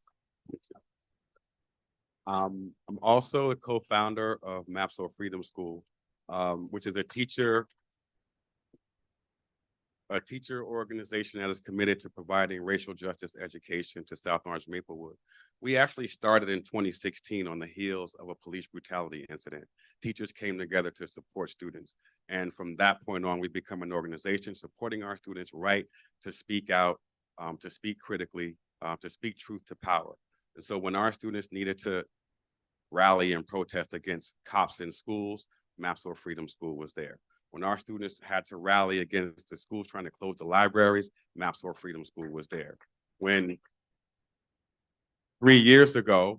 a co-founder of Mapsor Freedom School, which is a teacher organization that is committed to providing racial justice education to South Orange Maplewood. We actually started in 2016 on the heels of a police brutality incident. Teachers came together to support students. And from that point on, we become an organization supporting our students' right to speak out, to speak critically, to speak truth to power. And so when our students needed to rally and protest against cops in schools, Mapsor Freedom School was there. When our students had to rally against the schools trying to close the libraries, Mapsor Freedom School was there. When 3 years ago,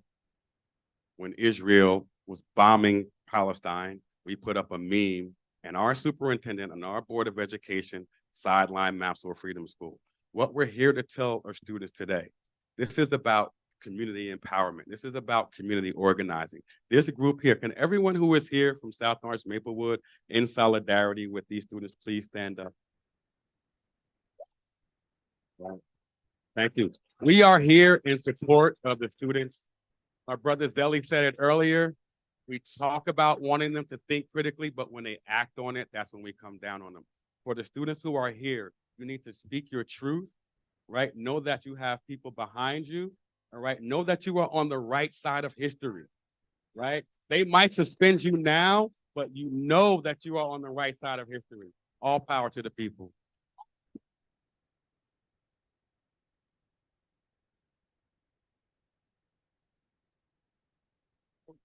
when Israel was bombing Palestine, we put up a meme and our superintendent and our Board of Education sidelined Mapsor Freedom School. What we're here to tell our students today, this is about community empowerment. This is about community organizing. This group here, can everyone who is here from South Orange Maplewood in solidarity with these students, please stand up. Right. Thank you. We are here in support of the students. My brother Zelly said it earlier. We talk about wanting them to think critically, but when they act on it, that's when we come down on them. For the students who are here, you need to speak your truth, right? Know that you have people behind you. All right. Know that you are on the right side of history, right? They might suspend you now, but you know that you are on the right side of history. All power to the people.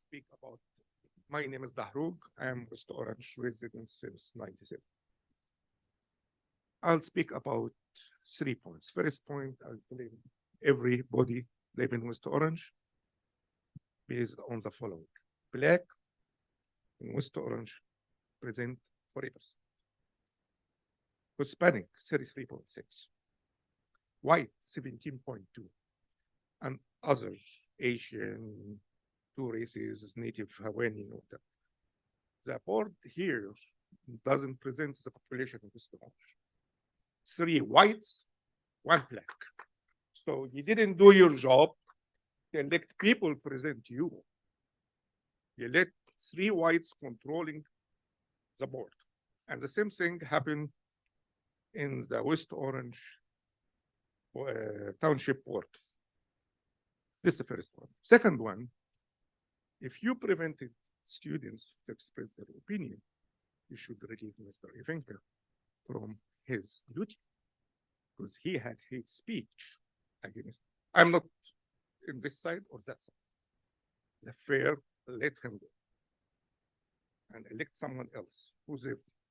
Speak about. My name is Dahrug. I am West Orange resident since '97. I'll speak about 3 points. First point, I believe everybody live in West Orange based on the following. Black in West Orange present 40%. Hispanic 33.6. White 17.2. And other Asian, 2 races, native Hawaiian. The board here doesn't present the population of West Orange. 3 whites, 1 black. So you didn't do your job to elect people present you. You let 3 whites controlling the board. And the same thing happened in the West Orange Township Board. This is the first one. Second one, if you prevented students to express their opinion, you should relieve Mr. Ivanka from his duty because he had hate speech against. I'm not in this side or that side. The fair, let him go and elect someone else who's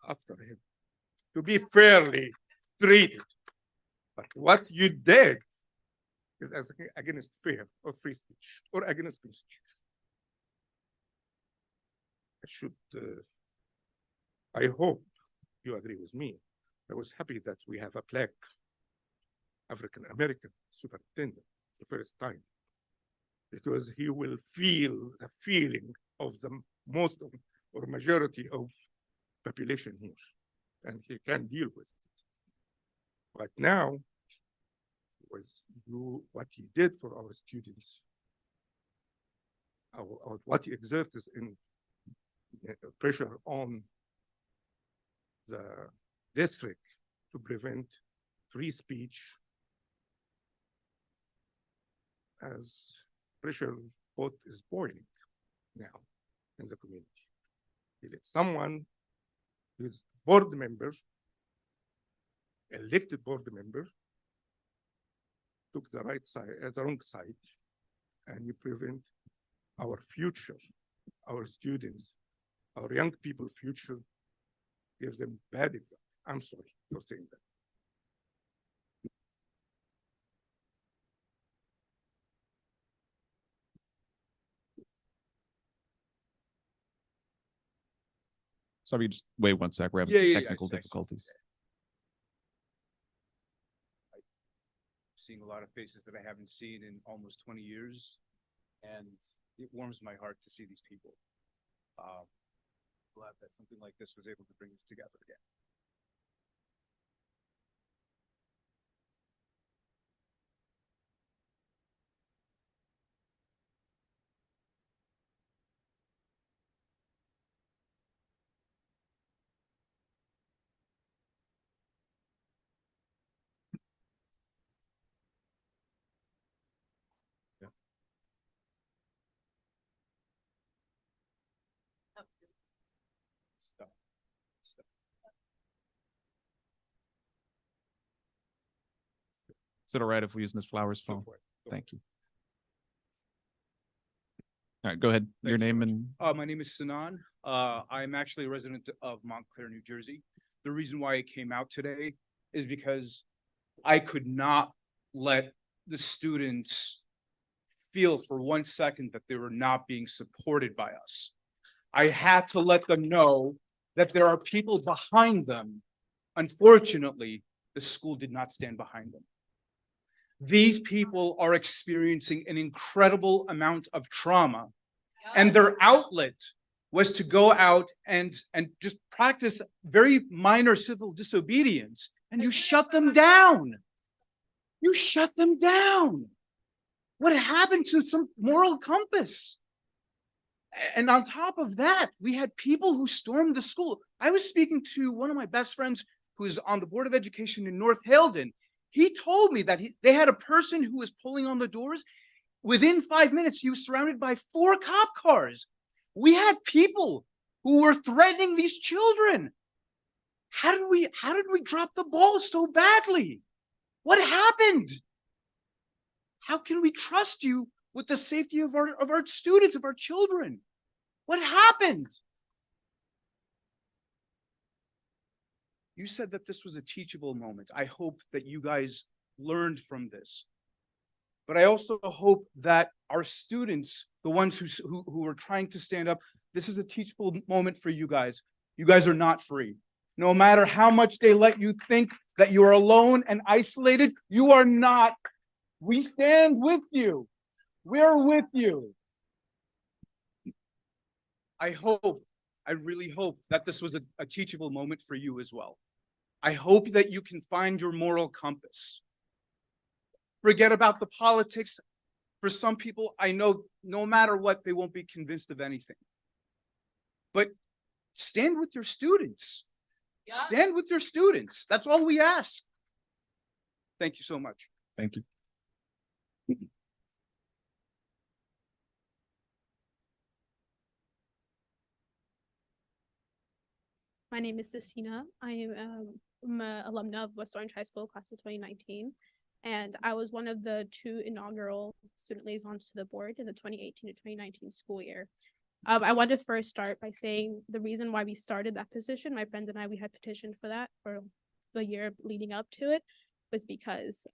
after him to be fairly treated. But what you did is as against fair or free speech or against constitution. I hope you agree with me. I was happy that we have a black African-American superintendent the first time, because he will feel the feeling of the most of, or majority of population here, and he can deal with it. But now, what he did for our students, or what he exerts in pressure on the district to prevent free speech, as pressure pot is boiling now in the community. He let someone who is board member, elected board member, took the right side, the wrong side, and you prevent our future, our students, our young people future, gives them bad example. I'm sorry for saying that. Sorry, just wait 1 sec. We're having technical difficulties. Seeing a lot of faces that I haven't seen in almost 20 years, and it warms my heart to see these people. Glad that something like this was able to bring us together again. Is it all right if we use Ms. Flowers' phone? Thank you. All right, go ahead. Your name and My name is Sanan. I'm actually a resident of Montclair, New Jersey. The reason why I came out today is because I could not let the students feel for 1 second that they were not being supported by us. I had to let them know that there are people behind them. Unfortunately, the school did not stand behind them. These people are experiencing an incredible amount of trauma, and their outlet was to go out and just practice very minor civil disobedience, and you shut them down. You shut them down. What happened to some moral compass? And on top of that, we had people who stormed the school. I was speaking to one of my best friends who's on the Board of Education in North Halden. He told me that they had a person who was pulling on the doors. Within 5 minutes, he was surrounded by 4 cop cars. We had people who were threatening these children. How did we drop the ball so badly? What happened? How can we trust you with the safety of our students, of our children? What happened? You said that this was a teachable moment. I hope that you guys learned from this. But I also hope that our students, the ones who are trying to stand up, this is a teachable moment for you guys. You guys are not free. No matter how much they let you think that you are alone and isolated, you are not. We stand with you. We're with you. I really hope that this was a teachable moment for you as well. I hope that you can find your moral compass. Forget about the politics. For some people, I know no matter what, they won't be convinced of anything. But stand with your students. Yeah. Stand with your students. That's all we ask. Thank you so much. Thank you. My name is Cecina. I am I'm an alumna of West Orange High School, class of 2019. And I was one of the 2 inaugural student liaisons to the board in the 2018 to 2019 school year. I want to first start by saying the reason why we started that position, my friend and I, we had petitioned for that for the year leading up to it, was because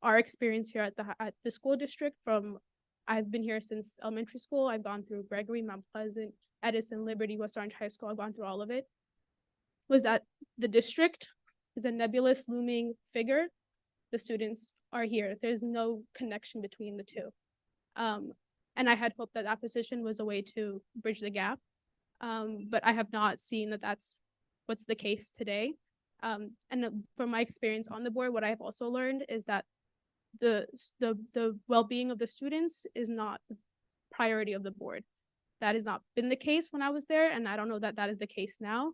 our experience here at the school district I've been here since elementary school. I've gone through Gregory, Mount Pleasant, Edison, Liberty, West Orange High School. I've gone through all of it. Was that the district is a nebulous looming figure. The students are here. There's no connection between the two. And I had hoped that that position was a way to bridge the gap. But I have not seen that that's what's the case today. And from my experience on the board, what I've also learned is that the well-being of the students is not the priority of the board. That has not been the case when I was there, and I don't know that that is the case now.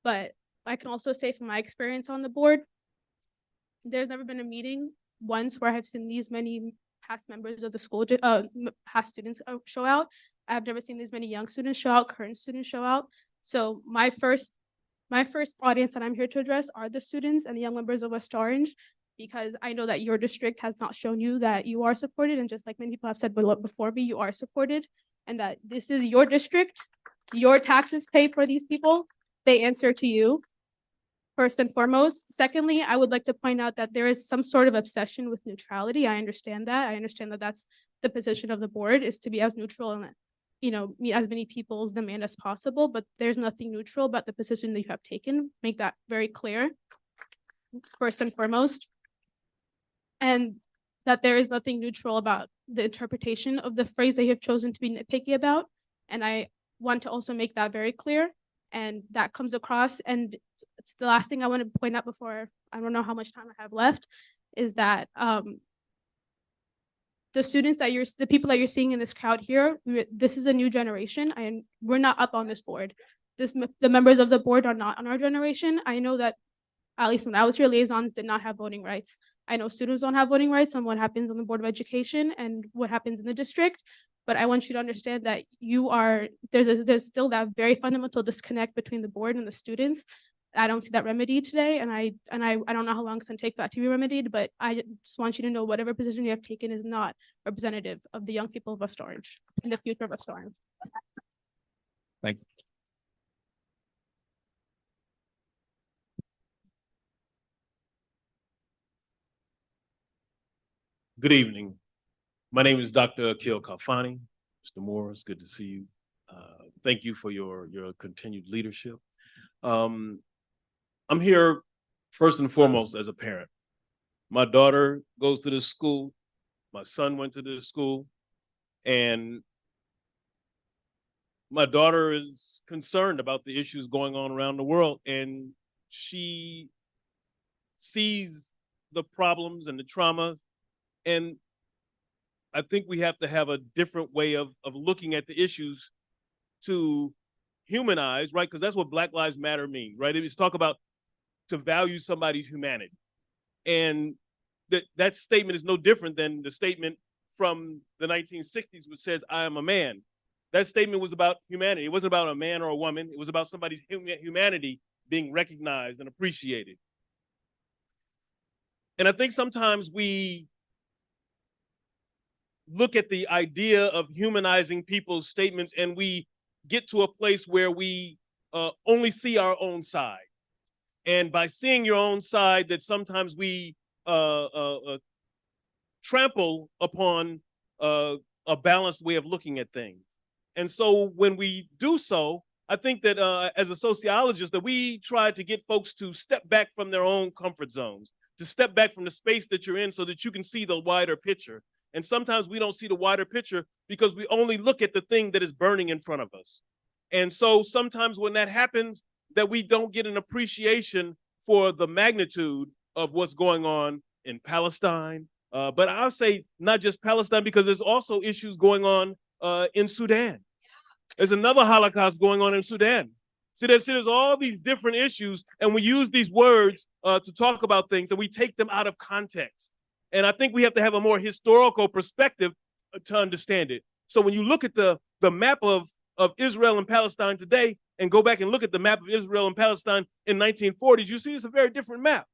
But I can also say from my experience on the board, there's never been a meeting once where I've seen these many past members of the school, past students show out. I've never seen these many young students show out, current students show out. So my first audience that I'm here to address are the students and the young members of West Orange. because I know that your district has not shown you that you are supported. And just like many people have said before me, you are supported, and that this is your district. Your taxes pay for these people. They answer to you, first and foremost. Secondly, I would like to point out that there is some sort of obsession with neutrality. I understand that. I understand that that's the position of the board, is to be as neutral and, meet as many people's demand as possible, but there's nothing neutral about the position that you have taken. Make that very clear, first and foremost. And that there is nothing neutral about the interpretation of the phrase that you have chosen to be nitpicky about. And I want to also make that very clear. And that comes across. And it's the last thing I want to point out before, I don't know how much time I have left, is that the people that you're seeing in this crowd here, this is a new generation, and we're not up on this board. The members of the board are not on our generation. I know that, at least when I was here, liaisons did not have voting rights. I know students don't have voting rights on what happens on the Board of Education and what happens in the district, but I want you to understand that there's still that very fundamental disconnect between the board and the students. I don't see that remedied today, and I don't know how long it's gonna take for that to be remedied, but I just want you to know whatever position you have taken is not representative of the young people of West Orange and the future of West Orange. Thank you. Good evening. My name is Dr. Akil Kalfani. Mr. Moore, it's good to see you. Thank you for your continued leadership. I'm here first and foremost as a parent. My daughter goes to this school. My son went to this school. And my daughter is concerned about the issues going on around the world. And she sees the problems and the trauma. And I think we have to have a different way of looking at the issues to humanize, right? Because that's what Black Lives Matter means, right? It's talk about to value somebody's humanity. And that statement is no different than the statement from the 1960s, which says, I am a man. That statement was about humanity. It wasn't about a man or a woman. It was about somebody's humanity being recognized and appreciated. And I think sometimes we look at the idea of humanizing people's statements and we get to a place where we only see our own side. And by seeing your own side, that sometimes we trample upon a balanced way of looking at things. And so when we do so, I think that as a sociologist, that we try to get folks to step back from their own comfort zones, to step back from the space that you're in so that you can see the wider picture. And sometimes we don't see the wider picture because we only look at the thing that is burning in front of us. And so sometimes when that happens, that we don't get an appreciation for the magnitude of what's going on in Palestine. But I'll say not just Palestine, because there's also issues going on in Sudan. There's another Holocaust going on in Sudan. See, there's all these different issues, and we use these words to talk about things, and we take them out of context. And I think we have to have a more historical perspective to understand it. So when you look at the map of Israel and Palestine today, and go back and look at the map of Israel and Palestine in 1940s, you see it's a very different map.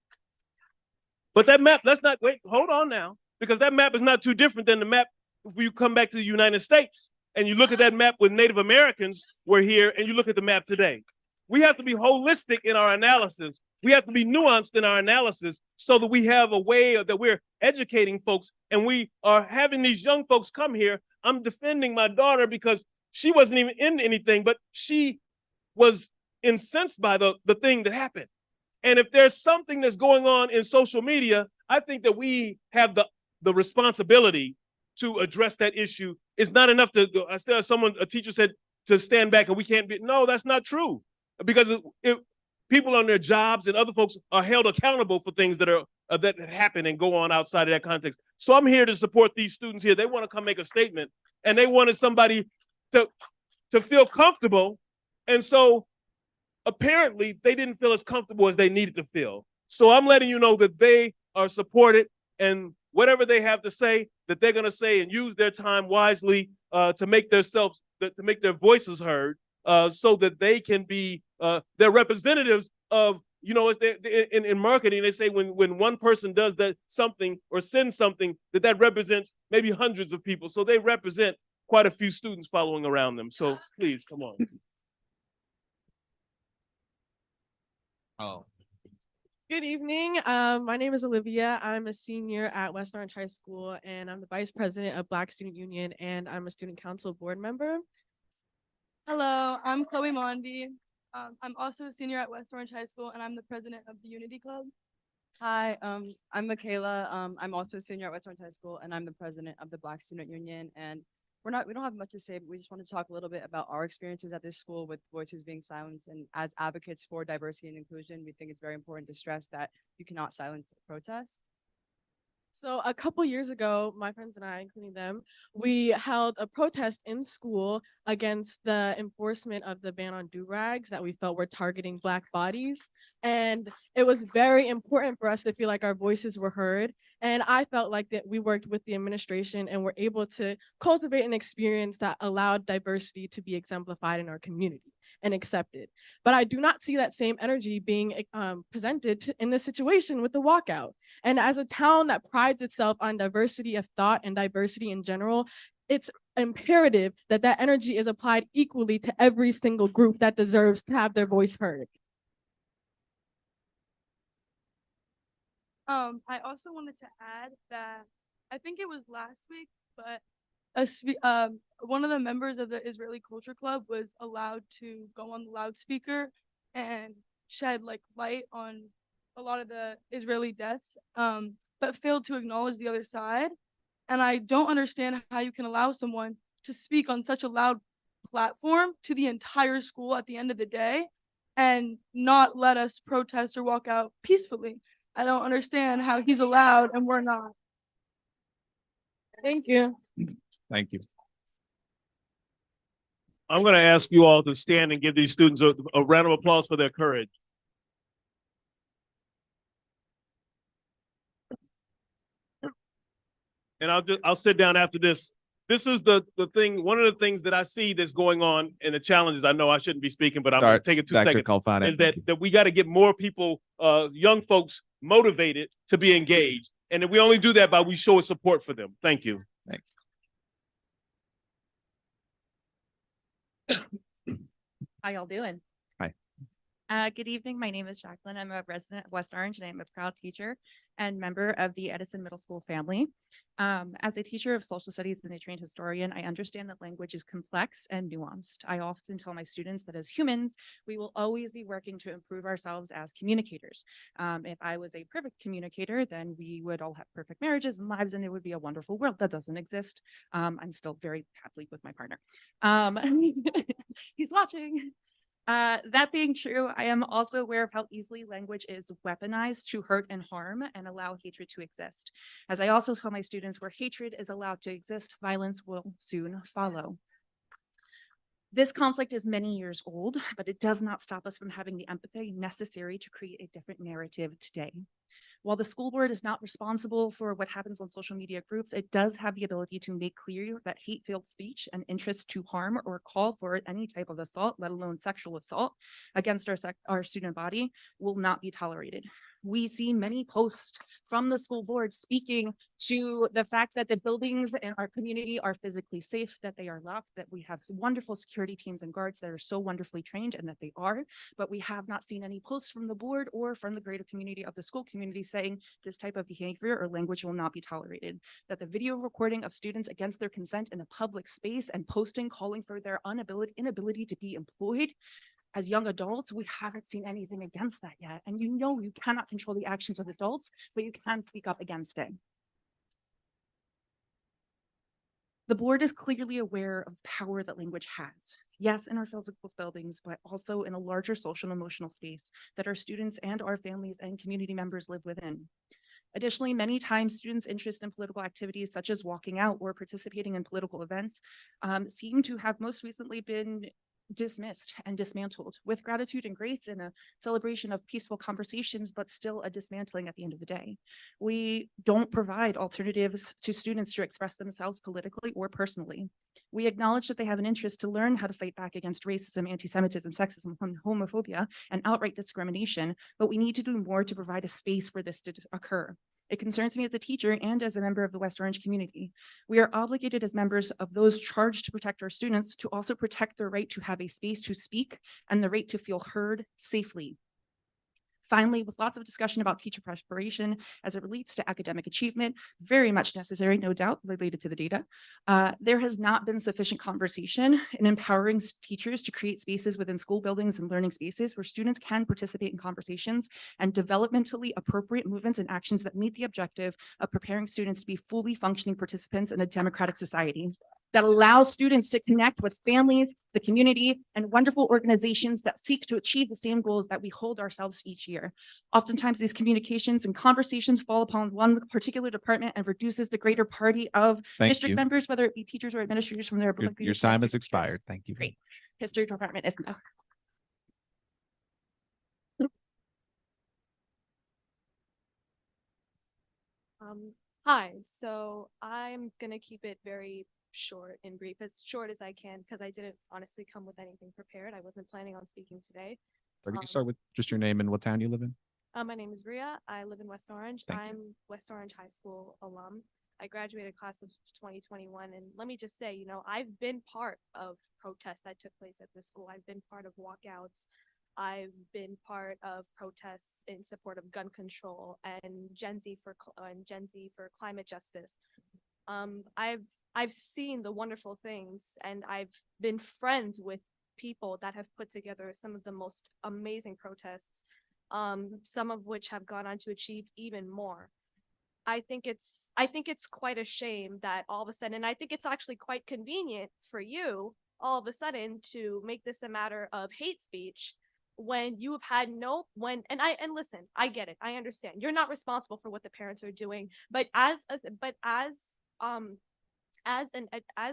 But that map, hold on now, because that map is not too different than the map if you come back to the United States and you look at that map when Native Americans were here and you look at the map today. We have to be holistic in our analysis. We have to be nuanced in our analysis so that we have a way that we're educating folks, and we are having these young folks come here. I'm defending my daughter because she wasn't even in anything, but she was incensed by the thing that happened. And if there's something that's going on in social media, I think that we have the responsibility to address that issue. It's not enough to, a teacher said to stand back and we can't be, no, that's not true. Because if people on their jobs and other folks are held accountable for things that happen and go on outside of that context. So I'm here to support these students here. They want to come make a statement, and they wanted somebody to feel comfortable. And so apparently they didn't feel as comfortable as they needed to feel. So I'm letting you know that they are supported, and whatever they have to say, that they're going to say and use their time wisely to make their voices heard, so that they can be they're representatives of you know, in marketing, they say when one person does that something or sends something, that represents maybe hundreds of people. So they represent quite a few students following around them. So please, come on. Oh. Good evening. My name is Olivia. I'm a senior at West Orange High School, and I'm the vice president of Black Student Union, and I'm a student council board member. Hello, I'm Chloe Mondi. I'm also a senior at West Orange High School, and I'm the president of the Unity Club. Hi, I'm Michaela. I'm also a senior at West Orange High School, and I'm the president of the Black Student Union. And we don't have much to say, but we just want to talk a little bit about our experiences at this school with voices being silenced. And as advocates for diversity and inclusion, we think it's very important to stress that you cannot silence a protest. So a couple years ago, my friends and I, including them, we held a protest in school against the enforcement of the ban on do-rags that we felt were targeting Black bodies. And it was very important for us to feel like our voices were heard. And I felt like that we worked with the administration and were able to cultivate an experience that allowed diversity to be exemplified in our community and accepted. But I do not see that same energy being presented in this situation with the walkout. And as a town that prides itself on diversity of thought and diversity in general, it's imperative that that energy is applied equally to every single group that deserves to have their voice heard. I also wanted to add that I think it was last week, but one of the members of the Israeli Culture Club was allowed to go on the loudspeaker and shed light on a lot of the Israeli deaths, but failed to acknowledge the other side. And I don't understand how you can allow someone to speak on such a loud platform to the entire school at the end of the day and not let us protest or walk out peacefully. I don't understand how he's allowed and we're not. Thank you. Thank you. I'm going to ask you all to stand and give these students a round of applause for their courage. And I'll sit down after this. This is the thing, one of the things that I see that's going on and the challenges. I know I shouldn't be speaking, but I'm going to take it 2 seconds. Kalfani. Is that we got to get more people, young folks, motivated to be engaged. And we only do that by we show support for them. Thank you. Thank you. How y'all doing? Hi. Good evening. My name is Jacqueline. I'm a resident of West Orange, and I'm a proud teacher and member of the Edison Middle School family. As a teacher of social studies and a trained historian, I understand that language is complex and nuanced. I often tell my students that as humans, we will always be working to improve ourselves as communicators. If I was a perfect communicator, then we would all have perfect marriages and lives, and it would be a wonderful world. That doesn't exist. I'm still very happily with my partner. He's watching. That being true, I am also aware of how easily language is weaponized to hurt and harm and allow hatred to exist. As I also tell my students, where hatred is allowed to exist, violence will soon follow. This conflict is many years old, but it does not stop us from having the empathy necessary to create a different narrative today. While the school board is not responsible for what happens on social media groups, it does have the ability to make clear that hate-filled speech and interest to harm or call for any type of assault, let alone sexual assault, against our student body will not be tolerated. We see many posts from the school board speaking to the fact that the buildings in our community are physically safe, that they are locked, that we have wonderful security teams and guards that are so wonderfully trained, and that they are, but we have not seen any posts from the board or from the greater community of the school community saying this type of behavior or language will not be tolerated, that the video recording of students against their consent in a public space and posting calling for their inability to be employed as young adults, we haven't seen anything against that yet. And you know you cannot control the actions of adults, but you can speak up against it. The board is clearly aware of the power that language has. Yes, in our physical buildings, but also in a larger social and emotional space that our students and our families and community members live within. Additionally, many times students' interest in political activities such as walking out or participating in political events seem to have most recently been dismissed and dismantled with gratitude and grace and a celebration of peaceful conversations, but still a dismantling at the end of the day. We don't provide alternatives to students to express themselves politically or personally. We acknowledge that they have an interest to learn how to fight back against racism, anti-Semitism, sexism, homophobia, and outright discrimination, but we need to do more to provide a space for this to occur. It concerns me as a teacher and as a member of the West Orange community. We are obligated as members of those charged to protect our students to also protect their right to have a space to speak and the right to feel heard safely. Finally, with lots of discussion about teacher preparation as it relates to academic achievement, very much necessary, no doubt, related to the data, there has not been sufficient conversation in empowering teachers to create spaces within school buildings and learning spaces where students can participate in conversations and developmentally appropriate movements and actions that meet the objective of preparing students to be fully functioning participants in a democratic society that allows students to connect with families, the community, and wonderful organizations that seek to achieve the same goals that we hold ourselves each year. Oftentimes, these communications and conversations fall upon one particular department and reduces the greater party of district members, whether it be teachers or administrators from their Your time has expired. Thank you. Great. History department is now. Hi, so I'm gonna keep it very short and brief, as short as I can, because I didn't honestly come with anything prepared. I wasn't planning on speaking today. Can you start with just your name and what town you live in? My name is Ria. I live in West Orange. Thank you. I'm West Orange High School alum. I graduated class of 2021, and let me just say, you know, I've been part of protests that took place at the school. I've been part of walkouts. I've been part of protests in support of gun control and Gen Z for climate justice. I've seen the wonderful things, and I've been friends with people that have put together some of the most amazing protests, some of which have gone on to achieve even more. I think it's quite a shame that all of a sudden, and I think it's actually quite convenient for you all of a sudden to make this a matter of hate speech when you have had and listen, I get it, I understand. You're not responsible for what the parents are doing, but as a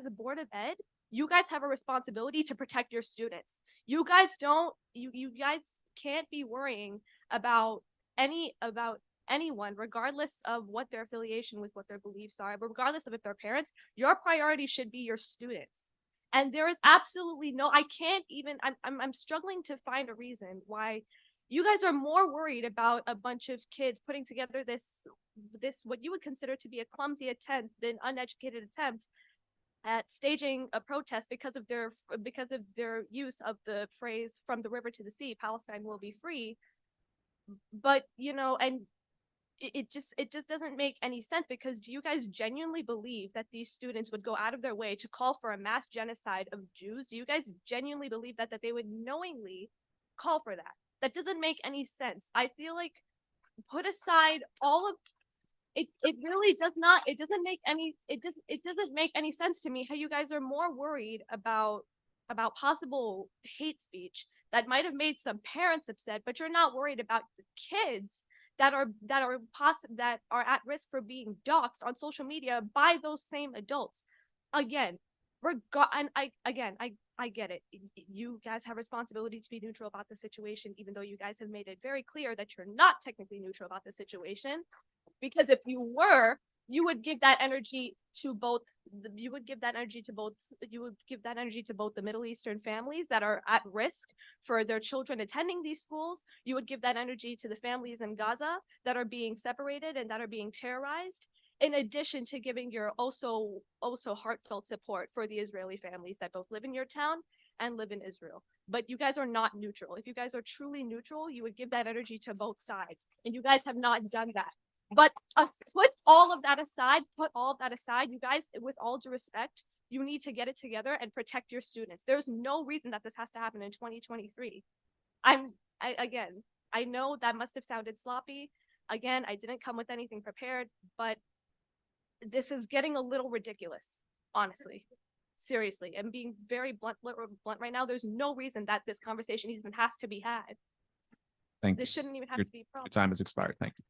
board of ed, you guys have a responsibility to protect your students. You guys can't be worrying about anyone, regardless of what their affiliation with what their beliefs are, but regardless of if they're parents. Your priority should be your students. And there is absolutely I'm struggling to find a reason why you guys are more worried about a bunch of kids putting together this what you would consider to be a clumsy attempt, an uneducated attempt at staging a protest because of their use of the phrase "from the river to the sea, Palestine will be free." But and it just doesn't make any sense, because do you guys genuinely believe that these students would go out of their way to call for a mass genocide of Jews? Do you guys genuinely believe that they would knowingly call for that? That doesn't make any sense. I feel like, put aside all of it really does not, it doesn't make any sense to me how you guys are more worried about possible hate speech that might have made some parents upset, but you're not worried about the kids that are at risk for being doxxed on social media by those same adults. Again, I get it. You guys have responsibility to be neutral about the situation, even though you guys have made it very clear that you're not technically neutral about the situation. Because if you were, you would give that energy to both the Middle Eastern families that are at risk for their children attending these schools. You would give that energy to the families in Gaza that are being separated and that are being terrorized, in addition to giving your also heartfelt support for the Israeli families that both live in your town and live in Israel. But you guys are not neutral. If you guys are truly neutral, you would give that energy to both sides, and you guys have not done that. But put all of that aside, you guys, with all due respect, you need to get it together and protect your students. There's no reason that this has to happen in 2023. I know that must have sounded sloppy. Again, I didn't come with anything prepared, but this is getting a little ridiculous, honestly. Seriously, I'm being very blunt right now. There's no reason that this conversation even has to be had. Thank you. This shouldn't even have to be a problem. Your time has expired. Thank you.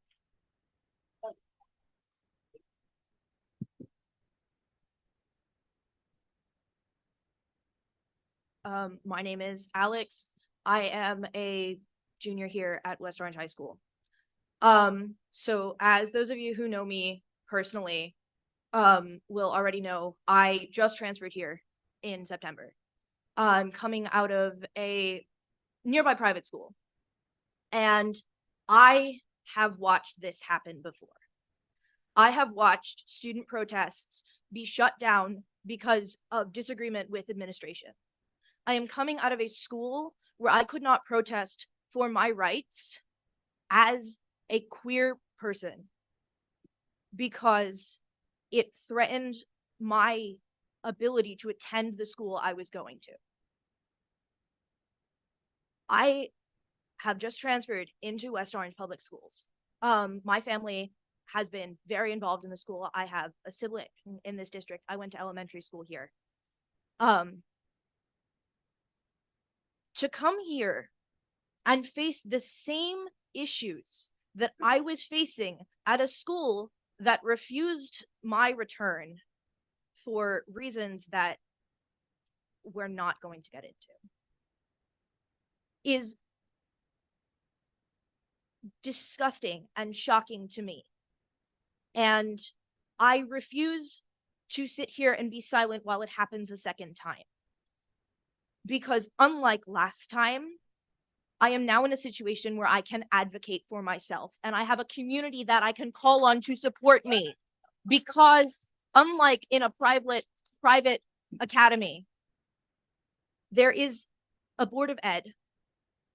My name is Alex. I am a junior here at West Orange High School. So as those of you who know me personally, will already know, I just transferred here in September. I'm coming out of a nearby private school, and I have watched this happen before. I have watched student protests be shut down because of disagreement with administration. I am coming out of a school where I could not protest for my rights as a queer person because it threatened my ability to attend the school I was going to. I have just transferred into West Orange Public Schools. My family has been very involved in the school. I have a sibling in this district. I went to elementary school here. To come here and face the same issues that I was facing at a school that refused my return for reasons that we're not going to get into is disgusting and shocking to me. And I refuse to sit here and be silent while it happens a second time. Because unlike last time, I am now in a situation where I can advocate for myself and I have a community that I can call on to support me. Because unlike in a private academy, there is a board of ed.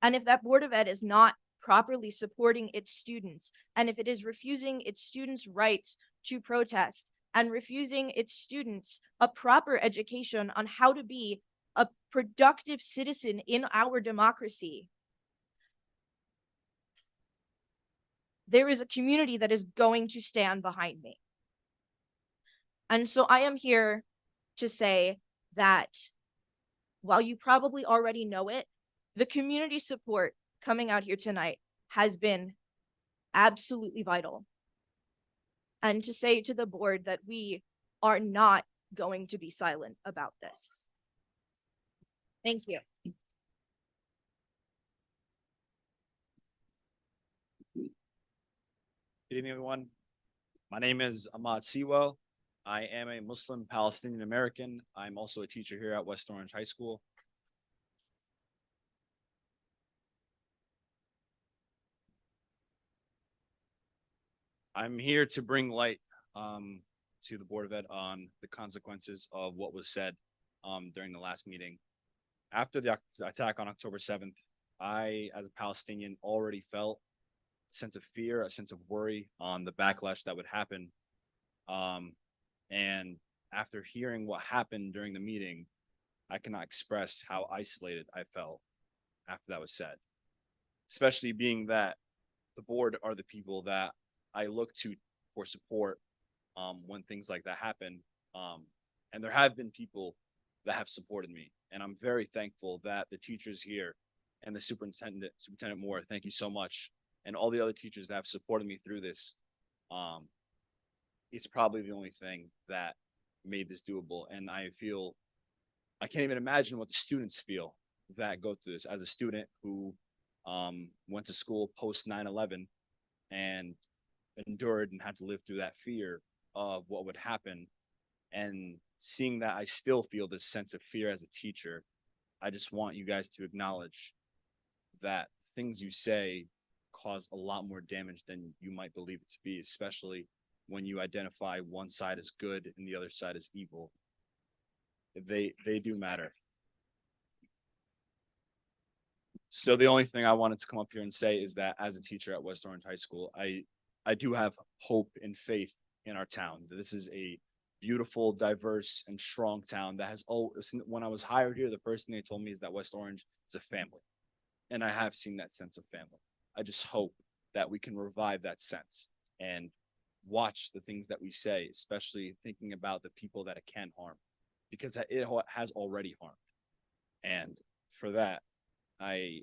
And if that board of ed is not properly supporting its students, and if it is refusing its students' rights to protest and refusing its students a proper education on how to be a productive citizen in our democracy, there is a community that is going to stand behind me. And so I am here to say that while you probably already know it, the community support coming out here tonight has been absolutely vital. And to say to the board that we are not going to be silent about this. Thank you. Good evening, everyone. My name is Ahmad Siwa. I am a Muslim Palestinian American. I'm also a teacher here at West Orange High School. I'm here to bring light to the Board of Ed on the consequences of what was said during the last meeting. After the attack on October 7th, I, as a Palestinian, already felt a sense of fear, a sense of worry on the backlash that would happen. And after hearing what happened during the meeting, I cannot express how isolated I felt after that was said, especially being that the board are the people that I look to for support when things like that happen. And there have been people that have supported me. And I'm very thankful that the teachers here and the Superintendent Moore, thank you so much. And all the other teachers that have supported me through this. It's probably the only thing that made this doable. And I can't even imagine what the students feel that go through this. As a student who went to school post 9/11 and endured and had to live through that fear of what would happen, and seeing that I still feel this sense of fear as a teacher, I just want you guys to acknowledge that things you say cause a lot more damage than you might believe it to be, especially when you identify one side as good and the other side as evil. They do matter. So the only thing I wanted to come up here and say is that as a teacher at West Orange High School, I do have hope and faith in our town. This is a beautiful, diverse, and strong town that has always, when I was hired here, the first thing they told me is that West Orange is a family. And I have seen that sense of family. I just hope that we can revive that sense and watch the things that we say, especially thinking about the people that it can harm, because it has already harmed. And for that, I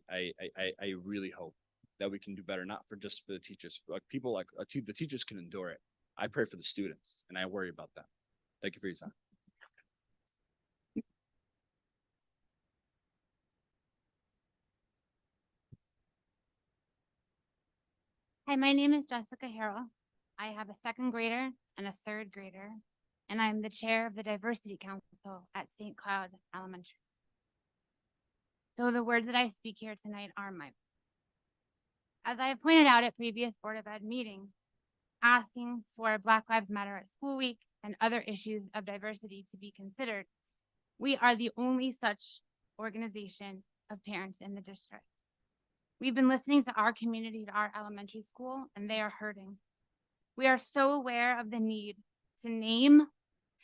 really hope that we can do better, not for just for the teachers, like people like the teachers can endure it. I pray for the students and I worry about that. Thank you for your time. Hi, my name is Jessica Harrell. I have a second grader and a third grader, and I'm the chair of the Diversity Council at St. Cloud Elementary. So the words that I speak here tonight are mine. As I have pointed out at previous Board of Ed meetings, asking for Black Lives Matter at School Week and other issues of diversity to be considered, we are the only such organization of parents in the district. We've been listening to our community at our elementary school, and they are hurting. We are so aware of the need to name,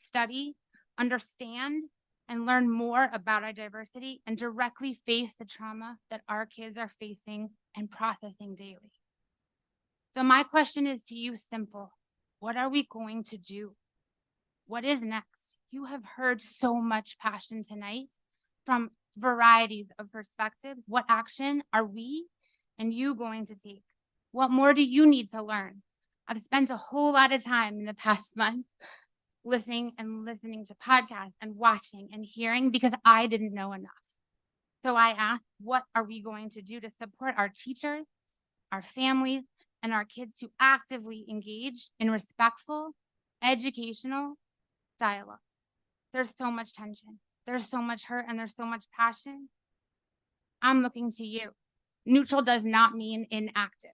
study, understand, and learn more about our diversity and directly face the trauma that our kids are facing and processing daily. So my question is to you simple. What are we going to do? What is next? You have heard so much passion tonight from varieties of perspectives. What action are we and you going to take? What more do you need to learn? I've spent a whole lot of time in the past month listening to podcasts and watching and hearing because I didn't know enough. So I asked, what are we going to do to support our teachers, our families, and our kids to actively engage in respectful, educational dialogue? There's so much tension, there's so much hurt, and there's so much passion. I'm looking to you. Neutral does not mean inactive.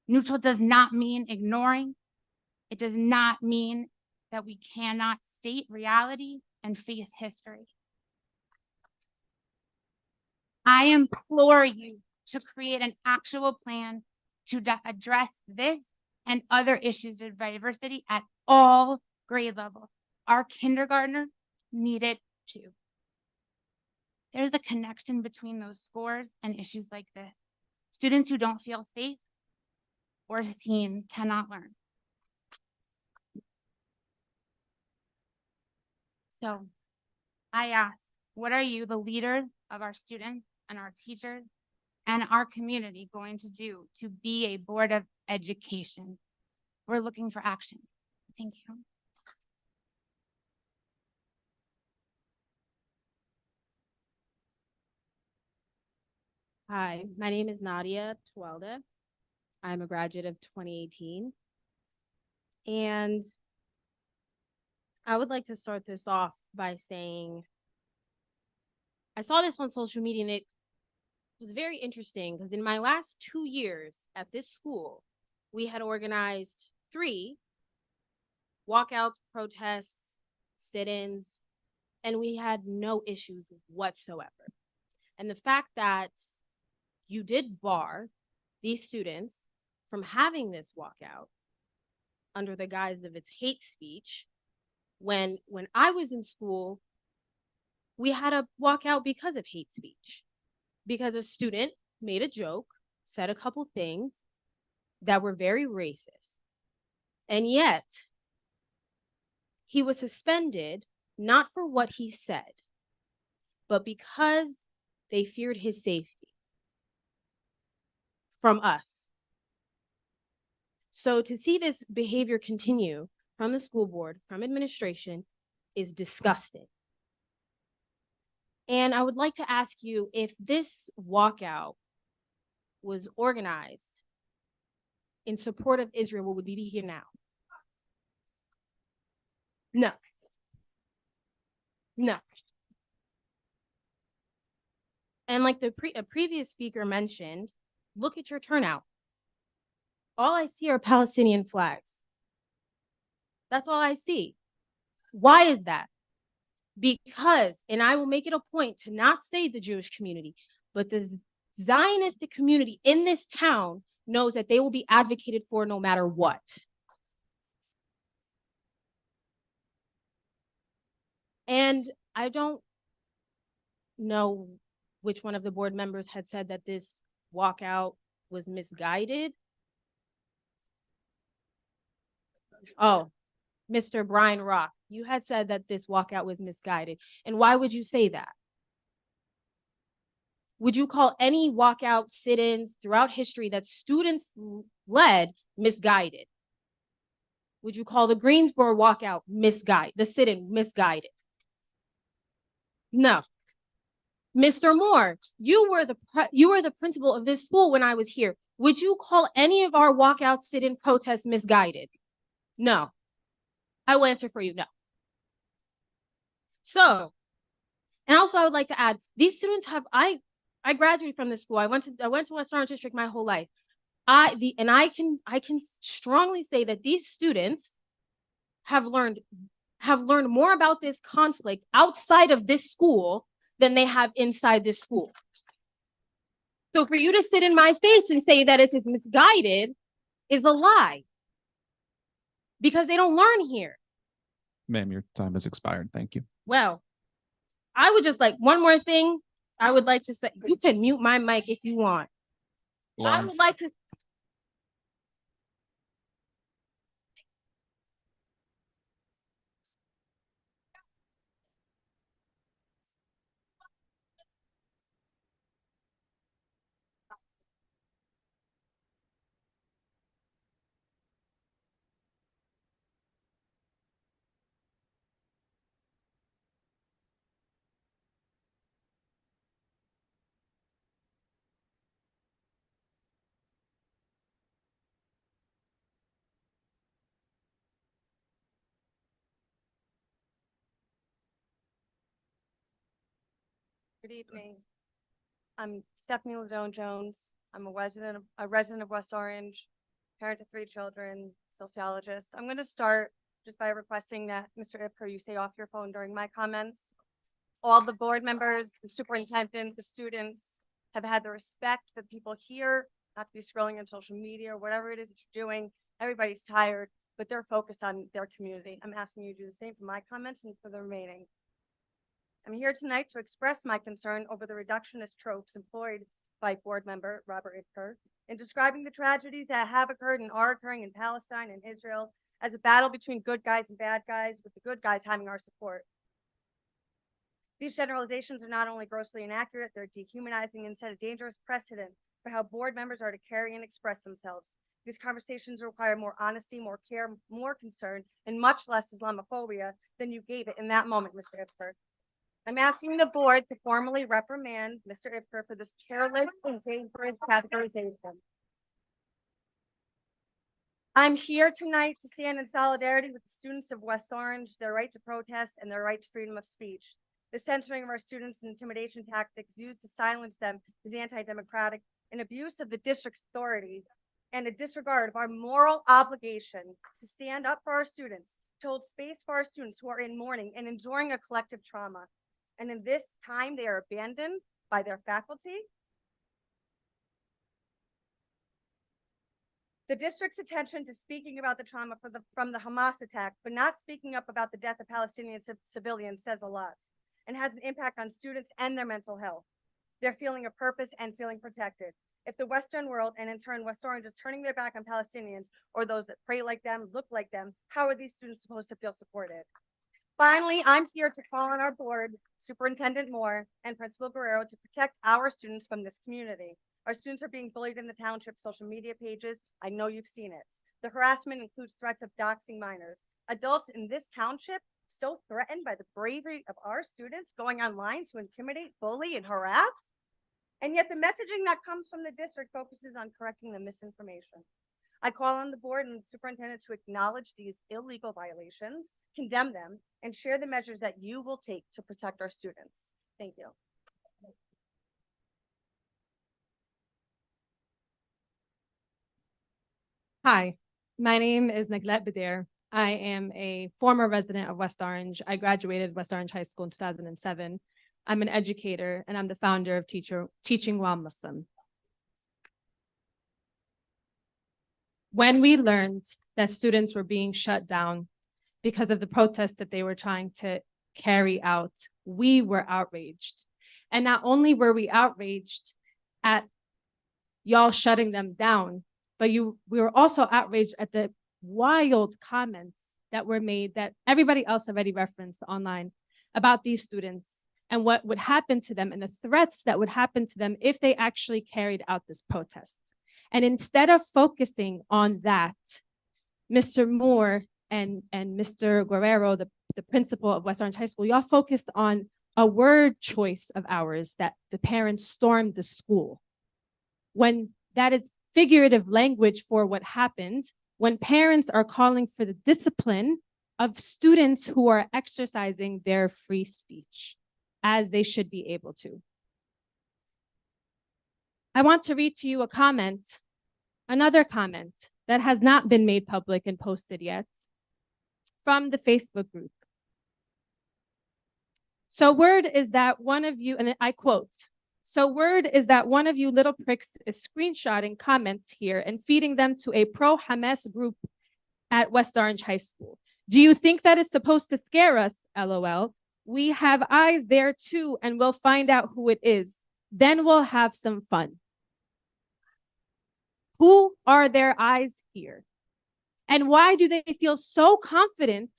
Neutral does not mean ignoring. It does not mean that we cannot state reality and face history. I implore you to create an actual plan to address this and other issues of diversity at all grade levels. Our kindergartners need it too. There's a connection between those scores and issues like this. Students who don't feel safe or seen cannot learn. So I ask, what are you, the leaders of our students and our teachers and our community, going to do to be a board of education? We're looking for action. Thank you. Hi, my name is Nadia Tualda. I'm a graduate of 2018. And I would like to start this off by saying, I saw this on social media and it was very interesting because in my last 2 years at this school, we had organized 3 walkouts, protests, sit-ins, and we had no issues whatsoever. And the fact that you did bar these students from having this walkout under the guise of its hate speech, when I was in school, we had a walkout because of hate speech, because a student made a joke, said a couple things that were very racist. And yet, he was suspended not for what he said, but because they feared his safety from us. So to see this behavior continue from the school board, from administration, is disgusting. And I would like to ask you if this walkout was organized in support of Israel, would we be here now? No. No. And like a previous speaker mentioned, look at your turnout. All I see are Palestinian flags. That's all I see. Why is that? Because, and I will make it a point to not say the Jewish community, but the Zionistic community in this town knows that they will be advocated for no matter what. And I don't know which one of the board members had said that this walkout was misguided. Oh, Mr. Brian Rock, you had said that this walkout was misguided. And why would you say that? Would you call any walkout sit-ins throughout history that students led misguided? Would you call the Greensboro walkout misguided, the sit-in misguided? No. Mr. Moore, you were the principal of this school when I was here. Would you call any of our walkout sit-in protests misguided? No. I will answer for you, no. So, and also I would like to add, these students I graduated from this school. I went to West Orange District my whole life. I can strongly say that these students have learned more about this conflict outside of this school than they have inside this school. So for you to sit in my face and say that it is misguided is a lie, because they don't learn here. Ma'am, your time has expired. Thank you. Well, I would just like one more thing. I would like to say, you can mute my mic if you want. I would like to. Good evening. I'm Stephanie Ladone Jones. I'm a resident of West Orange, parent of 3 children, sociologist. I'm going to start just by requesting that Mr. Ipker, you stay off your phone during my comments. All the board members, the superintendent, the students have had the respect that people here, not to be scrolling on social media or whatever it is that you're doing. Everybody's tired, but they're focused on their community. I'm asking you to do the same for my comments and for the remaining. I'm here tonight to express my concern over the reductionist tropes employed by board member Robert Ipker in describing the tragedies that have occurred and are occurring in Palestine and Israel as a battle between good guys and bad guys, with the good guys having our support. These generalizations are not only grossly inaccurate, they're dehumanizing and set a dangerous precedent for how board members are to carry and express themselves. These conversations require more honesty, more care, more concern, and much less Islamophobia than you gave it in that moment, Mr. Ipker. I'm asking the board to formally reprimand Mr. Ipker for this careless and dangerous categorization. I'm here tonight to stand in solidarity with the students of West Orange, their right to protest and their right to freedom of speech. The censoring of our students and intimidation tactics used to silence them is anti-democratic, an abuse of the district's authority, and a disregard of our moral obligation to stand up for our students, to hold space for our students who are in mourning and enduring a collective trauma. And in this time, they are abandoned by their faculty. The district's attention to speaking about the trauma from the Hamas attack, but not speaking up about the death of Palestinian civilians, says a lot and has an impact on students and their mental health, their feeling of purpose and feeling protected. If the Western world, and in turn West Orange, is turning their back on Palestinians or those that pray like them, look like them, how are these students supposed to feel supported? Finally, I'm here to call on our board, Superintendent Moore and Principal Guerrero, to protect our students from this community. Our students are being bullied in the township social media pages. I know you've seen it. The harassment includes threats of doxing minors. Adults in this township so threatened by the bravery of our students going online to intimidate, bully, and harass. And yet the messaging that comes from the district focuses on correcting the misinformation. I call on the board and the superintendent to acknowledge these illegal violations, condemn them, and share the measures that you will take to protect our students. Thank you. Hi, my name is Naglet Badir. I am a former resident of West Orange. I graduated West Orange High School in 2007. I'm an educator and I'm the founder of Teaching While Muslim. When we learned that students were being shut down because of the protests that they were trying to carry out, we were outraged. And not only were we outraged at y'all shutting them down, but we were also outraged at the wild comments that were made that everybody else already referenced online about these students and what would happen to them and the threats that would happen to them if they actually carried out this protest. And instead of focusing on that, Mr. Moore and Mr. Guerrero, the principal of West Orange High School, y'all focused on a word choice of ours that the parents stormed the school, when that is figurative language for what happened, when parents are calling for the discipline of students who are exercising their free speech, as they should be able to. I want to read to you a comment, another comment that has not been made public and posted yet, from the Facebook group. So word is that one of you, and I quote, "So word is that one of you little pricks is screenshotting comments here and feeding them to a pro-Hamas group at West Orange High School. Do you think that is supposed to scare us? LOL. We have eyes there too, and we'll find out who it is. Then we'll have some fun." Who are their eyes here? And why do they feel so confident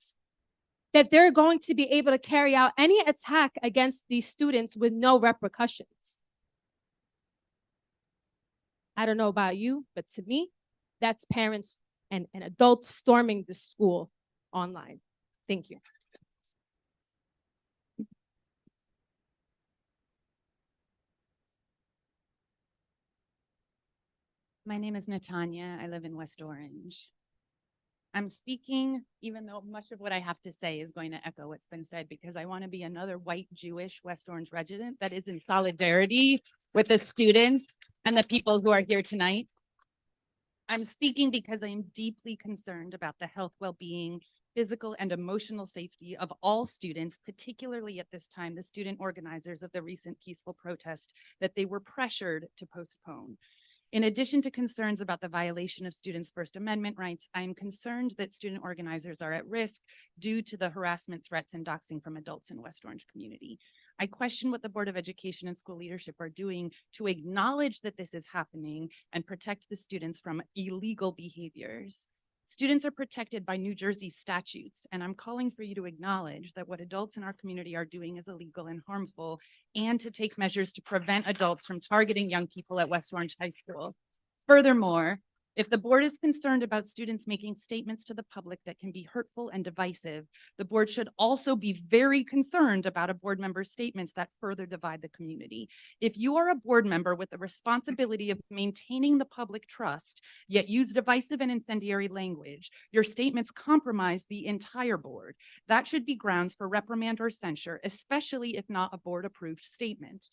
that they're going to be able to carry out any attack against these students with no repercussions? I don't know about you, but to me, that's parents and adults storming the school online. Thank you. My name is Natanya. I live in West Orange. I'm speaking, even though much of what I have to say is going to echo what's been said, because I want to be another white Jewish West Orange resident that is in solidarity with the students and the people who are here tonight. I'm speaking because I am deeply concerned about the health, well-being, physical and emotional safety of all students, particularly at this time, the student organizers of the recent peaceful protest that they were pressured to postpone. In addition to concerns about the violation of students' First Amendment rights, I am concerned that student organizers are at risk due to the harassment, threats, and doxing from adults in West Orange community. I question what the Board of Education and school leadership are doing to acknowledge that this is happening and protect the students from illegal behaviors. Students are protected by New Jersey statutes, and I'm calling for you to acknowledge that what adults in our community are doing is illegal and harmful, and to take measures to prevent adults from targeting young people at West Orange High School. Furthermore, if the board is concerned about students making statements to the public that can be hurtful and divisive, the board should also be very concerned about a board member's statements that further divide the community. If you are a board member with the responsibility of maintaining the public trust, yet use divisive and incendiary language, your statements compromise the entire board. That should be grounds for reprimand or censure, especially if not a board-approved statement.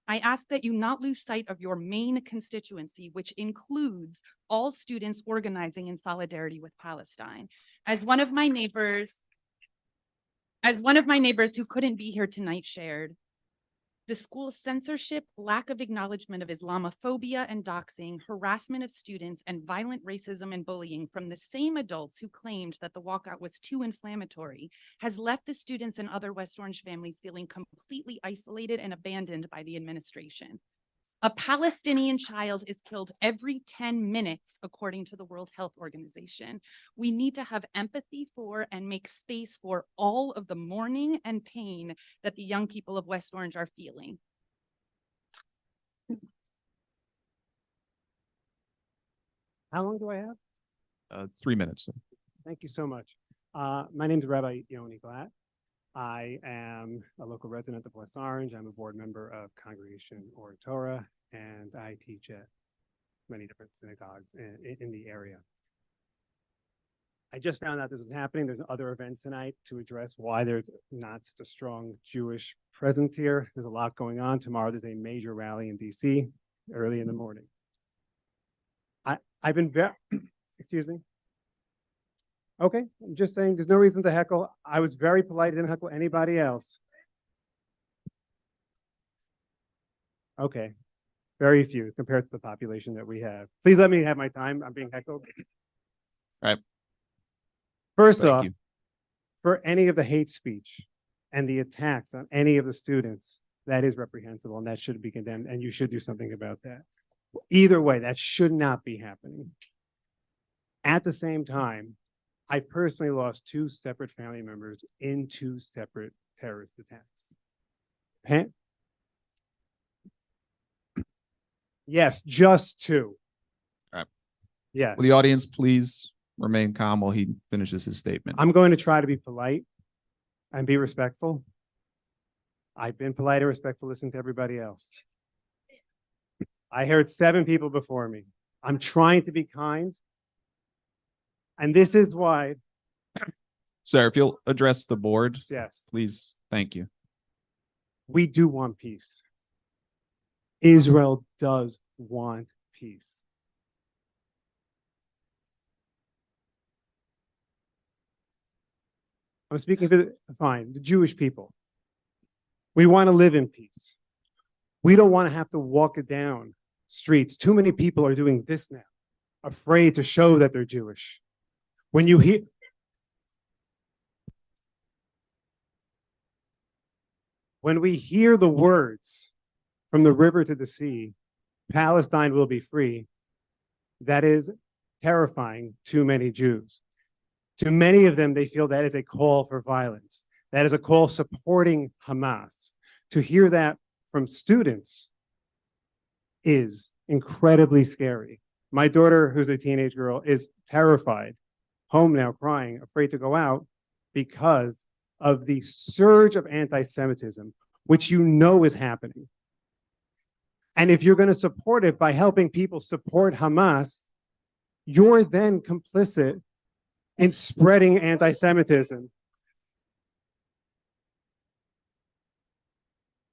I ask that you not lose sight of your main constituency, which includes all students organizing in solidarity with Palestine. As one of my neighbors who couldn't be here tonight shared, the school's censorship, lack of acknowledgement of Islamophobia and doxing, harassment of students, and violent racism and bullying from the same adults who claimed that the walkout was too inflammatory has left the students and other West Orange families feeling completely isolated and abandoned by the administration. A Palestinian child is killed every 10 minutes, according to the World Health Organization. We need to have empathy for and make space for all of the mourning and pain that the young people of West Orange are feeling. How long do I have? 3 minutes. Thank you so much. My name is Rabbi Yoni Glatt. I am a local resident of West Orange. I'm a board member of Congregation Or Torah, and I teach at many different synagogues in the area. I just found out this was happening. There's other events tonight to address why there's not such a strong Jewish presence here. There's a lot going on. Tomorrow there's a major rally in DC early in the morning. I've been very, excuse me. Okay, I'm just saying there's no reason to heckle. I was very polite, didn't heckle anybody else. Okay, very few compared to the population that we have. Please let me have my time. I'm being heckled. All right. First Thank off, you. for any of the hate speech and the attacks on any of the students, that is reprehensible and that should be condemned, and you should do something about that. Either way, that should not be happening. At the same time, I personally lost 2 separate family members in 2 separate terrorist attacks. Yes, just 2. All right. Yes. Will the audience please remain calm while he finishes his statement? I'm going to try to be polite and be respectful. I've been polite and respectful, listening to everybody else. I heard 7 people before me. I'm trying to be kind. And this is why, Sir, if you'll address the board, yes, please. Thank you. we do want peace. Israel does want peace. I'm speaking for the Jewish people. We want to live in peace. We don't want to have to walk it down streets. Too many people are doing this now, afraid to show that they're Jewish. When you hear, when we hear the words from the river to the sea, Palestine will be free, that is terrifying to many Jews. To many of them, they feel that is a call for violence. That is a call supporting Hamas. To hear that from students is incredibly scary. My daughter, who's a teenage girl, is terrified, home now crying, afraid to go out because of the surge of anti-Semitism, which you know is happening. And if you're going to support it by helping people support Hamas, you're then complicit in spreading anti-Semitism.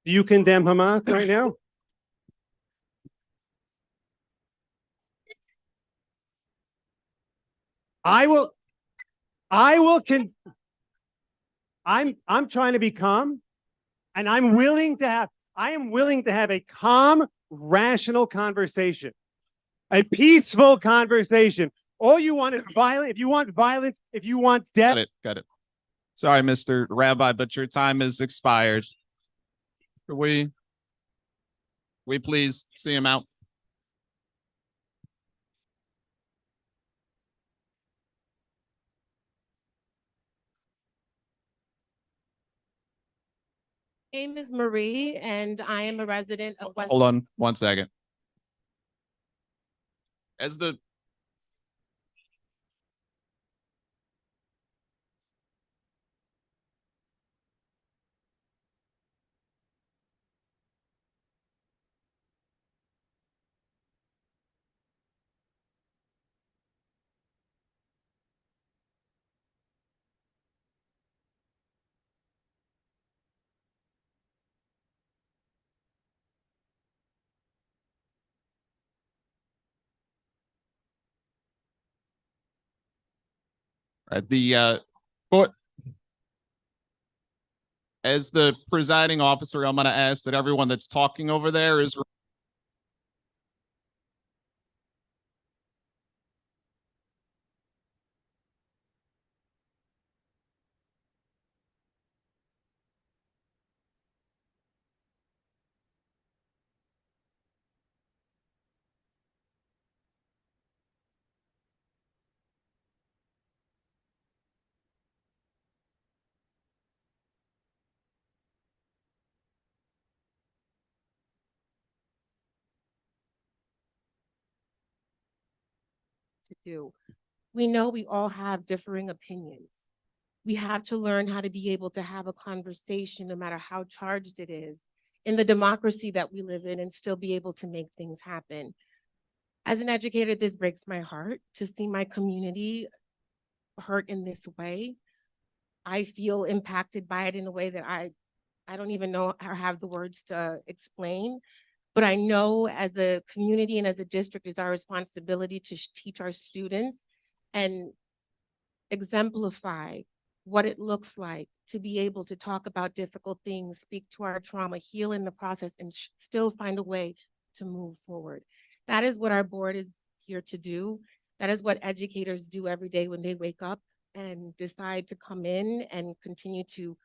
Do you condemn Hamas right now? I'm trying to be calm, and I am willing to have a calm, rational conversation, a peaceful conversation. All you want is violence. If you want violence, if you want death. Got it. Sorry, Mr. Rabbi, but your time is expired. Could we please see him out? My name is Marie, and I am a resident of West. Hold on 1 second. As the court, as the presiding officer, I'm going to ask that everyone that's talking over there is To do. We know we all have differing opinions. We have to learn how to be able to have a conversation, no matter how charged it is, in the democracy that we live in, and still be able to make things happen. As an educator, this breaks my heart to see my community hurt in this way. I feel impacted by it in a way that I don't even know or have the words to explain. But I know as a community and as a district, it's our responsibility to teach our students and exemplify what it looks like to be able to talk about difficult things, speak to our trauma, heal in the process, and still find a way to move forward. That is what our board is here to do. That is what educators do every day when they wake up and decide to come in and continue to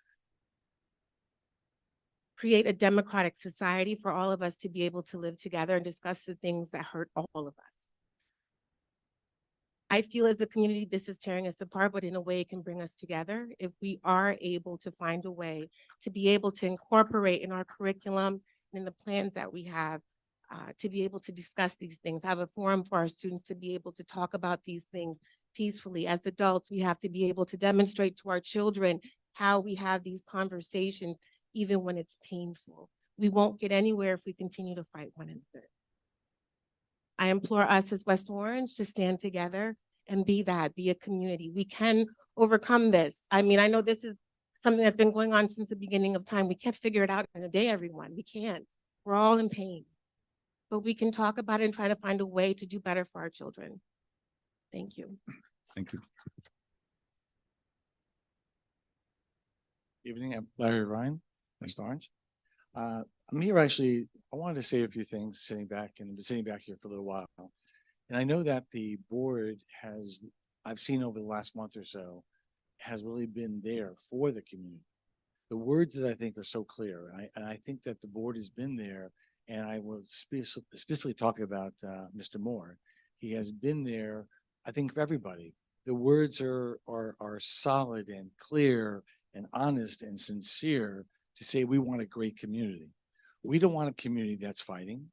create a democratic society for all of us to be able to live together and discuss the things that hurt all of us. I feel as a community, this is tearing us apart, but in a way it can bring us together if we are able to find a way to be able to incorporate in our curriculum and in the plans that we have to be able to discuss these things, have a forum for our students to be able to talk about these things peacefully. As adults, we have to be able to demonstrate to our children how we have these conversations even when it's painful. We won't get anywhere if we continue to fight one another. I implore us as West Orange to stand together and be a community. We can overcome this. I mean, I know this is something that's been going on since the beginning of time. We can't figure it out in a day, everyone. We can't. We're all in pain. But we can talk about it and try to find a way to do better for our children. Thank you. Thank you. Evening, I'm Larry Ryan, West Orange. I'm here actually, I wanted to say a few things sitting back and been sitting back here for a little while. And I know that the board has, I've seen over the last month or so, has really been there for the community. The words that I think are so clear, and I think that the board has been there, and I was specifically talking about Mr. Moore. He has been there, I think, for everybody. The words are solid and clear and honest and sincere to say we want a great community. We don't want a community that's fighting.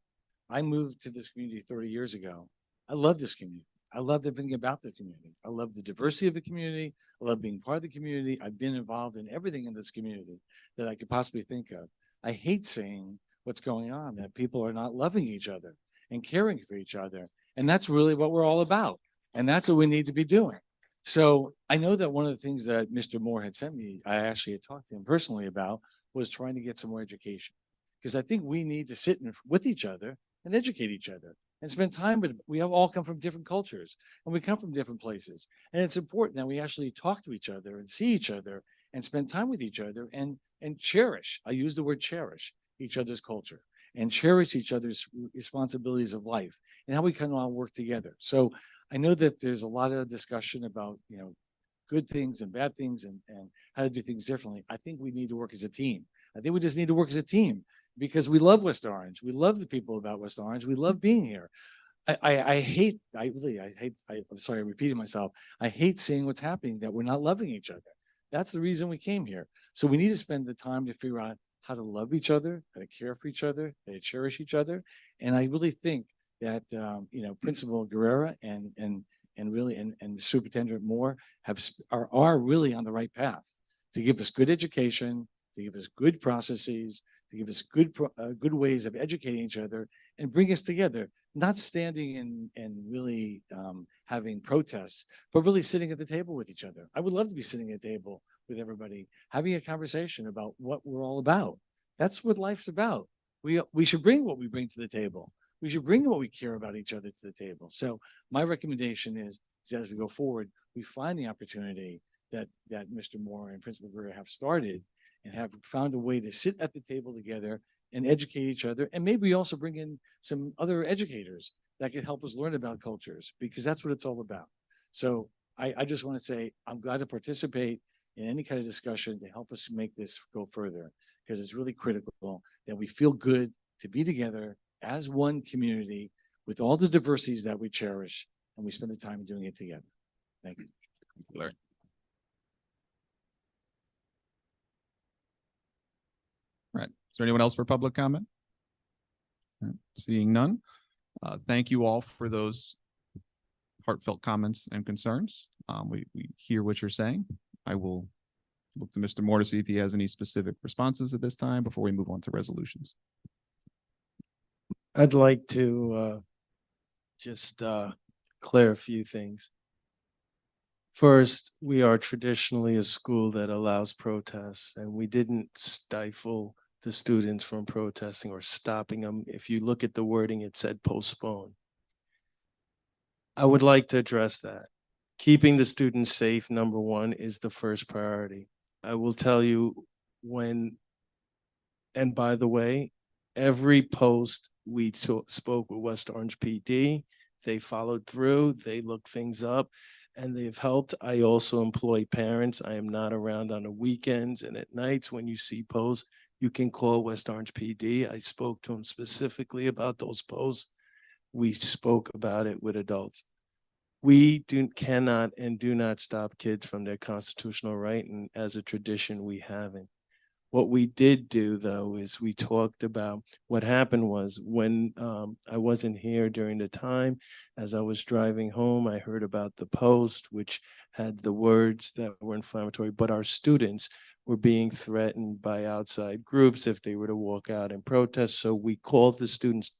I moved to this community 30 years ago. I love this community. I love everything about the community. I love the diversity of the community. I love being part of the community. I've been involved in everything in this community that I could possibly think of. I hate saying what's going on, that people are not loving each other and caring for each other. And that's really what we're all about. And that's what we need to be doing. So I know that one of the things that Mr. Moore had sent me, I actually had talked to him personally about, was trying to get some more education. Because I think we need to sit with each other and educate each other and spend time with, we have all come from different cultures and we come from different places. And it's important that we actually talk to each other and see each other and spend time with each other and cherish, I use the word cherish, each other's culture and cherish each other's responsibilities of life and how we can all work together. So I know that there's a lot of discussion about, good things and bad things and how to do things differently. I think we need to work as a team. I think we just need to work as a team because we love West Orange. We love the people about West Orange. We love being here. I'm sorry, I repeated myself. I hate seeing what's happening, that we're not loving each other. That's the reason we came here. So we need to spend the time to figure out how to love each other, how to care for each other, how to cherish each other. And I really think that, Principal Guerrera and Superintendent Moore are really on the right path to give us good education, to give us good processes, to give us good ways of educating each other and bring us together, not standing and really having protests, but really sitting at the table with each other. I would love to be sitting at a table with everybody, having a conversation about what we're all about. That's what life's about. We should bring what we bring to the table. We should bring what we care about each other to the table. So my recommendation is as we go forward, we find the opportunity that Mr. Moore and Principal Guerrero have started and have found a way to sit at the table together and educate each other. And maybe we also bring in some other educators that can help us learn about cultures, because that's what it's all about. So I just want to say, I'm glad to participate in any kind of discussion to help us make this go further, because it's really critical that we feel good to be together as one community with all the diversities that we cherish, and we spend the time doing it together. Thank you. Larry. All right. Is there anyone else for public comment? All right. Seeing none. Thank you all for those heartfelt comments and concerns. We hear what you're saying. I will look to Mr. Moore to see if he has any specific responses at this time before we move on to resolutions. I'd like to just clear a few things. First, we are traditionally a school that allows protests, and we didn't stifle the students from protesting or stopping them. If you look at the wording, it said postpone. I would like to address that. Keeping the students safe, number one, is the first priority. I will tell you and by the way, every post we spoke with West Orange PD, they followed through, they looked things up, and they've helped. I also employ parents. I am not around on the weekends and at nights. When you see posts, you can call West Orange PD. I spoke to them specifically about those posts. We spoke about it with adults. We cannot and do not stop kids from their constitutional right, and as a tradition, we haven't. What we did do, though, is we talked about what happened was when I wasn't here during the time, as I was driving home, I heard about the post, which had the words that were inflammatory, but our students were being threatened by outside groups if they were to walk out and protest. So we called the students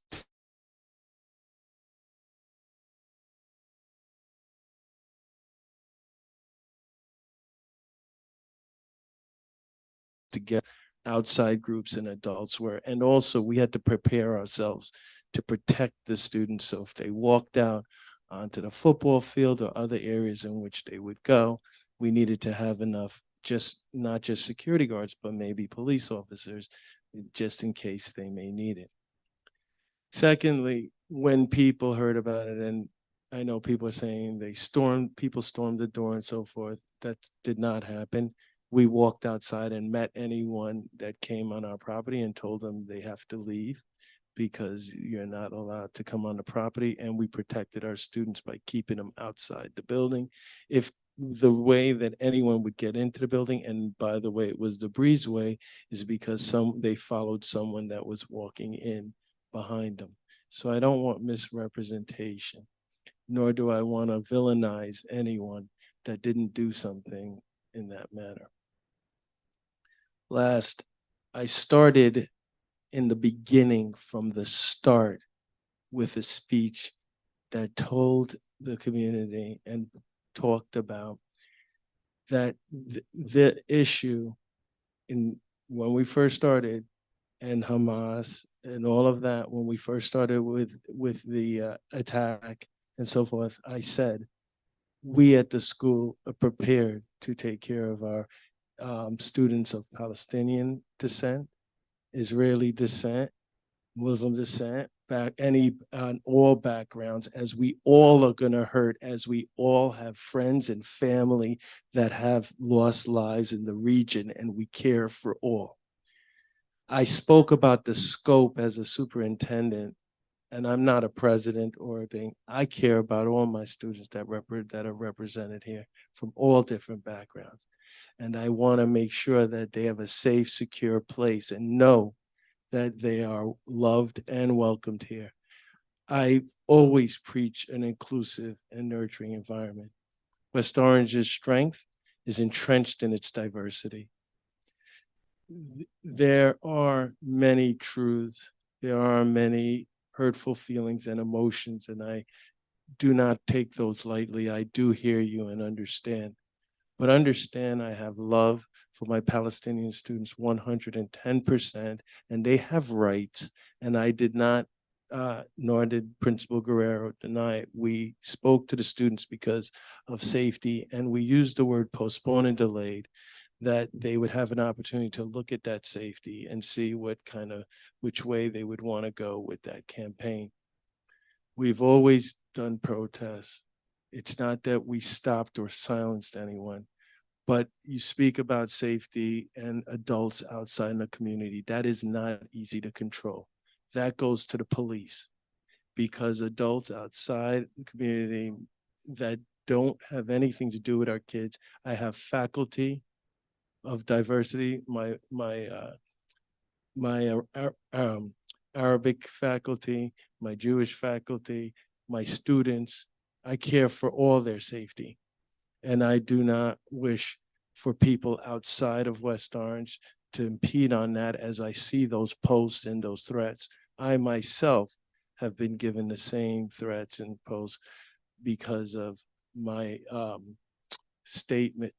to get outside groups and adults were. And also we had to prepare ourselves to protect the students. So if they walked out onto the football field or other areas in which they would go, we needed to have enough, just not just security guards, but maybe police officers, just in case they may need it. Secondly, when people heard about it, and I know people are saying people stormed the door and so forth, that did not happen. We walked outside and met anyone that came on our property and told them they have to leave because you're not allowed to come on the property. And we protected our students by keeping them outside the building. If the way that anyone would get into the building, and by the way, it was the breezeway, is because they followed someone that was walking in behind them. So I don't want misrepresentation, nor do I want to villainize anyone that didn't do something in that manner. Last, I started in the beginning from the start with a speech that told the community and talked about that the issue when we first started, and Hamas and all of that, when we first started with the attack and so forth, I said, we at the school are prepared to take care of our students of Palestinian descent, Israeli descent, Muslim descent, all backgrounds, as we all are going to hurt, as we all have friends and family that have lost lives in the region, and we care for all. I spoke about the scope as a superintendent, and I'm not a president or a thing. I care about all my students that are represented here from all different backgrounds. And I want to make sure that they have a safe, secure place and know that they are loved and welcomed here. I always preach an inclusive and nurturing environment. West Orange's strength is entrenched in its diversity. There are many truths, there are many hurtful feelings and emotions, and I do not take those lightly. I do hear you and understand. But understand I have love for my Palestinian students 110%, and they have rights. And I did not, nor did Principal Guerrero deny it. We spoke to the students because of safety, and we used the word postponed and delayed, that they would have an opportunity to look at that safety and see which way they would want to go with that campaign. We've always done protests. It's not that we stopped or silenced anyone, but you speak about safety and adults outside in the community. That is not easy to control. That goes to the police, because adults outside the community that don't have anything to do with our kids. I have faculty of diversity, my Arabic faculty, my Jewish faculty, my students. I care for all their safety. And I do not wish for people outside of West Orange to impede on that as I see those posts and those threats. I myself have been given the same threats and posts because of my statement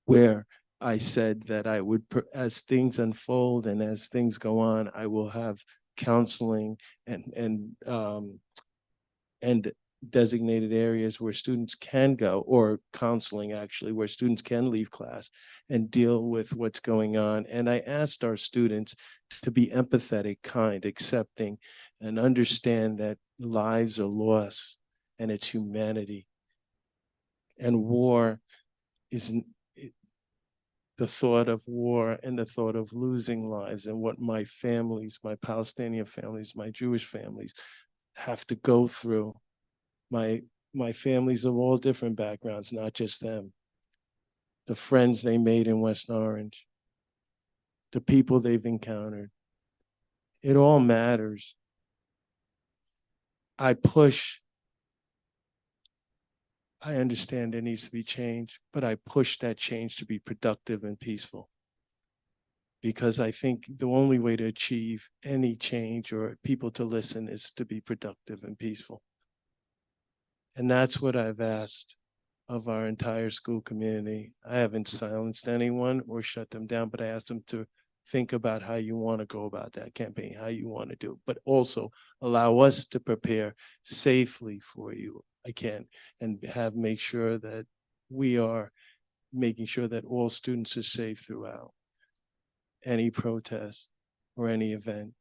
where I said that I would, as things unfold and as things go on, I will have counseling and designated areas where students can go, or counseling actually, where students can leave class and deal with what's going on. And I asked our students to be empathetic, kind, accepting, and understand that lives are lost and it's humanity. And war isn't, the thought of war and the thought of losing lives, and what my families, my Palestinian families, my Jewish families have to go through. My families of all different backgrounds, not just them. The friends they made in West Orange, the people they've encountered. It all matters. I understand there needs to be change, but I push that change to be productive and peaceful. Because I think the only way to achieve any change or people to listen is to be productive and peaceful. And that's what I've asked of our entire school community. I haven't silenced anyone or shut them down, but I asked them to think about how you want to go about that campaign, how you want to do it, but also allow us to prepare safely for you again and make sure that we are making sure that all students are safe throughout any protest or any event.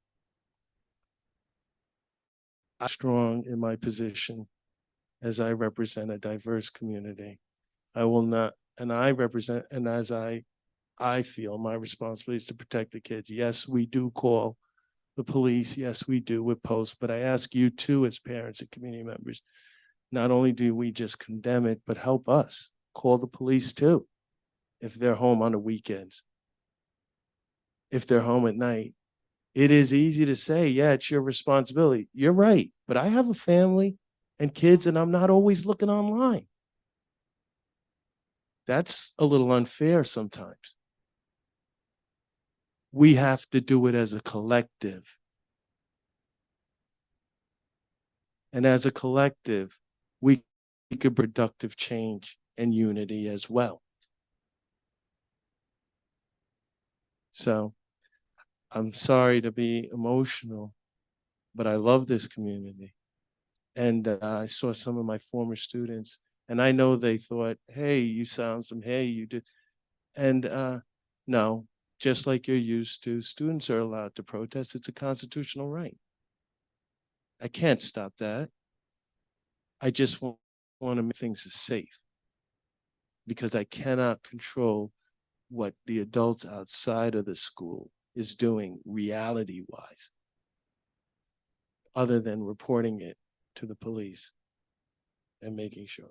I'm strong in my position as I represent a diverse community. I will not, and I represent, and as I feel my responsibility is to protect the kids. Yes, we do call the police. Yes, we do with posts, but I ask you too, as parents and community members, not only do we just condemn it, but help us call the police too, if they're home on the weekends, if they're home at night. It is easy to say, yeah, it's your responsibility. You're right, but I have a family and kids and I'm not always looking online. That's a little unfair sometimes. We have to do it as a collective. And as a collective, we can productive change and unity as well. So I'm sorry to be emotional, but I love this community. And I saw some of my former students, and I know they thought, hey, you sound some, hey, you did. And no, just like you're used to, students are allowed to protest. It's a constitutional right. I can't stop that. I just want to make things safe because I cannot control what the adults outside of the school is doing reality-wise, other than reporting it to the police and making sure.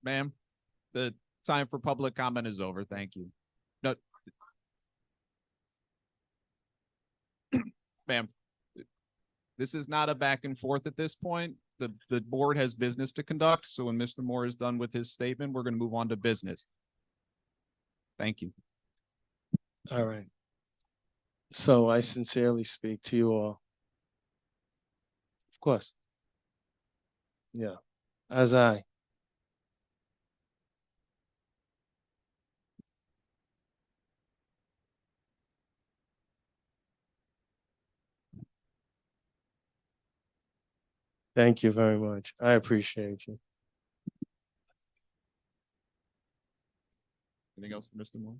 Ma'am, the time for public comment is over. Thank you. No, ma'am, this is not a back and forth at this point. The board has business to conduct. So when Mr. Moore is done with his statement, we're going to move on to business. Thank you. All right. So I sincerely speak to you all. Of course. Yeah. As I. Thank you very much. I appreciate you. Anything else for Mr. Moore?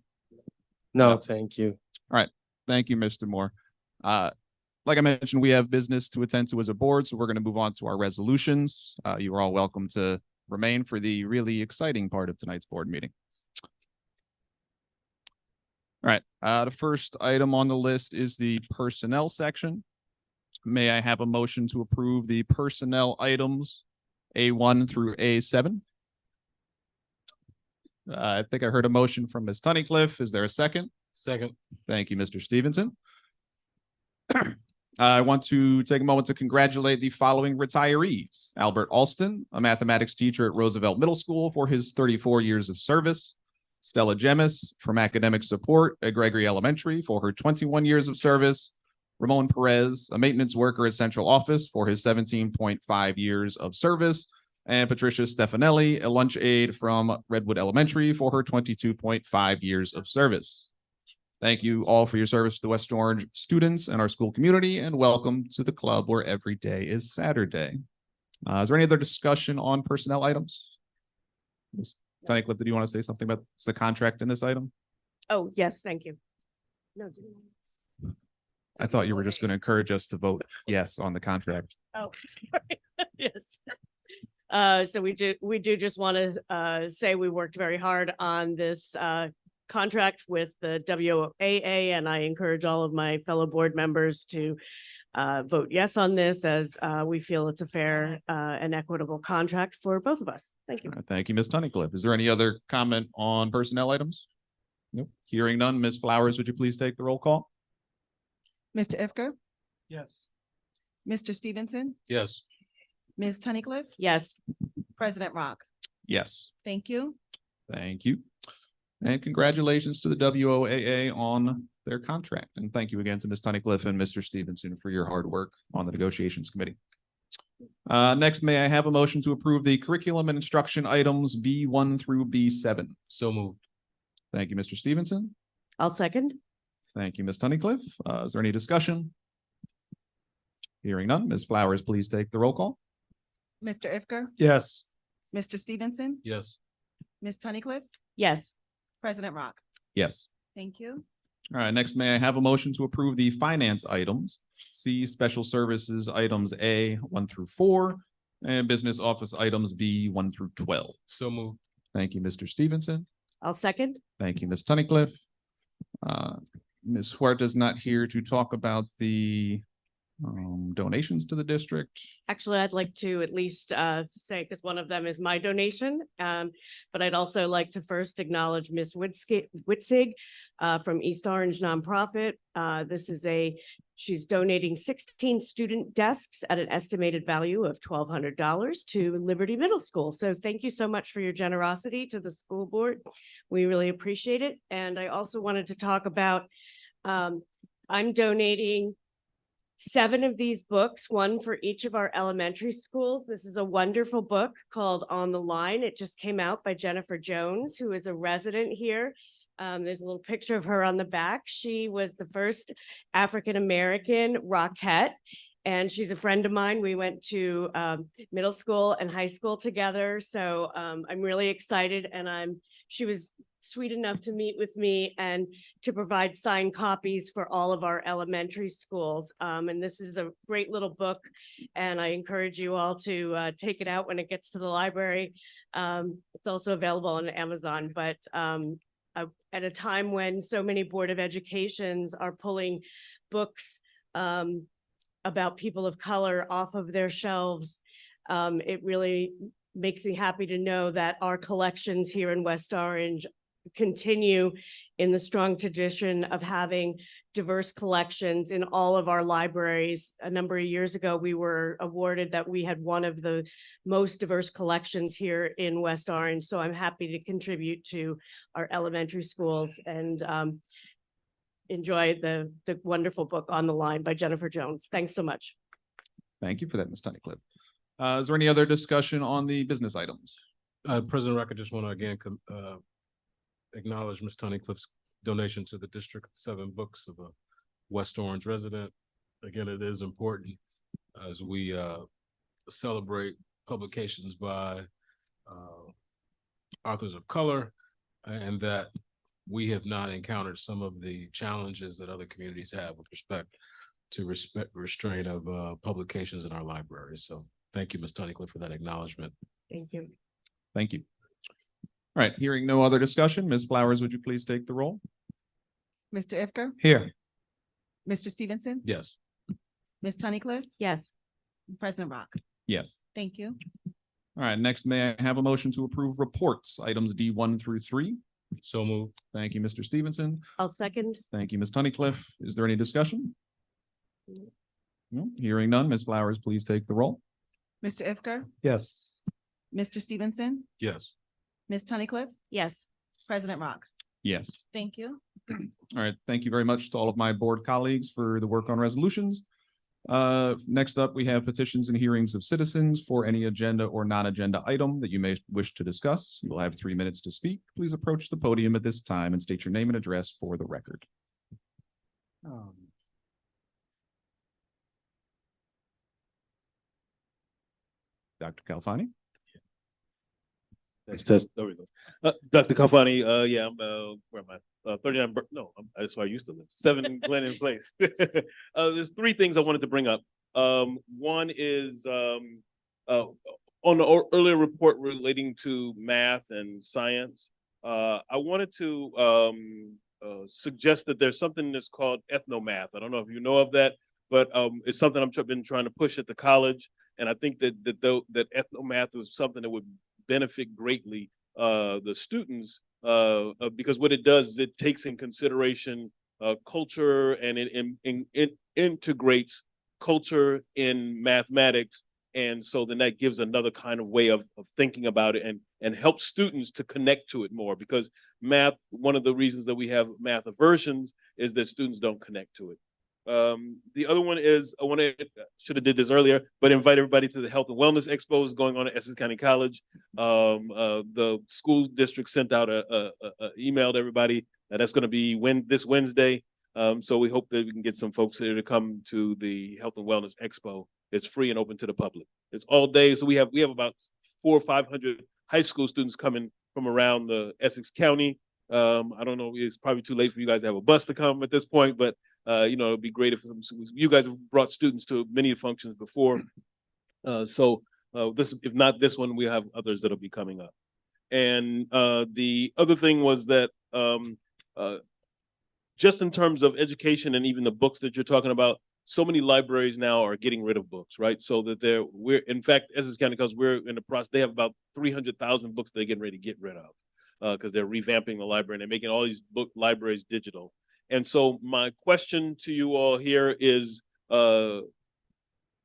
No, thank you. All right. Thank you, Mr. Moore. Like I mentioned, we have business to attend to as a board, so we're going to move on to our resolutions. You are all welcome to remain for the really exciting part of tonight's board meeting. All right. The first item on the list is the personnel section. May I have a motion to approve the personnel items A1 through A7? I think I heard a motion from Ms. Tunnicliffe. Is there a second? Second. Thank you, Mr. Stevenson. I want to take a moment to congratulate the following retirees. Albert Alston, a mathematics teacher at Roosevelt Middle School for his 34 years of service. Stella Gemis from academic support at Gregory Elementary for her 21 years of service. Ramon Perez, a maintenance worker at Central Office for his 17.5 years of service. And Patricia Stefanelli, a lunch aide from Redwood Elementary for her 22.5 years of service. Thank you all for your service to the West Orange students and our school community, and welcome to the club where every day is Saturday. Is there any other discussion on personnel items? Ms. Tunnicliffe, did you want to say something about the contract in this item? Oh, yes, thank you. No. I thought you were just going to encourage us to vote yes on the contract. Oh, sorry. Yes. So we do just want to say we worked very hard on this contract with the WOAA, and I encourage all of my fellow board members to vote yes on this, as we feel it's a fair and equitable contract for both of us. Thank you. All right, thank you, Ms. Tunnicliff. Is there any other comment on personnel items? Nope. Hearing none, Ms. Flowers, would you please take the roll call? Mr. Ifker, Yes. Mr. Stevenson, Yes. Ms. Tunnicliff, Yes. President Rock. Yes. Thank you. Thank you. And congratulations to the WOAA on their contract. And thank you again to Ms. Tunnicliff and Mr. Stevenson for your hard work on the negotiations committee. Next, may I have a motion to approve the curriculum and instruction items B1 through B7? So moved. Thank you, Mr. Stevenson. I'll second. Thank you, Ms. Tunnicliff. Is there any discussion? Hearing none, Ms. Flowers, please take the roll call. Mr. Ifker, Yes. Mr. Stevenson, Yes. Ms. Tunnicliff, Yes. President Rock. Yes. Thank you. All right, next, may I have a motion to approve the finance items, C, special services items A 1 through 4, and business office items B 1 through 12. So moved. Thank you, Mr. Stevenson. I'll second. Thank you, Ms. Tunnicliff. Ms. Huerta's not here to talk about the donations to the district. Actually, I'd like to at least say, because one of them is my donation, but I'd also like to first acknowledge Ms. Witzig from East Orange Nonprofit. She's donating 16 student desks at an estimated value of $1,200 to Liberty Middle School. So thank you so much for your generosity to the school board. We really appreciate it. And I also wanted to talk about, I'm donating 7 of these books, 1 for each of our elementary schools. This is a wonderful book called On the Line. It just came out by Jennifer Jones, who is a resident here. There's a little picture of her on the back. She was the first African-American Rockette, and she's a friend of mine. We went to middle school and high school together. So I'm really excited, and she was sweet enough to meet with me and to provide signed copies for all of our elementary schools. And this is a great little book, and I encourage you all to take it out when it gets to the library. It's also available on Amazon, but at a time when so many Board of Educations are pulling books about people of color off of their shelves, it really makes me happy to know that our collections here in West Orange continue in the strong tradition of having diverse collections in all of our libraries. A number of years ago, we were awarded that we had one of the most diverse collections here in West Orange. So I'm happy to contribute to our elementary schools and enjoy the wonderful book On the Line by Jennifer Jones. Thanks so much. Thank you for that, Ms. Tunnicliff. Is there any other discussion on the business items? President Rock, I just want to again acknowledge Ms. Tunnicliff's donation to the district, 7 books of a West Orange resident. Again, it is important as we celebrate publications by authors of color, and that we have not encountered some of the challenges that other communities have with respect to restraint of publications in our libraries. So thank you, Ms. Tunnicliff, for that acknowledgement. Thank you. Thank you. All right, hearing no other discussion, Ms. Flowers, would you please take the roll? Mr. Ifker, Here. Mr. Stevenson, Yes. Ms. Tunnicliff, Yes. President Rock. Yes. Thank you. All right, next, may I have a motion to approve reports, items D1 through 3? So moved. Thank you, Mr. Stevenson. I'll second. Thank you, Ms. Tunnicliff. Is there any discussion? No, hearing none, Ms. Flowers, please take the roll. Mr. Ifker, Yes. Mr. Stevenson, Yes. Ms. Tunnicliff, Yes. President Rock. Yes. Thank you. All right, thank you very much to all of my board colleagues for the work on resolutions. Next up, we have petitions and hearings of citizens for any agenda or non-agenda item that you may wish to discuss. You will have 3 minutes to speak. Please approach the podium at this time and state your name and address for the record. Dr. Calfani? Test. There we go. Dr. Kafani, yeah, I'm, where am I? 39, that's where I used to live. 7 Glennon Place. There's 3 things I wanted to bring up. One is, on the earlier report relating to math and science, I wanted to suggest that there's something that's called ethnomath. I don't know if you know of that, but it's something been trying to push at the college, and I think that ethnomath was something that would benefit greatly the students because what it does is it takes in consideration culture, and it integrates culture in mathematics, and so then that gives another kind of way of thinking about it, and helps students to connect to it more, because math, one of the reasons that we have math aversions is that students don't connect to it. The other one is, should have did this earlier, but invite everybody to the Health and Wellness Expos going on at Essex County College. The school district sent out a email to everybody that's going to be this Wednesday. So we hope that we can get some folks here to come to the Health and Wellness Expo. It's free and open to the public. It's all day. So we have about 400 or 500 high school students coming from around the Essex County. I don't know, it's probably too late for you guys to have a bus to come at this point, but it'd be great if you guys have brought students to many functions before. If not this one, we have others that'll be coming up. And the other thing was that just in terms of education and even the books that you're talking about, so many libraries now are getting rid of books, right? So that we're in fact, Essex County, because we're in the process, they have about 300,000 books they're getting ready to get rid of because they're revamping the library and they're making all these book libraries digital. And so my question to you all here is,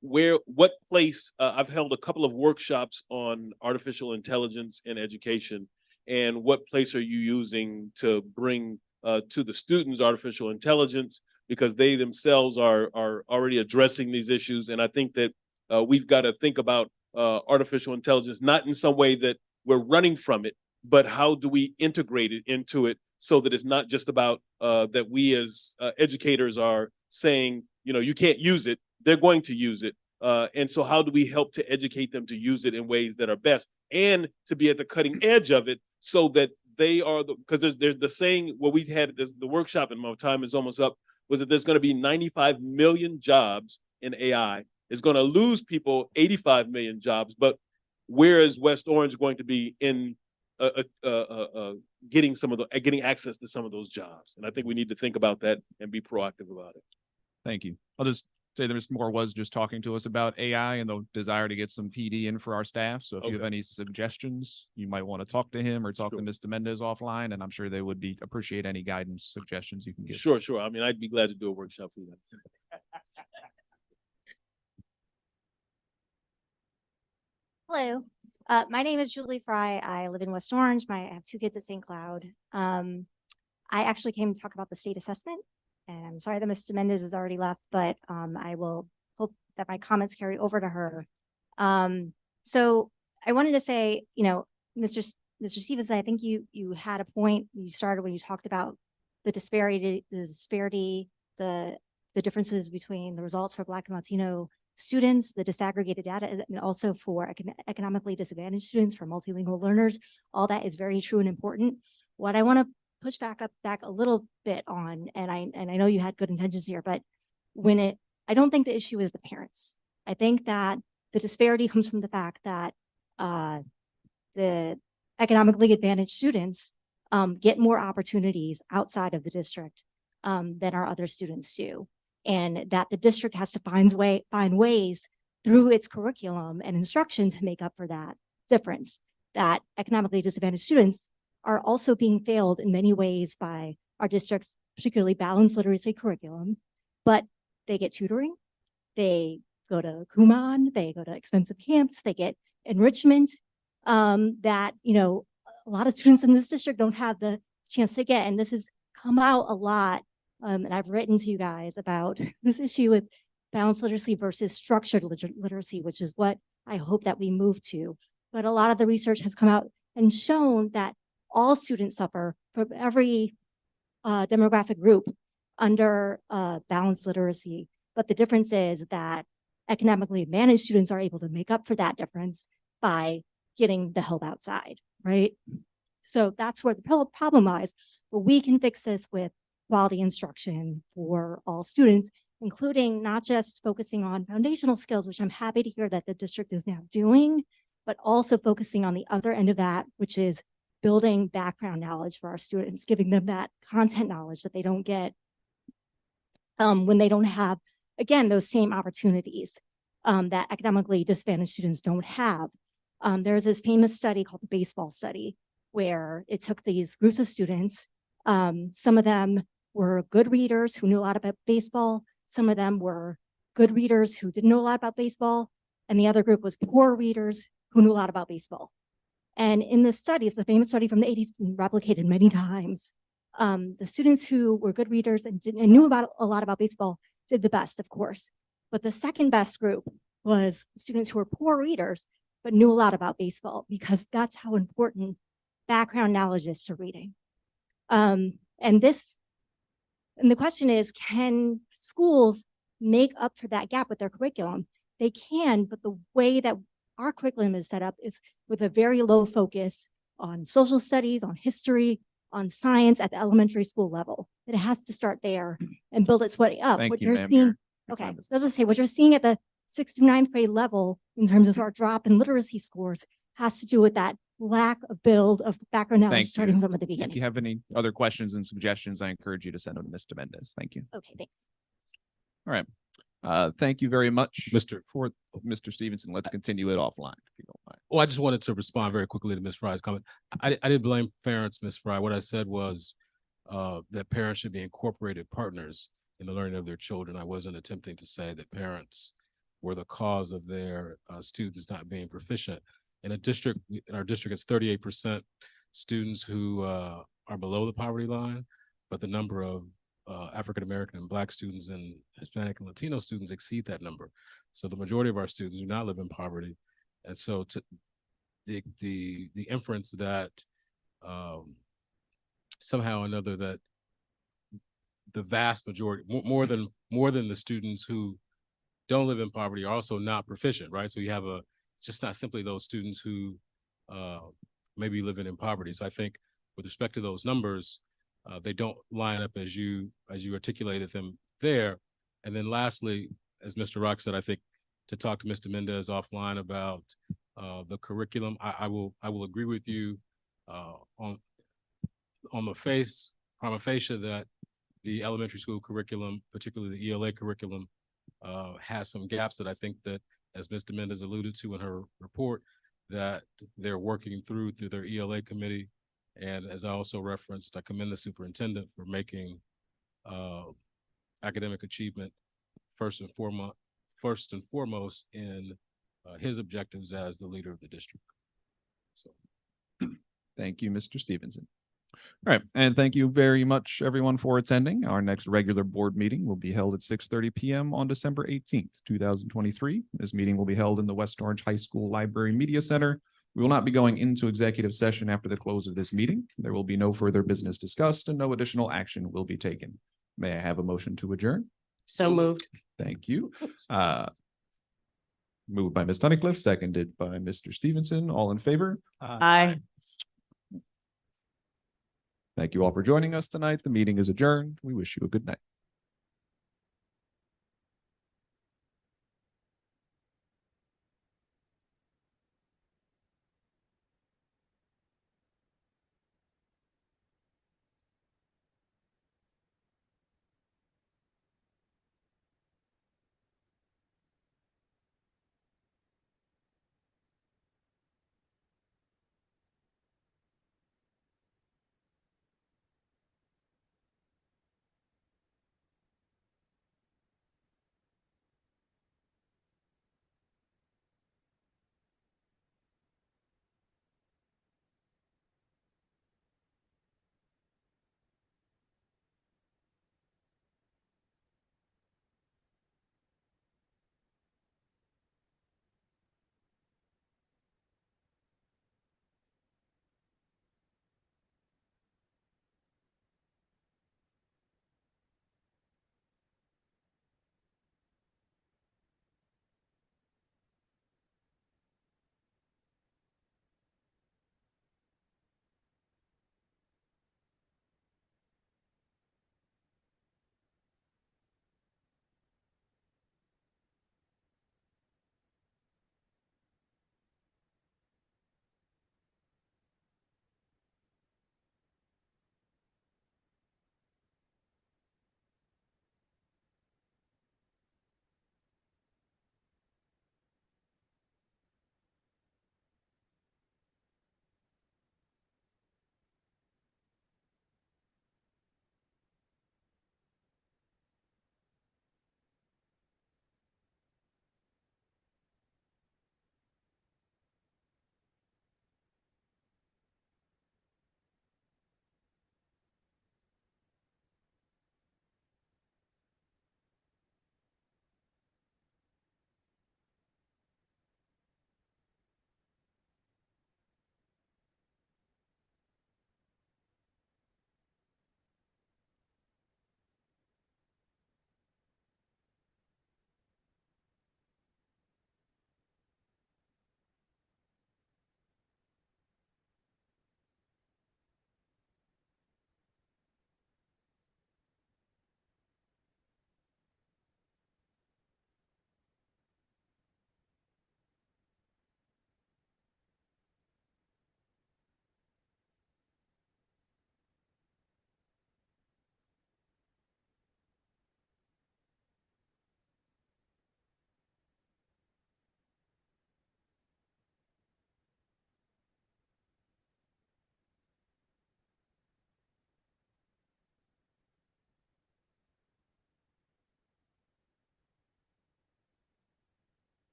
what place, I've held a couple of workshops on artificial intelligence in education, and what place are you using to bring to the students artificial intelligence, because they themselves are already addressing these issues. And I think that we've got to think about artificial intelligence, not in some way that we're running from it, but how do we integrate it into it so that it's not just about that we as educators are saying, you can't use it, they're going to use it. And so how do we help to educate them to use it in ways that are best and to be at the cutting edge of it, so that they are because there's the saying, what we've had the workshop, and my time is almost up, was that there's going to be 95 million jobs in AI. It's going to lose people 85 million jobs, but where is West Orange going to be in getting access to some of those jobs? And I think we need to think about that and be proactive about it. Thank you. I'll just say that Mr. Moore was just talking to us about AI and the desire to get some PD in for our staff. So if you have any suggestions, you might want to talk to him or talk to Mr. Mendez offline, and I'm sure they would appreciate any guidance, suggestions you can give. Sure. I mean, I'd be glad to do a workshop for you. Hello, my name is Julie Fry. I live in West Orange. I have 2 kids at St. Cloud. I actually came to talk about the state assessment. And I'm sorry that Mr. Mendez has already left, but I will hope that my comments carry over to her. So I wanted to say, Mr. Stevens, I think you had a point you started when you talked about the disparity, the differences between the results for Black and Latino students, the disaggregated data, and also for economically disadvantaged students, for multilingual learners. All that is very true and important. What I want to push back a little bit on, and I know you had good intentions here, but I don't think the issue is the parents. I think that the disparity comes from the fact that the economically advantaged students get more opportunities outside of the district than our other students do, and that the district has to find ways through its curriculum and instruction to make up for that difference. That economically disadvantaged students are also being failed in many ways by our district's particularly balanced literacy curriculum, but they get tutoring, they go to Kumon, they go to expensive camps, they get enrichment that, a lot of students in this district don't have the chance to get. And this has come out a lot. And I've written to you guys about this issue with balanced literacy versus structured literacy, which is what I hope that we move to. But a lot of the research has come out and shown that all students suffer from every demographic group under balanced literacy. But the difference is that economically advantaged students are able to make up for that difference by getting the help outside, right? So that's where the problem lies. But we can fix this with quality instruction for all students, including not just focusing on foundational skills, which I'm happy to hear that the district is now doing, but also focusing on the other end of that, which is building background knowledge for our students, giving them that content knowledge that they don't get when they don't have, again, those same opportunities that academically disadvantaged students don't have. There's this famous study called the baseball study, where it took these groups of students. Some of them were good readers who knew a lot about baseball. Some of them were good readers who didn't know a lot about baseball. And the other group was poor readers who knew a lot about baseball. And in this study, it's a famous study from the 80s, been replicated many times. The students who were good readers and knew about a lot about baseball did the best, of course. But the second best group was students who were poor readers, but knew a lot about baseball, because that's how important background knowledge is to reading. And the question is, can schools make up for that gap with their curriculum? They can, but the way that our curriculum is set up is with a very low focus on social studies, on history, on science at the elementary school level. It has to start there and build its way up. Thank What you, you're ma'am. seeing, Your okay, time is- let's just say what you're seeing at the 6th to 9th grade level in terms of our drop in literacy scores has to do with that lack of build of background knowledge Thank starting you. from the If beginning. you have any other questions and suggestions, I encourage you to send them to Mr. Mendez. Thank you. Okay, thanks. All right. Thank you very much, Mr. Stevenson. Let's continue it offline, if you don't mind. Well, I just wanted to respond very quickly to Ms. Fry's comment. I didn't blame parents, Ms. Fry. What I said was that parents should be incorporated partners in the learning of their children. I wasn't attempting to say that parents were the cause of their students not being proficient. In our district, it's 38% students who are below the poverty line, but the number of African-American and Black students and Hispanic and Latino students exceed that number. So the majority of our students do not live in poverty. And so the inference that somehow or another that the vast majority, more than the students who don't live in poverty are also not proficient, right? So you have it's just not simply those students who maybe living in poverty. So I think with respect to those numbers, they don't line up as you articulated them there. And then lastly, as Mr. Rock said, I think to talk to Mr. Mendez offline about the curriculum, I will agree with you on the prima facie that the elementary school curriculum, particularly the ELA curriculum, has some gaps that I think that, as Mr. Mendez alluded to in her report, that they're working through their ELA committee. And as I also referenced, I commend the superintendent for making academic achievement first and foremost in his objectives as the leader of the district. So, thank you, Mr. Stevenson. All right, and thank you very much, everyone, for attending. Our next regular board meeting will be held at 6:30 p.m. on December 18th, 2023. This meeting will be held in the West Orange High School Library Media Center. We will not be going into executive session after the close of this meeting. There will be no further business discussed and no additional action will be taken. May I have a motion to adjourn? So moved. Thank you. Moved by Ms. Tunnicliff, seconded by Mr. Stevenson. All in favor? Aye. Thank you all for joining us tonight. The meeting is adjourned. We wish you a good night.